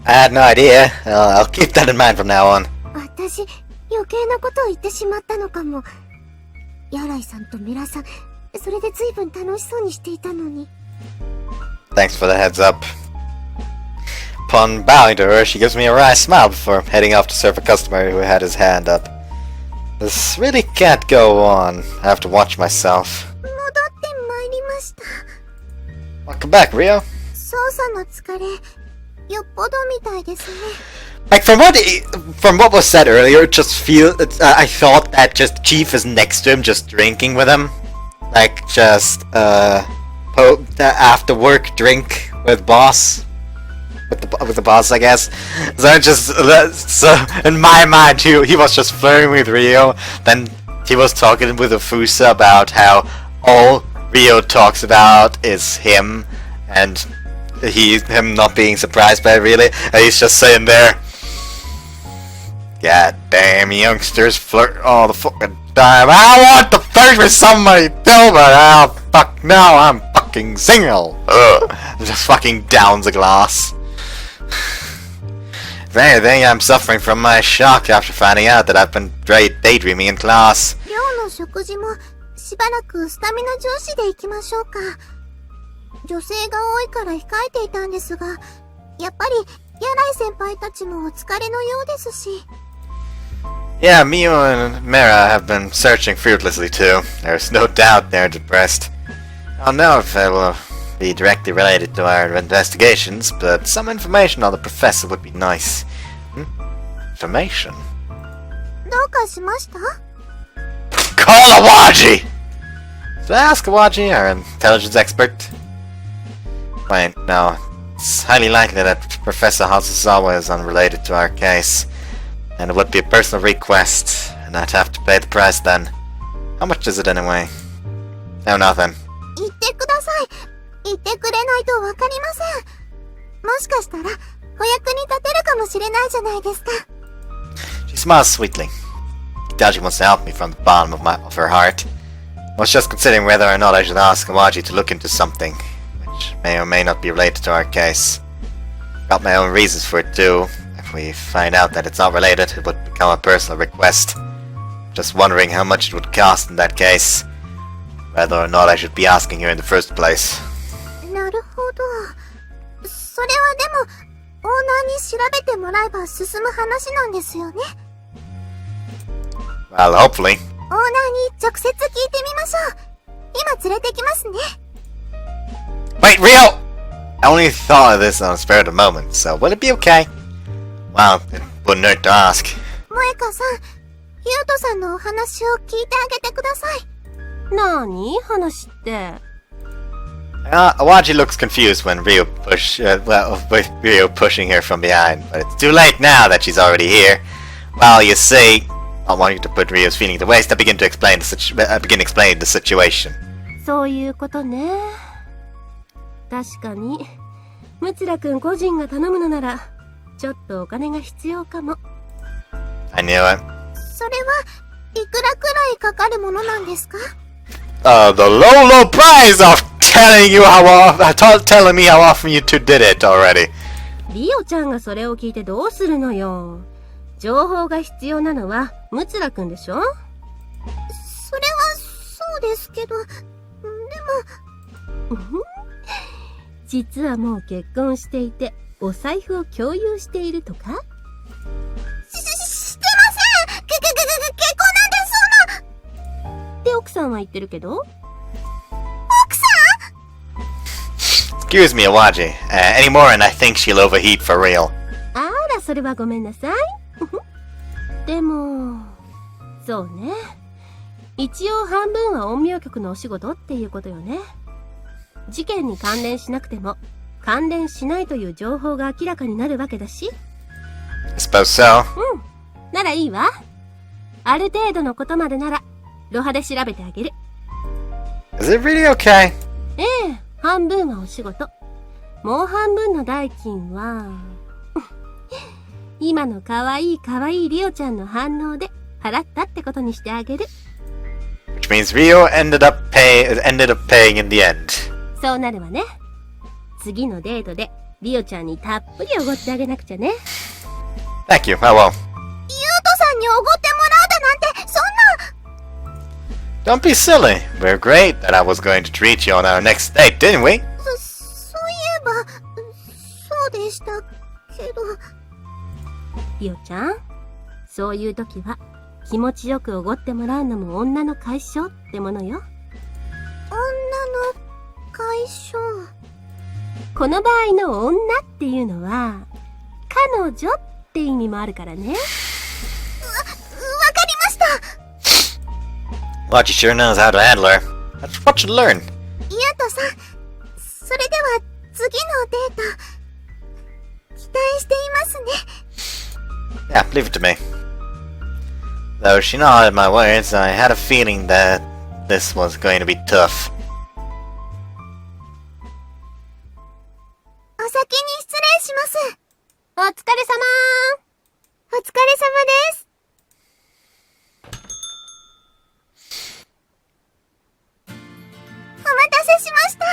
I had no idea. I'll keep that in mind from now on. 私、余計なことを言ってしまったのかも。柳井さんとメラさん、それで随分楽しそうにしていたのに。Thanks for the heads up. Upon bowing to her, she gives me a wry smile before heading off to serve a customer who had his hand up. This really can't go on. I have to watch myself. 戻ってまいりました。Welcome back, Rio. 操作の疲れ、よっぽどみたいですね。Like from what was said earlier, I thought that just Chief is next to him, just drinking with him, like just after work drink with boss, with the boss, I guess. So in my mind, he was just flirting with Rio. Then he was talking with Fusa about how all Rio talks about is him, and him not being surprised by it really, and he's just sitting there. God damn, youngsters flirt all the fucking time. I want to flirt with somebody too, but fuck no, I'm fucking single. Ugh. Just fucking downs a glass. If anything, I'm suffering from my shock after finding out that I've been daydreaming in class. 寮の食事もしばらくスタミナ重視でいきましょうか。女性が多いから控えていたんですが、やっぱり柳井先輩たちもお疲れのようですし。Yeah, Mio and Mera have been searching fruitlessly too. There's no doubt they're depressed. I don't know if it will be directly related to our investigations, but some information on the professor would be nice. Information? どうかしました？ Call Awaji! Should I ask Awaji, our intelligence expert? Wait, no. It's highly likely that Professor Hasasawa is unrelated to our case. And it would be a personal request, and I'd have to pay the price then. How much is it anyway? No, nothing. 言ってください。言ってくれないとわかりません。もしかしたら、お役に立てるかもしれないじゃないですか。She smiles sweetly. I doubt she wants to help me from the bottom of her heart. I was just considering whether or not I should ask Awaji to look into something, which may or may not be related to our case. Got my own reasons for it too. If we find out that it's not related, it would become a personal request. Just wondering how much it would cost in that case. Whether or not I should be asking her in the first place. なるほど。それはでも、オーナーに調べてもらえば進む話なんですよね。Well, hopefully. オーナーに直接聞いてみましょう。今連れてきますね。Wait, Rio! I only thought of this on a spur of the moment, so will it be okay? Well, it wouldn't hurt to ask. 萌香さん、ヒヨトさんのお話を聞いてあげてください。なに話って。Awaji looks confused when Rio with Rio pushing her from behind, but it's too late now that she's already here. Well, you see, not wanting to put Rio's feeling to waste, I begin explaining the situation. そういうことね。確かに、ムツラくん個人が頼むのなら、ちょっとお金が必要かも。I knew it. それはいくらくらいかかるものなんですか？ The low price of telling me how often you two did it already. リオちゃんがそれを聞いてどうするのよ。情報が必要なのはムツラくんでしょ？それはそうですけど、でも実はもう結婚していて、お財布を共有しているとか？してません！結婚なんてそんな！って奥さんは言ってるけど？奥さん？ Excuse me, Awaji. Any more and I think she'll overheat for real. あら、それはごめんなさい。でも、そうね。一応半分は陰陽局のお仕事っていうことよね。事件に関連しなくても、関連しないという情報が明らかになるわけだし。I suppose so. ならいいわ。ある程度のことまでなら、ロハで調べてあげる。Is it really okay? ええ、半分はお仕事。もう半分の代金は、今の可愛いリオちゃんの反応で払ったってことにしてあげる。Which means Rio ended up paying in the end. そうなるわね。次のデートでリオちゃんにたっぷりおごってあげなくちゃね。Thank you, I will. ユウトさんにおごってもらうだなんて、そんな。 Don't be silly. We're great that I was going to treat you on our next date, didn't we? そういえば、そうでしたけど。リオちゃん、そういう時は気持ちよくおごってもらうのも女の解消ってものよ。女の解消。この場合の女っていうのは、彼女って意味もあるからね。わかりました。Waji sure knows how to handle her. That's what you learn. ユウトさん、それでは次のデート、期待していますね。Yeah, leave it to me. Though she nodded my words, I had a feeling that this was going to be tough. お先に失礼します。お疲れ様。お疲れ様です。お待たせしました。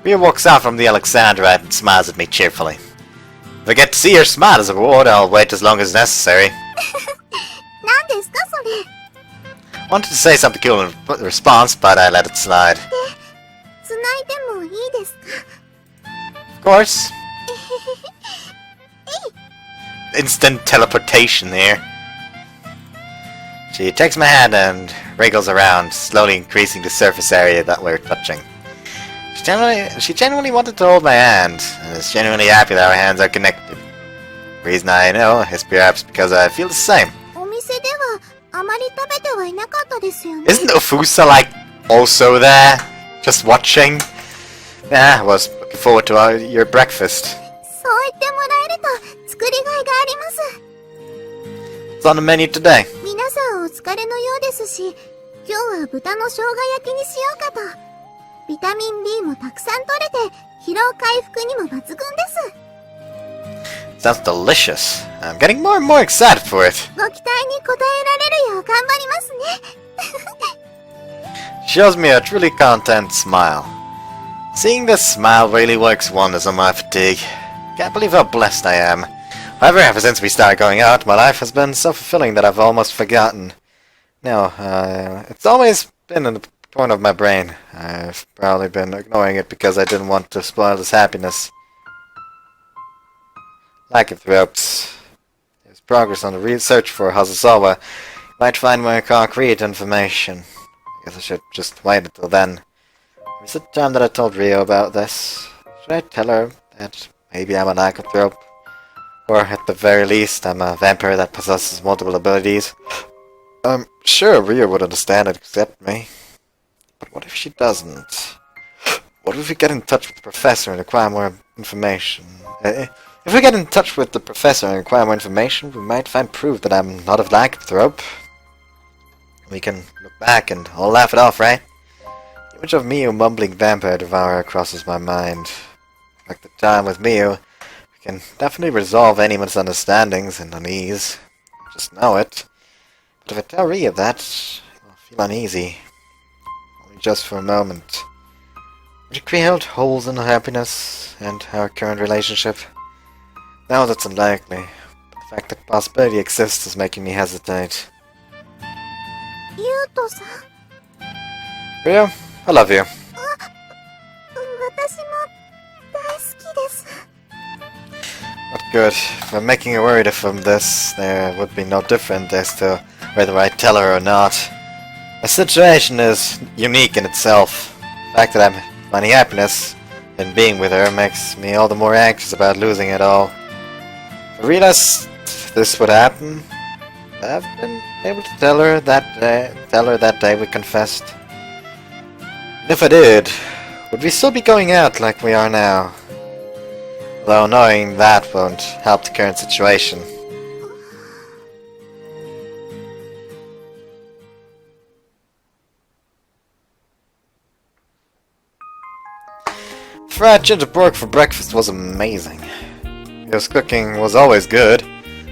Rhea walks out from the Alexandra and smiles at me cheerfully. If I get to see her smile as a reward, I'll wait as long as necessary. 何ですかそれ。I wanted to say something cool in response, but I let it slide. 繋いでもいいですか？ Of course. Instant teleportation here. She takes my hand and wriggles around, slowly increasing the surface area that we're touching. She genuinely wanted to hold my hand, and is genuinely happy that our hands are connected. The reason I know is perhaps because I feel the same. お店ではあまり食べてはいなかったですよね。 Isn't Ofusa like also there? Just watching? Yeah, I was looking forward to your breakfast. そう言ってもらえると作りがいがあります。 It's on the menu today. 皆さんお疲れのようですし、今日は豚の生姜焼きにしようかと。ビタミン B もたくさん取れて、疲労回復にも抜群です。 Sounds delicious. I'm getting more and more excited for it. ご期待に応えられるよう頑張りますね。 She shows me a truly content smile. Seeing this smile really works wonders on my fatigue. Can't believe how blessed I am. However, ever since we started going out, my life has been so fulfilling that I've almost forgotten. No, it's always been in the corner of my brain. I've probably been ignoring it because I didn't want to spoil this happiness. Lycanthropes. There's progress on the research for Hazasawa. Might find more concrete information. I guess I should just wait until then. Was it the time that I told Rio about this? Should I tell her that maybe I'm a lycanthrope? Or at the very least, I'm a vampire that possesses multiple abilities? I'm sure Rio would understand and accept me. But what if she doesn't? What if we get in touch with the professor and acquire more information? If we get in touch with the professor and acquire more information, we might find proof that I'm not a lycanthrope. We can look back and all laugh it off, right? The image of Miu mumbling vampire devourer crosses my mind. Like the time with Miu, we can definitely resolve any misunderstandings and unease. Just know it. But if I tell Ria that, I'll feel uneasy. Only just for a moment. Would it create holes in our happiness and our current relationship? Now that's unlikely, but the fact that possibility exists is making me hesitate. ゆうとさん、 Rio, I love you. 私も大好きです。 Not good. If I'm making a worried from this, there would be no difference as to whether I tell her or not. My situation is unique in itself. The fact that I'm finding happiness in being with her makes me all the more anxious about losing it all. If I realized this would happen, I've been able to tell her that day we confessed. And if I did, would we still be going out like we are now? Though knowing that won't help the current situation. Fried ginger pork for breakfast was amazing. Rio's cooking was always good.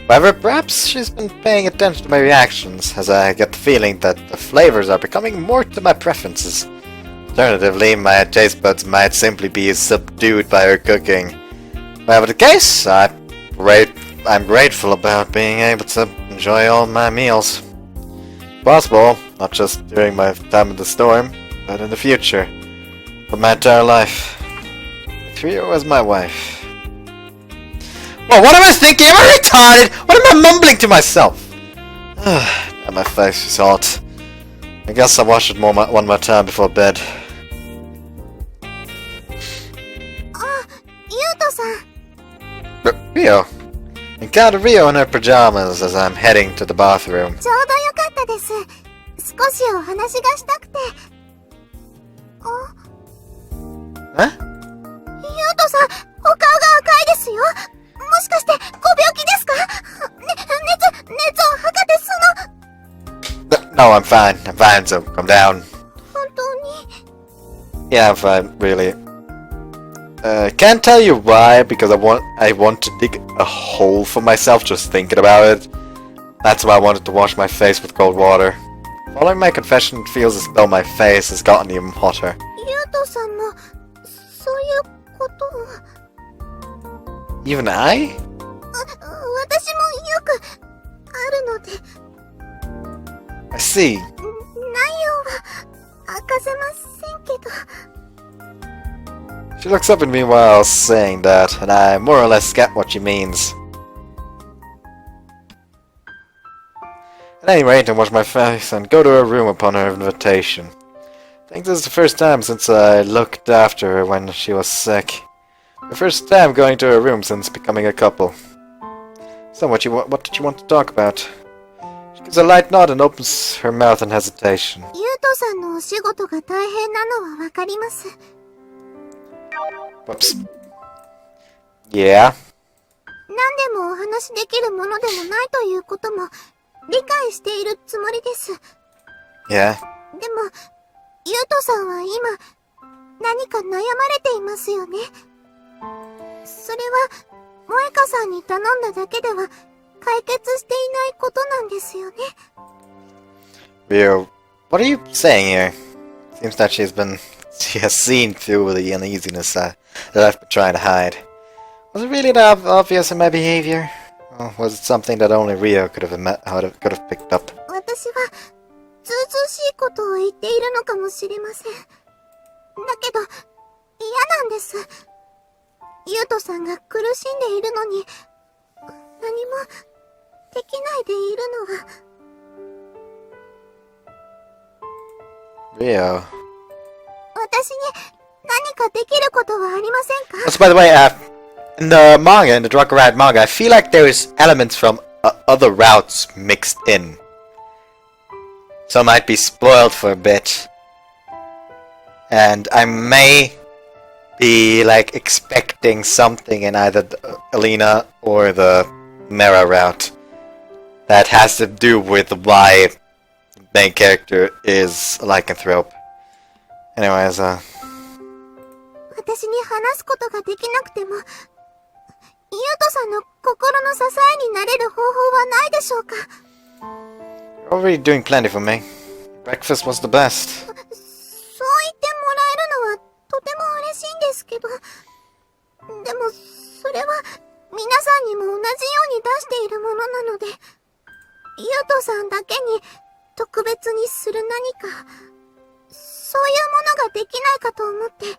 However, perhaps she's been paying attention to my reactions, as I get the feeling that the flavors are becoming more to my preferences. Alternatively, my taste buds might simply be subdued by her cooking. Whatever the case, I'm grateful about being able to enjoy all my meals. Possible, not just during my time in the storm, but in the future. For my entire life. With Rio as my wife. Well, what am I thinking? Am I retarded? What am I mumbling to myself? And my face is hot. I guess I'll wash it one more time before bed. あ、ゆうとさん。 Rio. Encounter Rio in her pajamas as I'm heading to the bathroom. ちょうどよかったです。少しお話がしたくて。Huh? ゆうとさん、お顔が赤いですよ。もしかしてご病気ですか？熱を測ってその。 No, I'm fine. I'm fine, so calm down. 本当に。 Yeah, I'm fine, really. Can't tell you why, because I want to dig a hole for myself just thinking about it. That's why I wanted to wash my face with cold water. Following my confession, it feels as though my face has gotten even hotter. ゆうとさんもそういうことを。 Even I? 私もよくあるので。 I see. 内容は明かせませんけど。 She looks up at me while saying that, and I more or less get what she means. At any rate, I wash my face and go to her room upon her invitation. I think this is the first time since I looked after her when she was sick. The first time going to her room since becoming a couple. So what did you want to talk about? She gives a light nod and opens her mouth in hesitation. ゆうとさんのお仕事が大変なのはわかります。 Whoops. Yeah? 何でもお話しできるものでもないということも理解しているつもりです。 Yeah? でも、ゆうとさんは今、何か悩まれていますよね。それは、萌香さんに頼んだだけでは解決していないことなんですよね。Ryo, what are you saying here? Seems that she has seen through the uneasiness that I've been trying to hide. Was it really that obvious in my behavior? Or was it something that only Ryo could have picked up? 私は、ずうずうしいことを言っているのかもしれません。だけど、嫌なんです。ゆうとさんが苦しんでいるのに、何もできないでいるのは。Ryo. 私に何かできることはありませんか？ Also, by the way, in the manga, in the Dracu-Riot manga, I feel like there's elements from other routes mixed in. So I might be spoiled for a bit. And I may be, like, expecting something in either the Alina or the Mera-Route that has to do with why the main character is a lycanthrope. Anyways, 私に話すことができなくても、ゆうとさんの心の支えになれる方法はないでしょうか？ you're already doing plenty for me. Breakfast was the best. そう言ってもらえるのはとても嬉しいんですけど、でもそれは皆さんにも同じように出しているものなので、ゆうとさんだけに特別にする何か、そういうものができないかと思って。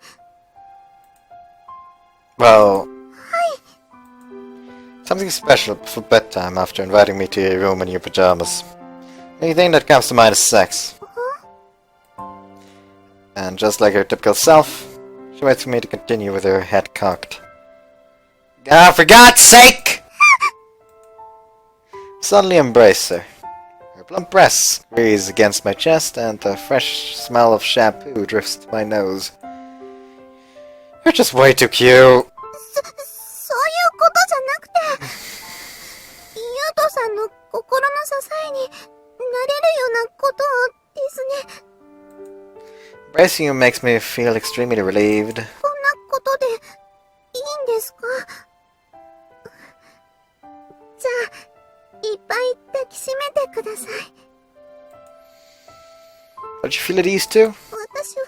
Well, something special for bedtime after inviting me to your room in your pajamas. Anything that comes to mind is sex. And just like her typical self, she waits for me to continue with her head cocked. Ah, for God's sake! Suddenly embrace her. Her plump breasts graze against my chest, and the fresh smell of shampoo drifts to my nose. You're just way too cute. そういうことじゃなくて、ゆうとさんの心の支えになれるようなことをですね。Embracing you makes me feel extremely relieved. こんなことでいいんですか？じゃあ、いっぱい抱きしめてください。Don't you feel at ease too? 私は、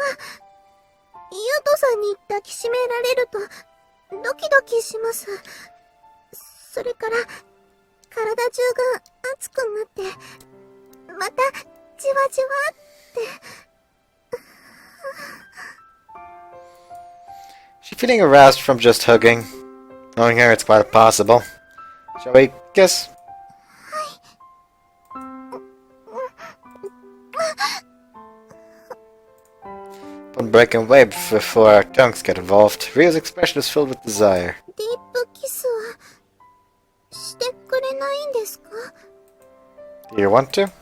ゆうとさんに抱きしめられるとドキドキします。それから体中が熱くなってまたじわじわって。She feeling aroused from just hugging? Knowing her, it's quite possible. Shall we kiss? Upon breaking away before our tongues get involved, Ryo's expression is filled with desire. ディープキスはしてくれないんですか？ Do you want to? はい。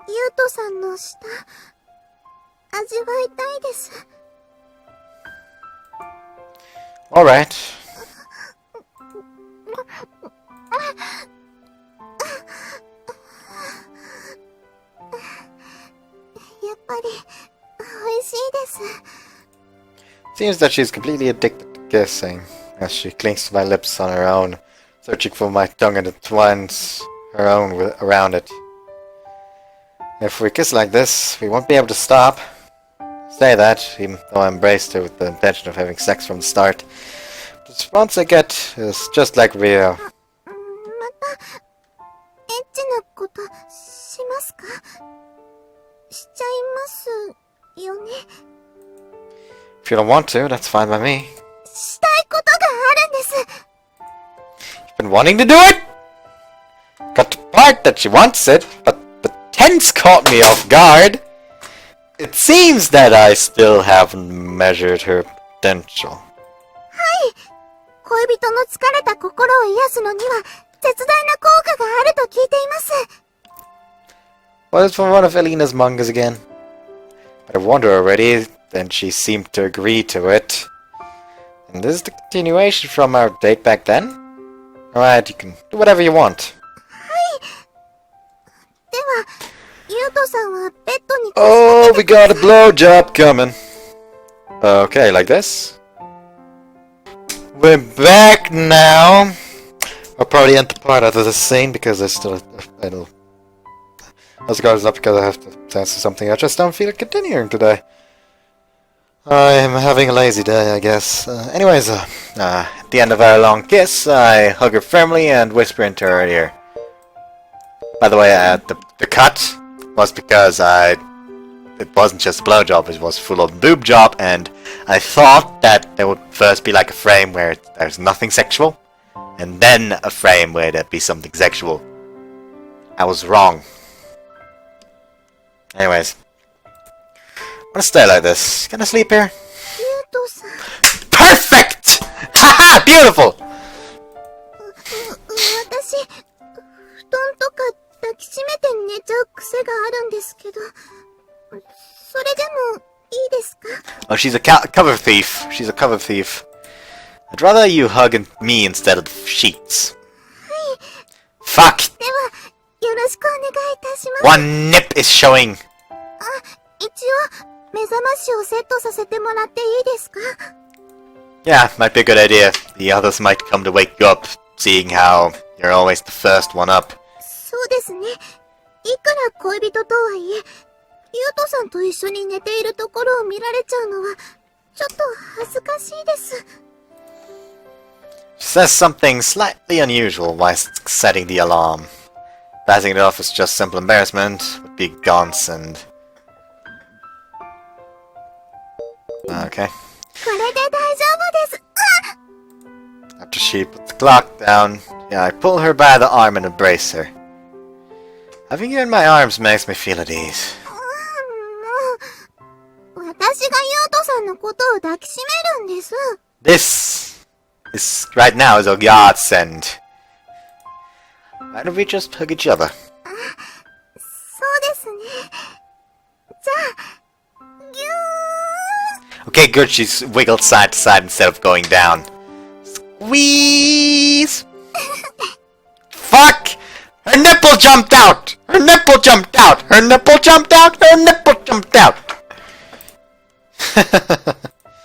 ゆうとさんの舌、味わいたいです。Alright. やっぱり、美味しいです。 Seems that she's completely addicted to kissing, as she clings to my lips on her own, searching for my tongue and entwines her own around it. If we kiss like this, we won't be able to stop. Say that, even though I embraced her with the intention of having sex from the start. The response I get is just like Ryo. また、エッチなことしますか？しちゃいますよね。If you don't want to, that's fine by me. したいことがあるんです。 You've been wanting to do it? got the part that she wants it, but the tense caught me off guard. It seems that I still haven't measured her potential. 恋人の疲れた心を癒すのには絶大な効果があると聞いています。 What is from one of Elena's mangas again? I wonder already, then she seemed to agree to it. And this is the continuation from our date back then? Alright, you can do whatever you want. では、ユウトさんはベッドに Oh, we got a blowjob coming. Okay, like this. We're back now. I'll probably end the part after this scene because there's still a little... As it goes up because I have to answer something. I just don't feel like continuing today. I am having a lazy day, I guess. Anyways, at the end of our long kiss, I hug her firmly and whisper into her ear. By the way, the cut was because it wasn't just a blowjob, it was full on boob job, and I thought that there would first be like a frame where there's nothing sexual, and then a frame where there'd be something sexual. I was wrong. Anyways, I'm gonna stay like this. Can I sleep here? ユウトさん。 Perfect! Haha! Beautiful! 私、布団とか抱きしめて寝ちゃう癖があるんですけど、それでもいいですか？ Oh, she's a cover thief. She's a cover thief. I'd rather you hug me instead of the sheets. Fuck! では、よろしくお願いいたします。 One nip is showing. 一応、目覚ましをセットさせてもらっていいですか？ Yeah, might be a good idea. The others might come to wake you up, seeing how you're always the first one up. そうですね。いくら恋人とはいえ、ユウトさんと一緒に寝ているところを見られちゃうのは、ちょっと恥ずかしいです。 She says something slightly unusual whilst setting the alarm. Passing it off as just simple embarrassment would be godsend. Okay. これで大丈夫です。After she puts the clock down, yeah, I pull her by the arm and embrace her. Having you in my arms makes me feel at ease. もう、私がユウトさんのことを抱きしめるんです。 This is right now is a godsend. Why don't we just hug each other? そうですね。じゃあ、ぎゅー。 Okay, good. She's wiggled side to side instead of going down. Squeeze! Fuck! Her nipple jumped out! Her nipple jumped out! Her nipple jumped out! Her nipple jumped out!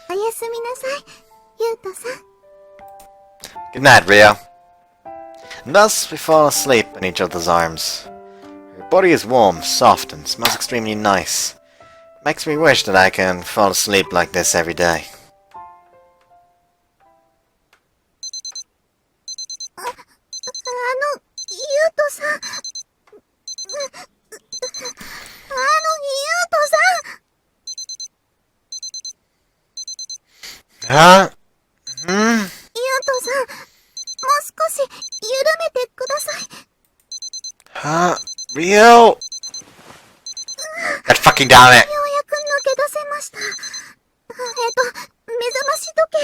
おやすみなさい、ユウトさん。 Good night, Rio. And thus we fall asleep in each other's arms. Her body is warm, soft, and smells extremely nice. Makes me wish that I can fall asleep like this every day. ユウトさん。ユウトさん。 Huh? ユウトさん、もう少し緩めてください。 Huh? Rio? God fucking damn it! ようやく抜け出せました。目覚まし時計。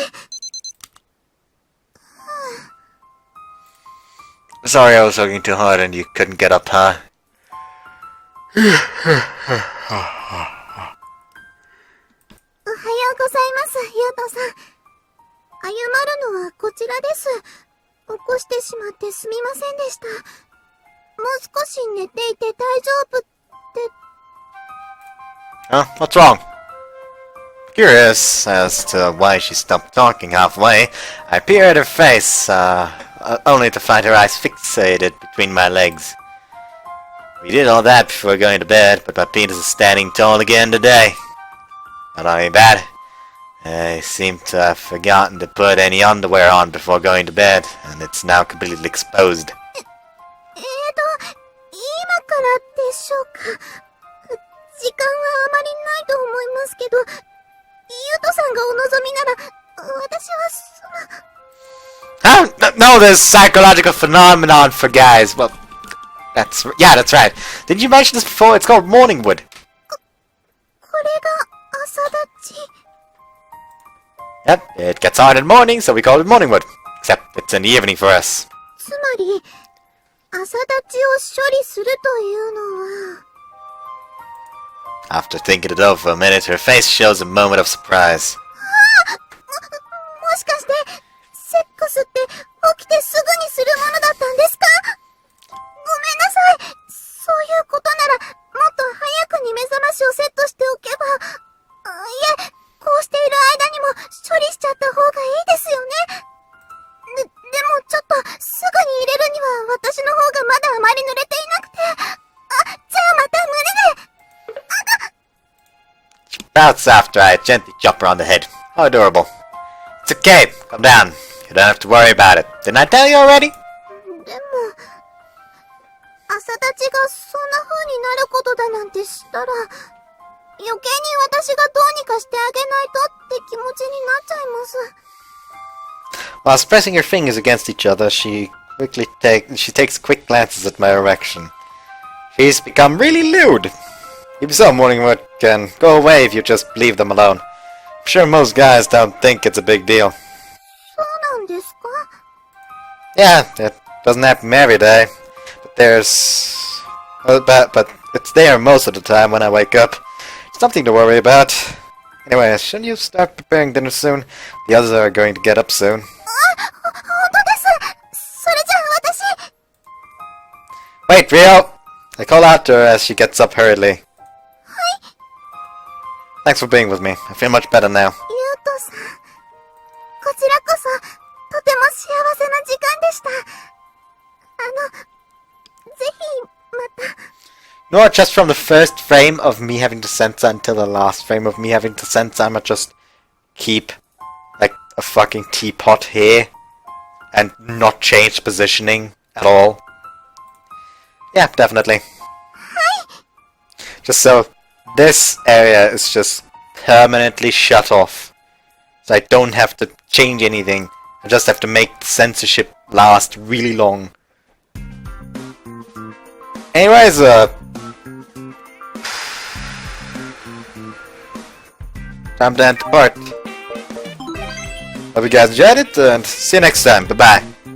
Sorry I was working too hard and you couldn't get up, huh? おはようございます、ユウトさん。謝るのはこちらです。起こしてしまってすみませんでした。もう少し寝ていて大丈夫って。 Huh? What's wrong? Curious as to why she stopped talking halfway, I peer at her face, only to find her eyes fixated between my legs. We did all that before going to bed, but my penis is standing tall again today. Not only that, I seem to have forgotten to put any underwear on before going to bed, and it's now completely exposed. 今からでしょうか。時間はあまりないと思いますけど、ユウトさんがお望みなら、私はHuh? No, there's psychological phenomenon for guys. Well, That's right. Didn't you mention this before? It's called Morningwood. これが朝立ち。 Yep, it gets on in the morning, so we call it Morningwood. Except it's in the evening for us. つまり、朝立ちを処理するというのは。 After thinking it over for a minute, her face shows a moment of surprise. もしかして、セックスって起きてすぐにするものだったんですか？ごめんなさい。そういうことなら、もっと早くに目覚ましをセットしておけば。いえ、こうしている間にも処理しちゃった方がいいですよね。でもちょっとすぐに入れるには私の方がまだあまり濡れていなくて。じゃあまた胸で。She bounced after I gently chop her on the head. How adorable. It's okay. Calm down. You don't have to worry about it. Didn't I tell you already? でも、朝立ちがそんな風になることだなんて知ったら、余計に私がどうにかしてあげないとって気持ちになっちゃいます。While pressing her fingers against each other, she takes quick glances at my erection. She's become really lewd. Even so, Morningwood can go away if you just leave them alone. I'm sure most guys don't think it's a big deal. そうなんですか？ Yeah, it doesn't happen every day, but but it's there most of the time when I wake up. It's nothing to worry about. Anyway, shouldn't you start preparing dinner soon? The others are going to get up soon. 本当です。それじゃあ私。 Wait, Rio! I call out to her as she gets up hurriedly. Thanks for being with me. I feel much better now. ゆうとさん、こちらこそ、とても幸せな時間でした。ぜひ、また。Nor just from the first frame of me having to censor until the last frame of me having to censor, I'ma just keep, like, a fucking teapot here and not change positioning at all. Yeah, definitely. Just so this area is just permanently shut off. So I don't have to change anything. I just have to make the censorship last really long. Anyways, time to end the part. Hope you guys enjoyed it, and see you next time. Bye-bye.